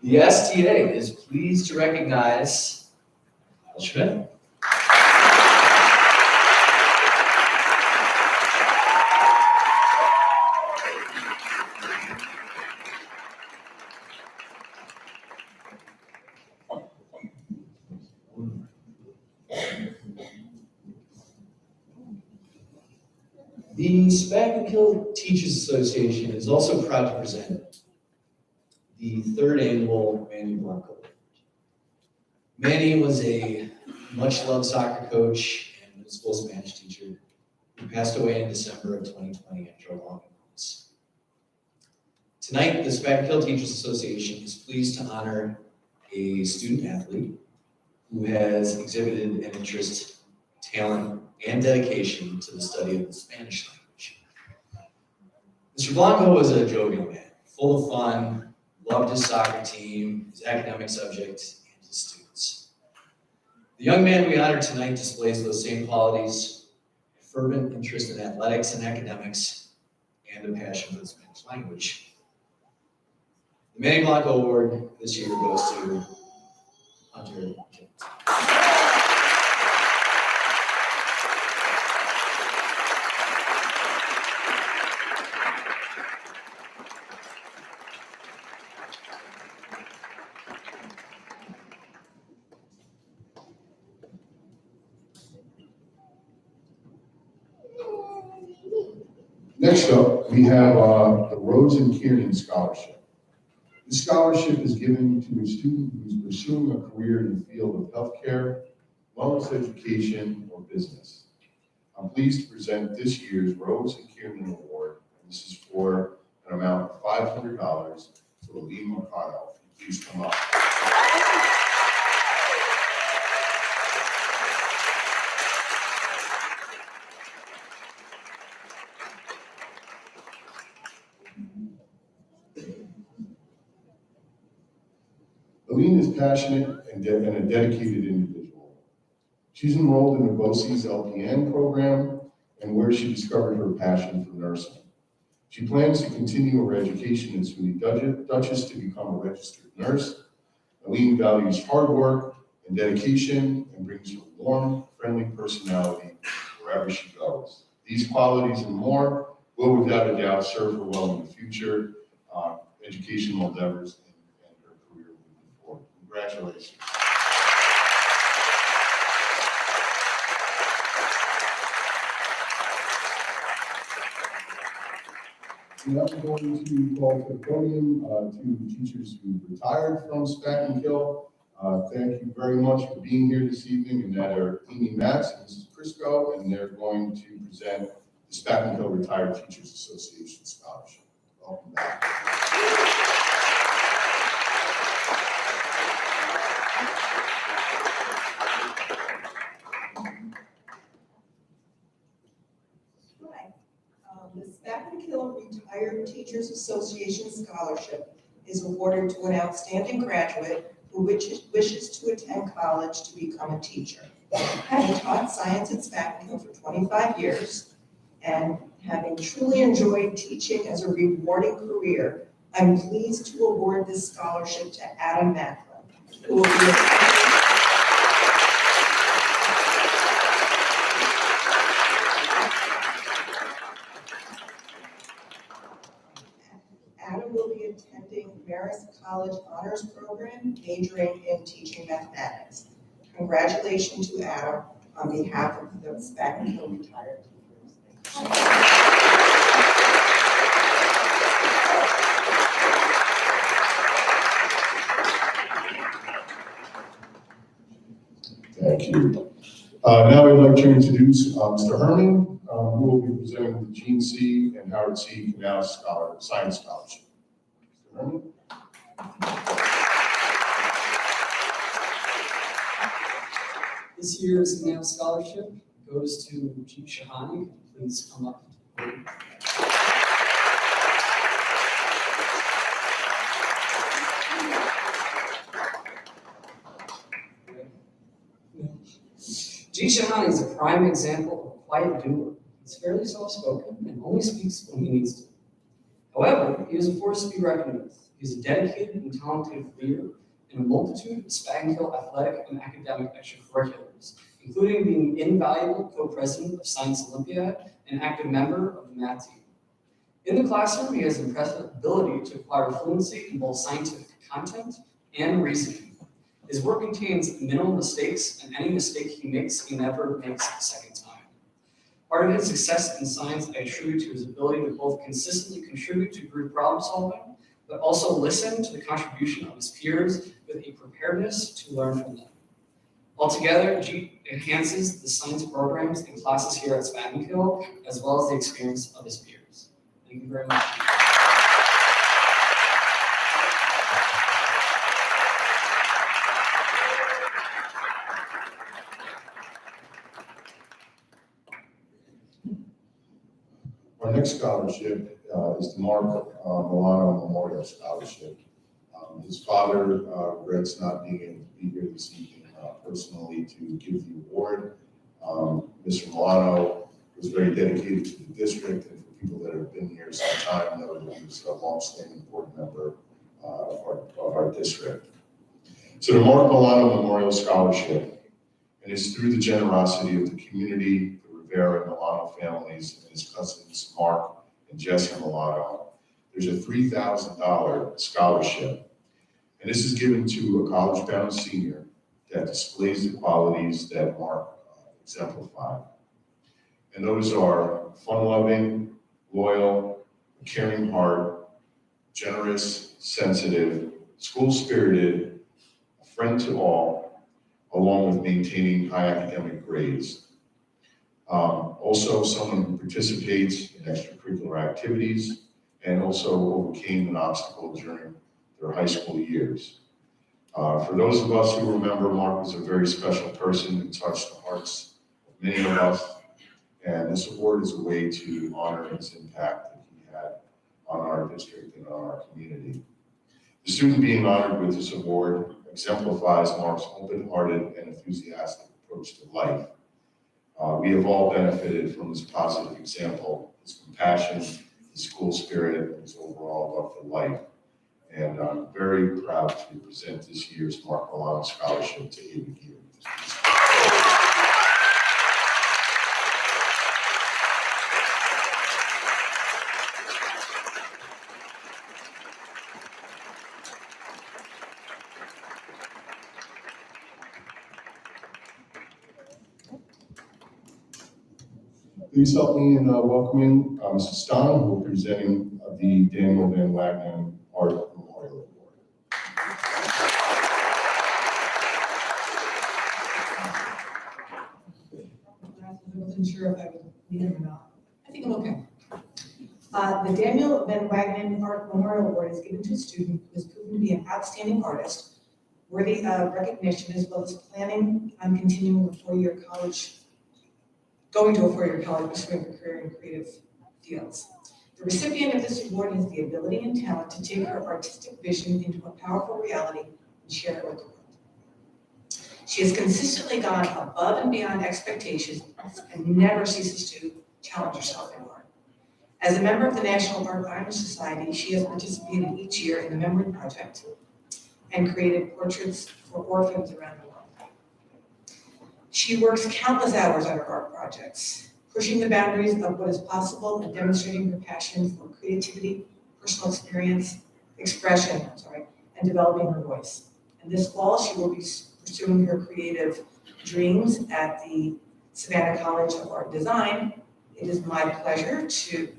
[SPEAKER 4] The STA is pleased to recognize Al Schmidt. The Spakenville Teachers Association is also proud to present the third annual Manny Blanco Award. Manny was a much-loved soccer coach and middle school Spanish teacher who passed away in December of 2020 after a long illness. Tonight, the Spakenville Teachers Association is pleased to honor a student athlete who has exhibited an interest, talent, and dedication to the study of the Spanish language. Mr. Blanco was a jovial man, full of fun, loved his soccer team, his academic subjects, and his students. The young man we honor tonight displays those same qualities, a fervent interest in athletics and academics, and a passion for the Spanish language. The Manny Blanco Award this year goes to Hunter Jones.
[SPEAKER 15] Next up, we have the Rhodes and Kiernan Scholarship. This scholarship is given to a student who's pursuing a career in the field of healthcare, wellness education, or business. I'm pleased to present this year's Rhodes and Kiernan Award. And this is for an amount of $500 to Aline Mercado. Please come up. Aline is passionate and a dedicated individual. She's enrolled in the BOCES LPN program and where she discovered her passion for nursing. She plans to continue her education at SUNY Dutchess to become a registered nurse. Aline values hard work and dedication and brings her warm, friendly personality wherever she goes. These qualities and more will without a doubt serve her well in the future, educational endeavors and her career moving forward. Congratulations. Now I'm going to call to the podium two teachers who retired from Spack & Kill. Thank you very much for being here this evening, and that are Amy Matz and Mrs. Prisco, and they're going to present the Spack & Kill Retired Teachers Association Scholarship. Welcome back.
[SPEAKER 6] The Spack & Kill Retired Teachers Association Scholarship is awarded to an outstanding graduate who wishes to attend college to become a teacher. Having taught science at Spack & Kill for 25 years and having truly enjoyed teaching as a rewarding career, I'm pleased to award this scholarship to Adam Macklin, who will be Adam will be attending Marist College Honors Program, majoring in teaching mathematics. Congratulations to Adam on behalf of the Spack & Kill retired teachers.
[SPEAKER 15] Thank you. Now I'd like to introduce Mr. Herman, who will be presenting the Gene C. and Howard C. Canal Science Scholarship. Mr. Herman.
[SPEAKER 7] This year's Canal Scholarship goes to Jeet Shahani. Please come up. Jeet Shahani is a prime example of a quiet doer. He's fairly soft-spoken and only speaks when he needs to. However, he is a force to be reckoned with. He is a dedicated and talented leader in a multitude of Spack & Kill athletic and academic extracurriculars, including being invaluable co-president of Science Olympiad and active member of the math team. In the classroom, he has impressive ability to acquire fluency in both scientific content and reasoning. His work contains minimal mistakes, and any mistake he makes, he never makes a second time. Part of his success in science I attribute to his ability to both consistently contribute to group problem solving, but also listen to the contribution of his peers with a preparedness to learn from them. Altogether, Jeet enhances the science programs and classes here at Spack & Kill, as well as the experience of his peers. Thank you very much.
[SPEAKER 15] Our next scholarship is the Mark Milano Memorial Scholarship. His father regrets not being able to be here this evening personally to give the award. Mr. Milano was very dedicated to the district, and for people that have been here some time know that he was a longstanding board member of our district. So the Mark Milano Memorial Scholarship, and it's through the generosity of the community, the Rivera and Milano families, and his cousins Mark and Jessica Milano. There's a $3,000 scholarship, and this is given to a college-bound senior that displays the qualities that Mark exemplified. And those are fun-loving, loyal, a caring heart, generous, sensitive, school-spirited, a friend to all, along with maintaining high academic grades. Also someone who participates in extracurricular activities and also overcame an obstacle during their high school years. For those of us who remember, Mark was a very special person who touched the hearts of many of us, and this award is a way to honor his impact that he had on our district and on our community. The student being honored with this award exemplifies Mark's open-hearted and enthusiastic approach to life. We have all benefited from his positive example, his compassion, his school spirit, and his overall love for life. And I'm very proud to present this year's Mark Milano Scholarship to Ava Geary. Please help me in welcoming Mrs. Stein, who will be presenting the Daniel Van Wagner Art Memorial Award.
[SPEAKER 5] I wasn't sure if I would need him or not. I think I'm okay. The Daniel Van Wagner Art Memorial Award is given to a student who has proven to be an outstanding artist, worthy of recognition, as well as planning on continuing a four-year college, going to a four-year college, pursuing a career in creative fields. The recipient of this award has the ability and talent to take her artistic vision into a powerful reality and share it with the world. She has consistently gone above and beyond expectations and never ceases to challenge herself in art. As a member of the National Art Honor Society, she has participated each year in the Memory Project and created portraits for orphans around the world. She works countless hours on her art projects, pushing the boundaries of what is possible and demonstrating her passion for creativity, personal experience, expression, and developing her voice. And this fall, she will be pursuing her creative dreams at the Savannah College of Art and Design. It is my pleasure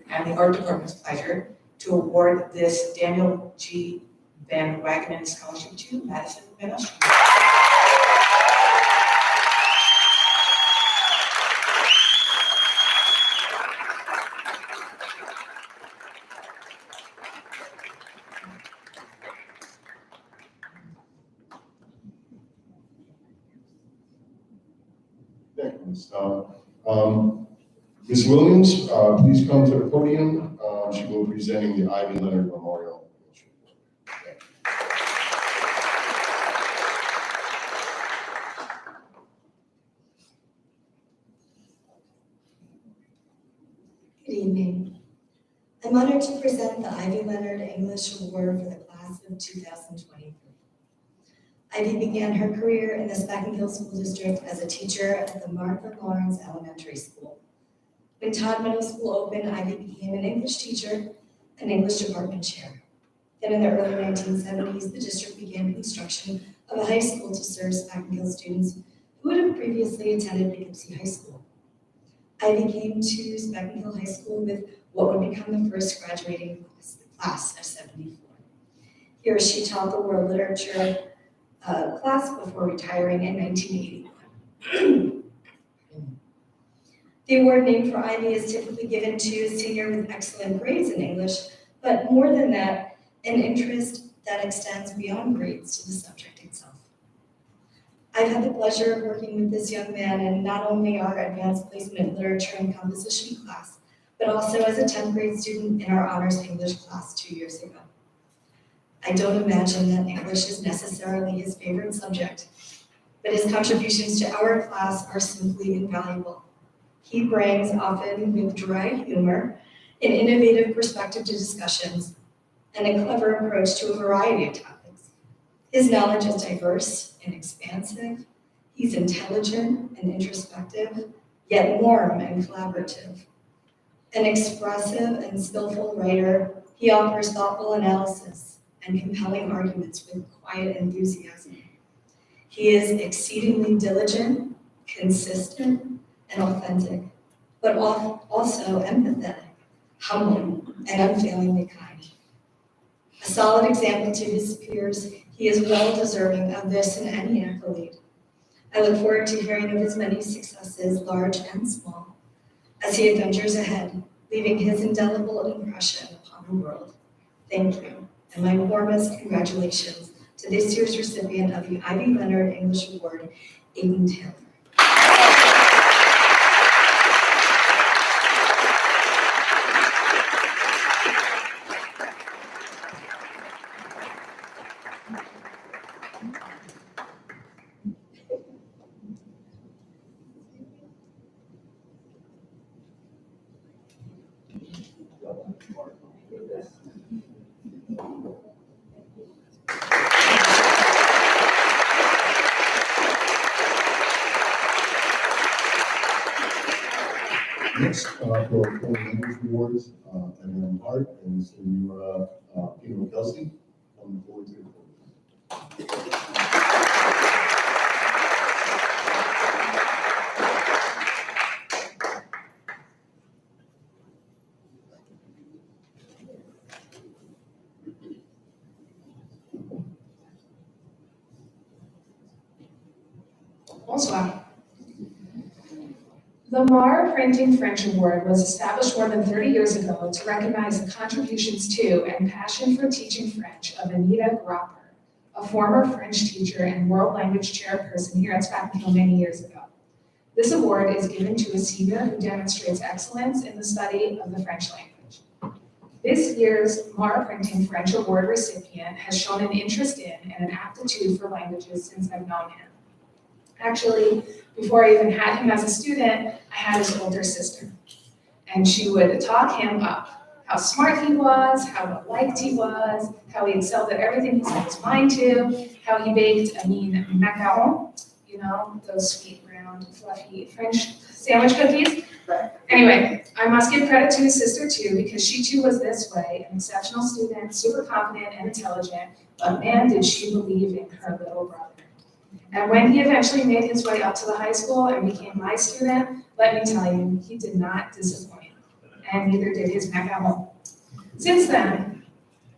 [SPEAKER 5] and the art department's pleasure, to award this Daniel G. Van Wagner Scholarship to Madison Van Ostrand.
[SPEAKER 15] Thank you, Ms. Stein. Ms. Williams, please come to the podium. She will be presenting the Ivy Leonard Memorial.
[SPEAKER 10] Good evening. I'm honored to present the Ivy Leonard English Award for the class of 2023. Ivy began her career in the Spackenkill Hill School District as a teacher at the Martha Lawrence Elementary School. When Todd Middle School opened, Ivy became an English teacher and English department chair. Then in the early 1970s, the district began construction of a high school to serve Spackenkill Hill students who would have previously attended Poughkeepsie High School. Ivy came to Spackenkill Hill High School with what would become the first graduating class of 74. Here she taught the world literature class before retiring in 1981. The award named for Ivy is typically given to a senior with excellent grades in English, but more than that, an interest that extends beyond grades to the subject itself. I've had the pleasure of working with this young man in not only our advanced placement literature and composition class, but also as a 10th grade student in our honors English class 2 years ago. I don't imagine that English is necessarily his favorite subject, but his contributions to our class are simply invaluable. He brings, often with dry humor, an innovative perspective to discussions and a clever approach to a variety of topics. His knowledge is diverse and expansive. He's intelligent and introspective, yet warm and collaborative. An expressive and skillful writer, he offers thoughtful analysis and compelling arguments with quiet enthusiasm. He is exceedingly diligent, consistent, and authentic, but also empathetic, humble, and unfailingly kind. A solid example to his peers, he is well deserving of this and any accolade. I look forward to hearing of his many successes, large and small, as he adventures ahead, leaving his indelible impression upon the world. Thank you, and my warmest congratulations to this year's recipient of the Ivy Leonard English Award, Aiden Taylor.
[SPEAKER 15] Next, for our English Awards, Eminem Hart and Senora Pino Kelsey, coming forward to the podium.
[SPEAKER 12] Bonsoir. The Mar Printing French Award was established more than 30 years ago to recognize the contributions to and passion for teaching French of Anita Gropper, a former French teacher and world language chairperson here at Spackman Hill many years ago. This award is given to a senior who demonstrates excellence in the study of the French language. This year's Mar Printing French Award recipient has shown an interest in and an aptitude for languages since I've known him. Actually, before I even had him as a student, I had his older sister. And she would talk him up, how smart he was, how well liked he was, how he excelled at everything he set his mind to, how he baked a mean macaron, you know, those sweet, round, fluffy French sandwich cookies. Anyway, I must give credit to his sister too, because she too was this way, an exceptional student, super confident and intelligent, but man, did she believe in her little brother. And when he eventually made his way up to the high school and became my student, let me tell you, he did not disappoint, and neither did his macaron. Since then,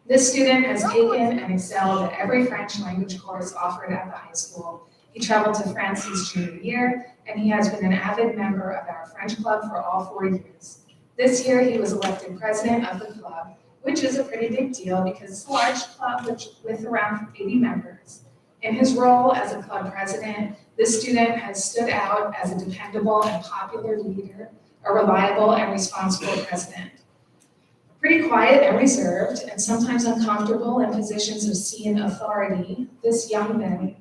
[SPEAKER 12] this student has taken and excelled at every French language course offered at the high school. He traveled to France his junior year, and he has been an avid member of our French club for all 4 years. This year, he was elected president of the club, which is a pretty big deal because it's a large club with around 80 members. In his role as a club president, this student has stood out as a dependable and popular leader, a reliable and responsible president. Pretty quiet and reserved, and sometimes uncomfortable in positions of seen authority, this young man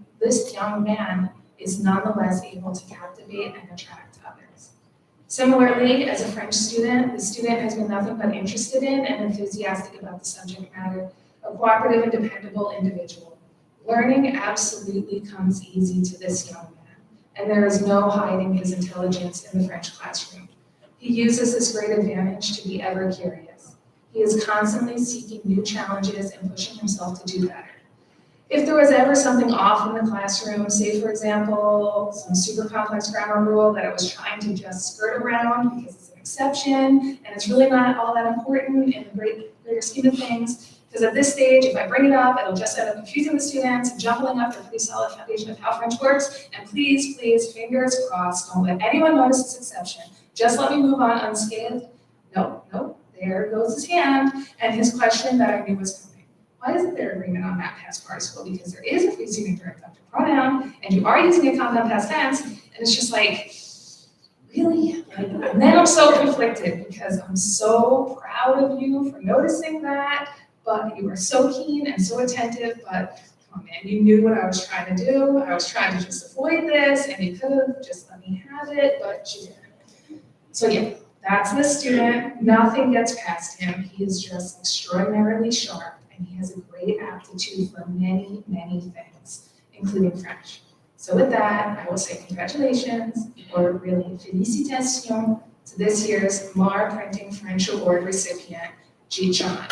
[SPEAKER 12] is nonetheless able to captivate and attract others. Similarly, as a French student, the student has been nothing but interested in and enthusiastic about the subject matter, a cooperative and dependable individual. Learning absolutely comes easy to this young man, and there is no hiding his intelligence in the French classroom. He uses this great advantage to be ever curious. He is constantly seeking new challenges and pushing himself to do better. If there was ever something off in the classroom, say for example, some super complex grammar rule that I was trying to just skirt around because it's an exception, and it's really not all that important in the greater scheme of things, because at this stage, if I bring it up, it'll just end up confusing the students and jumbling up their pretty solid foundation of how French works. And please, please, fingers crossed, don't let anyone notice this exception. Just let me move on unscathed. Nope, there goes his hand. And his question that I knew was coming. Why isn't there agreement on that past participle? Because there is a preceding direct object pronoun, and you are using a compound past tense, and it's just like, really? And then I'm so conflicted because I'm so proud of you for noticing that, but you were so keen and so attentive, but come on, man, you knew what I was trying to do. I was trying to just avoid this, and you could have just let me have it, but you didn't. So yeah, that's the student. Nothing gets past him. He is just extraordinarily sharp, and he has a great aptitude for many, many things, including French. So with that, I will say congratulations, or really félicitations, to this year's Mar Printing French Award recipient, Ji-chan.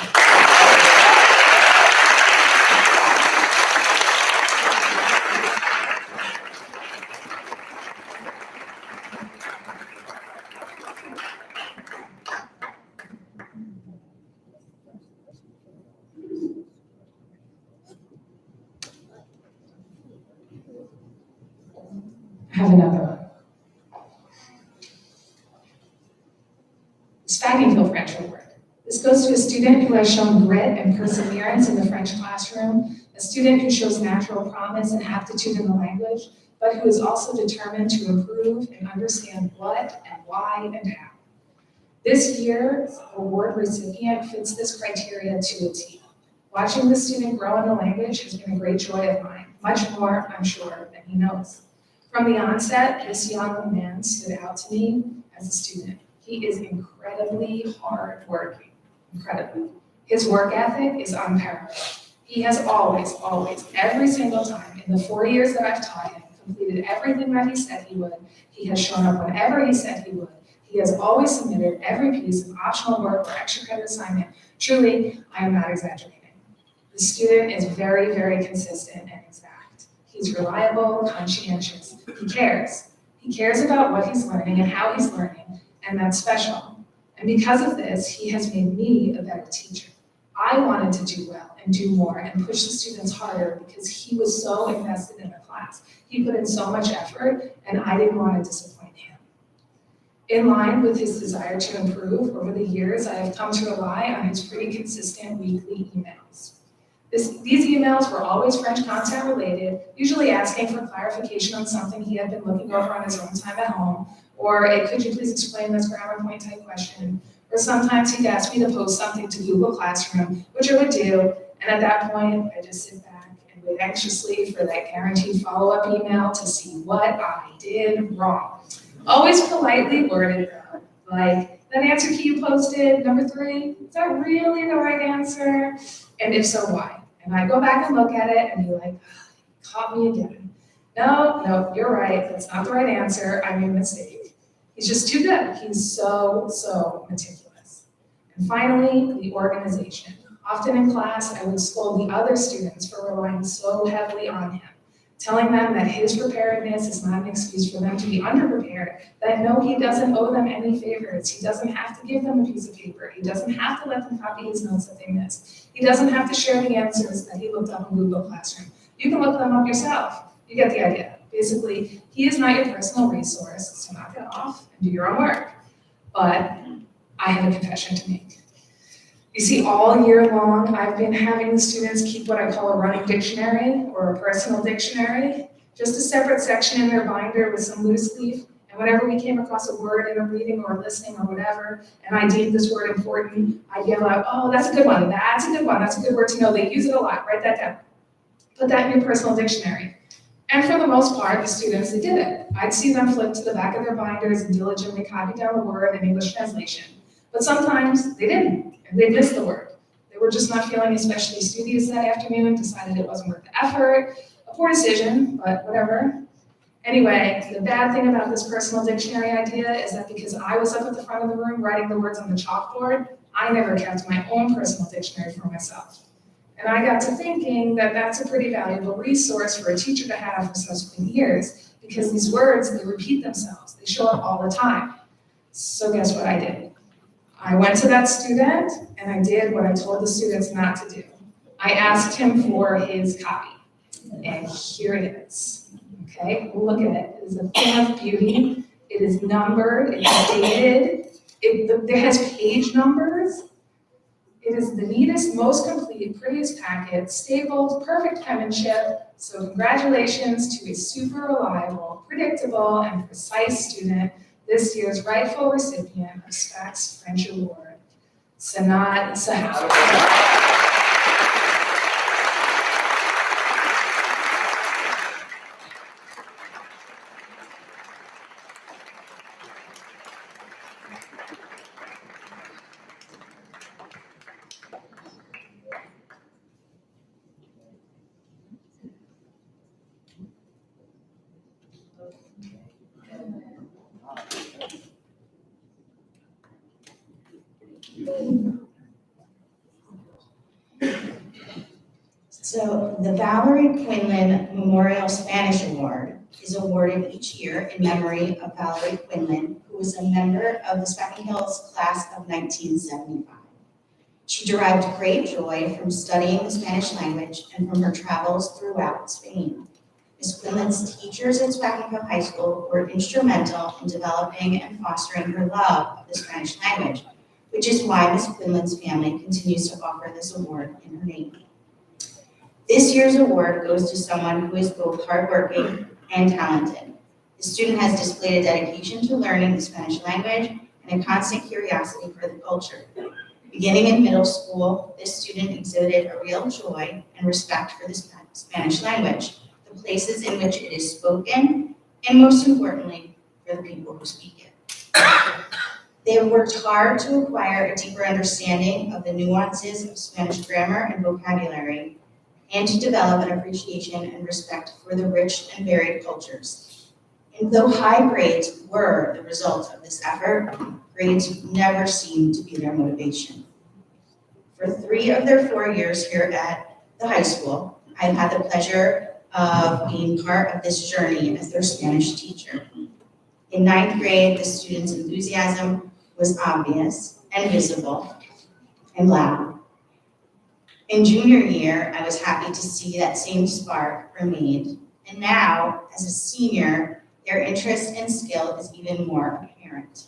[SPEAKER 12] I have another one. Spagnonville French Award. This goes to a student who has shown grit and perseverance in the French classroom, a student who shows natural promise and aptitude in the language, but who is also determined to improve and understand what and why and how. This year's award recipient fits this criteria to a T. Watching the student grow in the language has been a great joy of mine, much more, I'm sure, than he knows. From the onset, this young man stood out to me as a student. He is incredibly hardworking, incredibly. His work ethic is unparalleled. He has always, every single time in the 4 years that I've taught him, completed everything that he said he would. He has shown up whenever he said he would. He has always submitted every piece of optional work or extra credit assignment. Truly, I am not exaggerating. The student is very, very consistent and exact. He's reliable, conscientious. He cares. He cares about what he's learning and how he's learning, and that's special. And because of this, he has made me a better teacher. I wanted to do well and do more and push the students harder because he was so invested in the class. He put in so much effort, and I didn't want to disappoint him. In line with his desire to improve, over the years, I have come to rely on his pretty consistent weekly emails. These emails were always French content related, usually asking for clarification on something he had been looking over on his own time at home, or a could you please explain this grammar point type question, or sometimes he'd ask me to post something to Google Classroom, which I would do, and at that point, I just sit back and wait anxiously for that guaranteed follow-up email to see what I did wrong. Always politely worded though, like, that answer key you posted, number 3, is that really the right answer? And if so, why? And I go back and look at it and be like, caught me again. No, you're right, that's not the right answer, I made a mistake. He's just too good, he's so meticulous. And finally, the organization. Often in class, I would scold the other students for relying so heavily on him, telling them that his preparedness is not an excuse for them to be underprepared, that no, he doesn't owe them any favors, he doesn't have to give them a piece of paper, he doesn't have to let them copy his notes that they missed, he doesn't have to share the answers that he looked up in Google Classroom. You can look them up yourself, you get the idea. Basically, he is not your personal resource, so knock it off and do your own work. But I have a confession to make. You see, all year long, I've been having the students keep what I call a running dictionary or a personal dictionary, just a separate section in their binder with some loose leaf. And whenever we came across a word in a reading or listening or whatever, and I deemed this word important, I'd yell out, oh, that's a good one, that's a good one, that's a good word to know. They use it a lot, write that down. Put that in your personal dictionary. And for the most part, the students, they did it. I'd see them flip to the back of their binders and diligently copy down the word in English translation. But sometimes they didn't, and they missed the word. They were just not feeling especially studious that afternoon, decided it wasn't worth the effort. A poor decision, but whatever. Anyway, the bad thing about this personal dictionary idea is that because I was up at the front of the room writing the words on the chalkboard, I never kept my own personal dictionary for myself. And I got to thinking that that's a pretty valuable resource for a teacher to have for subsequent years, because these words, they repeat themselves. They show up all the time. So guess what I did? I went to that student and I did what I told the students not to do. I asked him for his copy. And here it is. Okay, look at it. It is a thing of beauty. It is numbered, it's dated, there has page numbers. It is the neatest, most complete, prettiest packet, stapled, perfect penmanship. So congratulations to a super reliable, predictable, and precise student. this year's rightful recipient of SPAC's French Award, Sanad Sahawi.
[SPEAKER 1] So the Valerie Quinlan Memorial Spanish Award is awarded each year in memory of Valerie Quinlan, who was a member of the Speckled Hills class of 1975. She derived great joy from studying the Spanish language and from her travels throughout Spain. Ms. Quinlan's teachers at Speckled Hill High School were instrumental in developing and fostering her love of the Spanish language, which is why Ms. Quinlan's family continues to offer this award in her name. This year's award goes to someone who is both hardworking and talented. The student has displayed a dedication to learning the Spanish language and a constant curiosity for the culture. Beginning in middle school, this student exhibited a real joy and respect for the Spanish language, the places in which it is spoken, and most importantly, for the people who speak it. They have worked hard to acquire a deeper understanding of the nuances of Spanish grammar and vocabulary, and to develop an appreciation and respect for the rich and varied cultures. And though high grades were the result of this effort, grades never seemed to be their motivation. For 3 of their 4 years here at the high school, I've had the pleasure of being part of this journey as their Spanish teacher. In 9th grade, the students' enthusiasm was obvious and visible and loud. In junior year, I was happy to see that same spark remained. And now, as a senior, their interest and skill is even more apparent.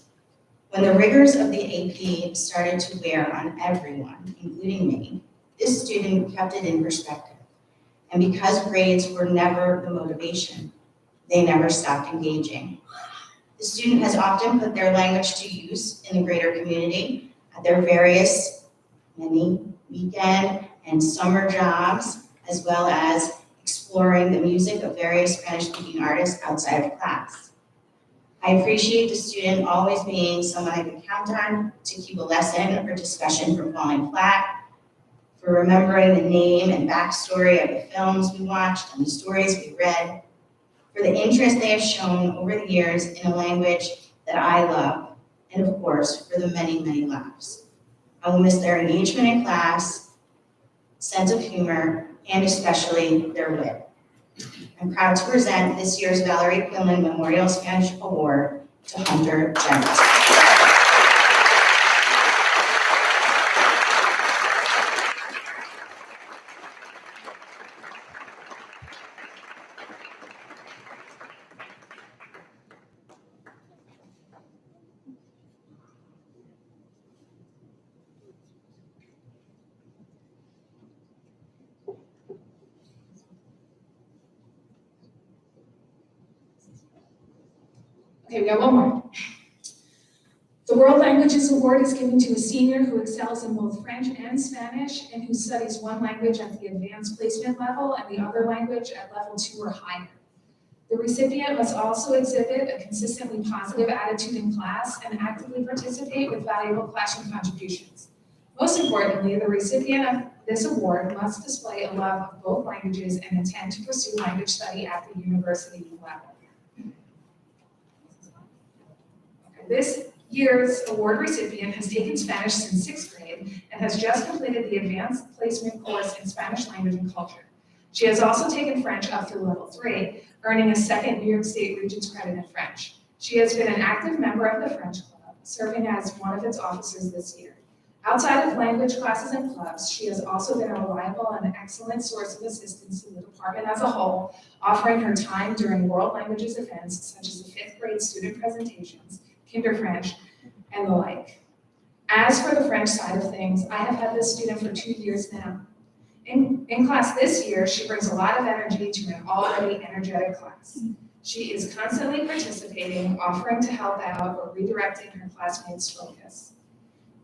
[SPEAKER 1] When the rigors of the AP started to wear on everyone, including me, this student kept it in perspective. And because grades were never the motivation, they never stopped engaging. The student has often put their language to use in the greater community at their various many weekend and summer jobs, as well as exploring the music of various Spanish-speaking artists outside of class. I appreciate the student always being someone I can count on to keep a lesson or discussion from falling flat, for remembering the name and backstory of the films we watched and the stories we read, for the interest they have shown over the years in a language that I love, and of course, for the many, many laughs. I will miss their engagement in class, sense of humor, and especially their wit. I'm proud to present this year's Valerie Quinlan Memorial Spanish Award to Hunter Dent.
[SPEAKER 12] Okay, we got one more. The World Languages Award is given to a senior who excels in both French and Spanish and who studies one language at the advanced placement level and the other language at level 2 or higher. The recipient must also exhibit a consistently positive attitude in class and actively participate with valuable classroom contributions. Most importantly, the recipient of this award must display a love of both languages and intend to pursue language study at the university level. This year's award recipient has taken Spanish since 6th grade and has just completed the advanced placement course in Spanish language and culture. She has also taken French up through level 3, earning a second New York State Regents credit in French. She has been an active member of the French Club, serving as one of its officers this year. Outside of language classes and clubs, she has also been a reliable and excellent source of assistance to the department as a whole, offering her time during World Languages events such as the 5th grade student presentations, Kinder French, and the like. As for the French side of things, I have had this student for 2 years now. In class this year, she brings a lot of energy to an already energetic class. She is constantly participating, offering to help out, or redirecting her classmates' focus.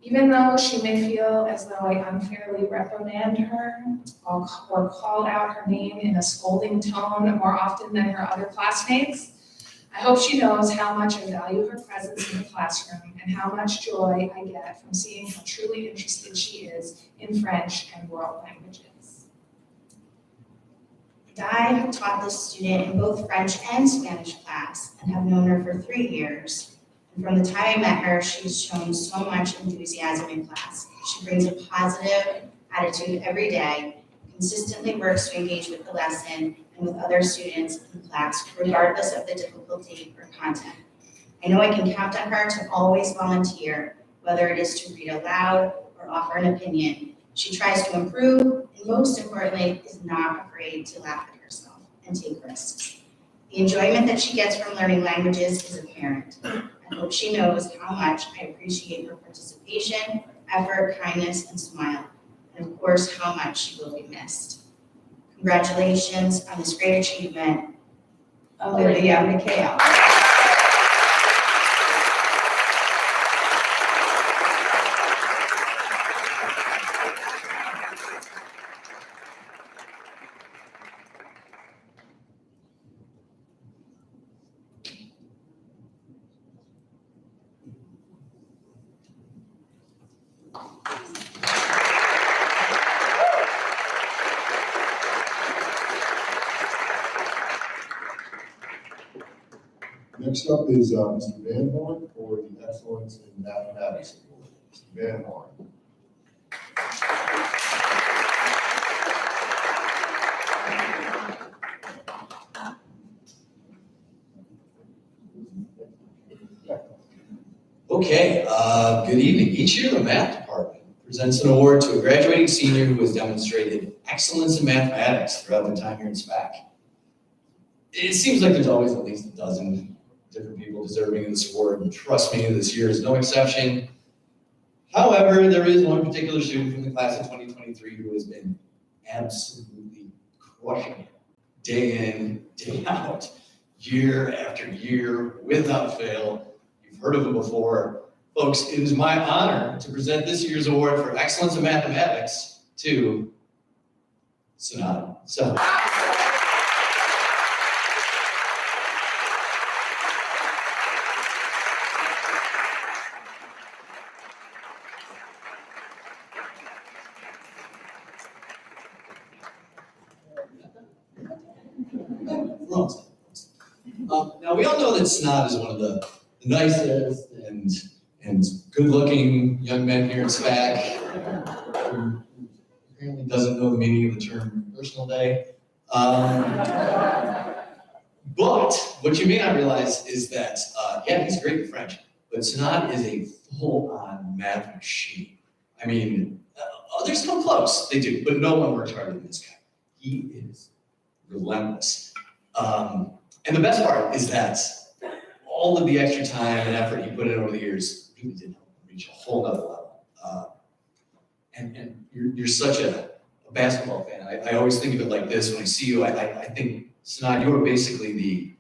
[SPEAKER 12] Even though she may feel as though I unfairly reprimand her or call out her name in a scolding tone more often than her other classmates, I hope she knows how much I value her presence in the classroom and how much joy I get from seeing how truly interested she is in French and world languages.
[SPEAKER 1] I have taught this student in both French and Spanish class and have known her for 3 years. And from the time I met her, she's shown so much enthusiasm in class. She brings a positive attitude every day, consistently works to engage with the lesson and with other students in class, regardless of the difficulty or content. I know I can count on her to always volunteer, whether it is to read aloud or offer an opinion. She tries to improve, and most importantly, is not afraid to laugh at herself and take risks. The enjoyment that she gets from learning languages is apparent. I hope she knows how much I appreciate her participation, effort, kindness, and smile, and of course, how much she will be missed. Congratulations on this great achievement, Olivia McHale.
[SPEAKER 15] Next up is Mr. Van Horn for the Excellence in Mathematics Award. Mr. Van Horn.
[SPEAKER 4] Okay, good evening. Each year, the math department presents an award to a graduating senior who has demonstrated excellence in mathematics throughout their time here in SPAC. It seems like there's always at least a dozen different people deserving of this award, and trust me, this year is no exception. However, there is one particular student from the class of 2023 who has been absolutely crushing it, day in, day out, year after year, without fail. You've heard of him before. Folks, it is my honor to present this year's award for excellence in mathematics to Sanada. So. Now, we all know that Sanada is one of the nicest and good-looking young men here at SPAC, who apparently doesn't know the meaning of the term personal day. But what you may not realize is that, yeah, he's great at French, but Sanada is a full-on math machine. I mean, others come close, they do, but no one works harder than this guy. He is relentless. And the best part is that all of the extra time and effort he put in over the years really did help him reach a whole nother level. And you're such a basketball fan. I always think of it like this when I see you. I think, Sanada, you are basically the,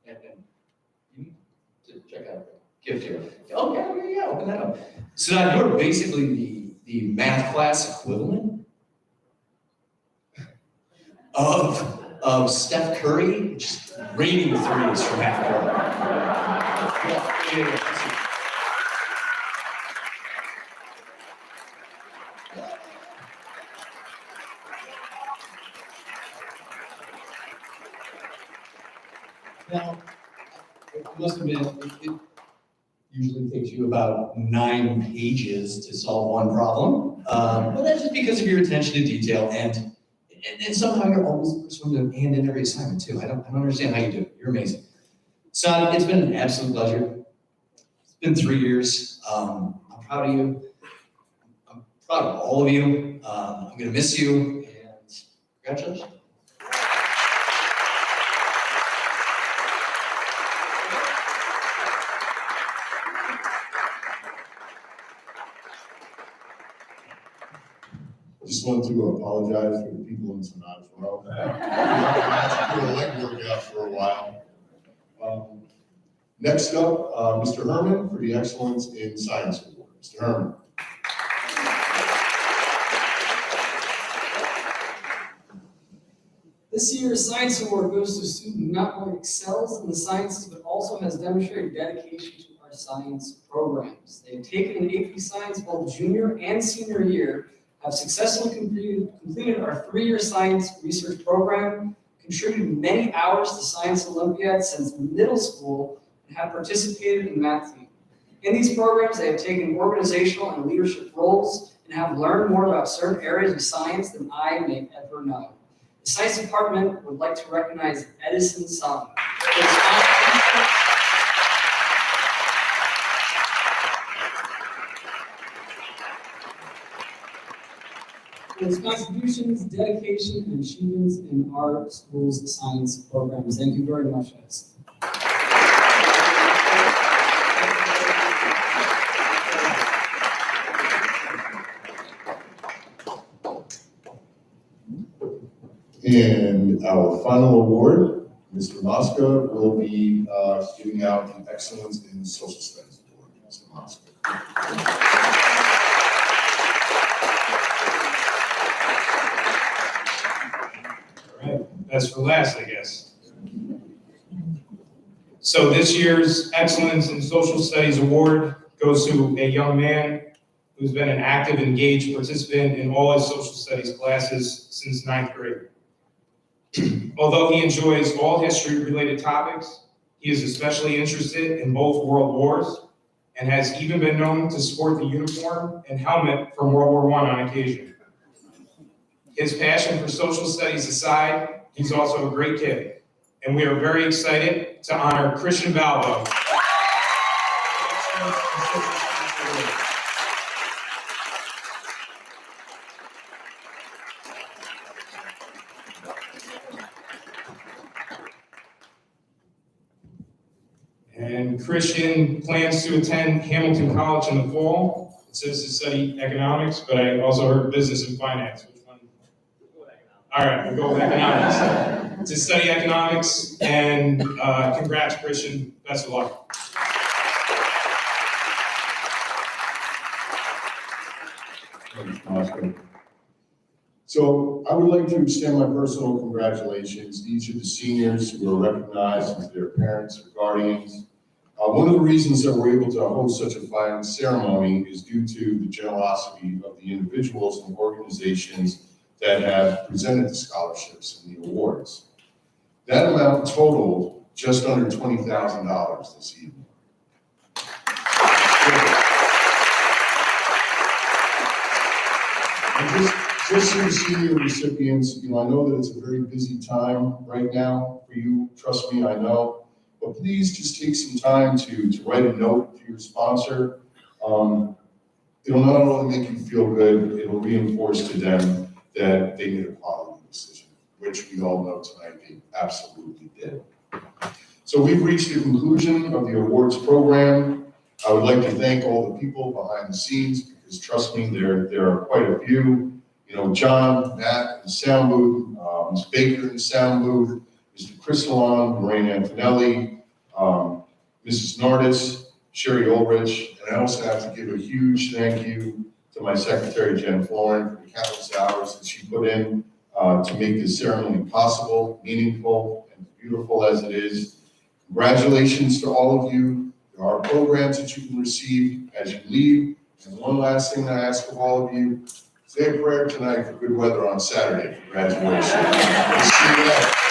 [SPEAKER 4] and you need to check out the gift here. Oh, yeah, here you go, open that up. Sanada, you're basically the math class equivalent of Steph Curry just raining threes from half court. Now, I must admit, it usually takes you about 9 pages to solve one problem. But that's just because of your attention to detail and somehow you're always the first one to hand in every assignment too. I don't understand how you do it. You're amazing. Son, it's been an absolute pleasure. It's been 3 years. I'm proud of you. I'm proud of all of you. I'm gonna miss you, and congratulations.
[SPEAKER 15] Just wanted to apologize for the people in Sanada's row. I had to put a leg workout for a while. Next up, Mr. Herman for the Excellence in Science Award. Mr. Herman.
[SPEAKER 7] This year's Science Award goes to a student who not only excels in the sciences, but also has demonstrated dedication to our science programs. They have taken an AP Science both junior and senior year, have successfully completed our 3-year science research program, contributed many hours to Science Olympiad since middle school, and have participated in math team. In these programs, they have taken organizational and leadership roles and have learned more about certain areas of science than I may ever know. The Science Department would like to recognize Edison Sung. For his contributions, dedication, and achievements in our school's science programs. Thank you very much, Edison.
[SPEAKER 15] And our final award, Mr. Mosca will be giving out the Excellence in Social Studies Award. Mr. Mosca.
[SPEAKER 13] All right, best for last, I guess. So this year's Excellence in Social Studies Award goes to a young man who's been an active, engaged participant in all his social studies classes since 9th grade. Although he enjoys all history-related topics, he is especially interested in both world wars and has even been known to sport the uniform and helmet from World War I on occasion. His passion for social studies aside, he's also a great kid, and we are very excited to honor Christian Valvo. And Christian plans to attend Hamilton College in the fall. It says to study economics, but I also heard business and finance. Which one? All right, we'll go with economics. To study economics, and congrats, Christian. Best of luck.
[SPEAKER 15] So I would like to extend my personal congratulations to each of the seniors who are recognized as their parents or guardians. One of the reasons that we're able to host such a fine ceremony is due to the generosity of the individuals and organizations that have presented the scholarships and the awards. That amount totaled just under $20,000 this evening. And just to the senior recipients, I know that it's a very busy time right now for you. Trust me, I know. But please just take some time to write a note to your sponsor. It'll not only make you feel good, it'll reinforce to them that they made a quality decision, which we all know tonight they absolutely did. So we've reached the conclusion of the awards program. I would like to thank all the people behind the scenes, because trust me, there are quite a few. John, Matt in the sound booth, Ms. Baker in the sound booth, Mr. Cristalon, Lorraine Antonelli, Mrs. Nardis, Sherry Ulrich, and I also have to give a huge thank you to my secretary, Jen Florin, for the countless hours that she put in to make this ceremony possible, meaningful, and beautiful as it is. Congratulations to all of you. There are programs that you can receive as you leave. And one last thing I ask of all of you, say a prayer tonight for good weather on Saturday for graduation. See you later.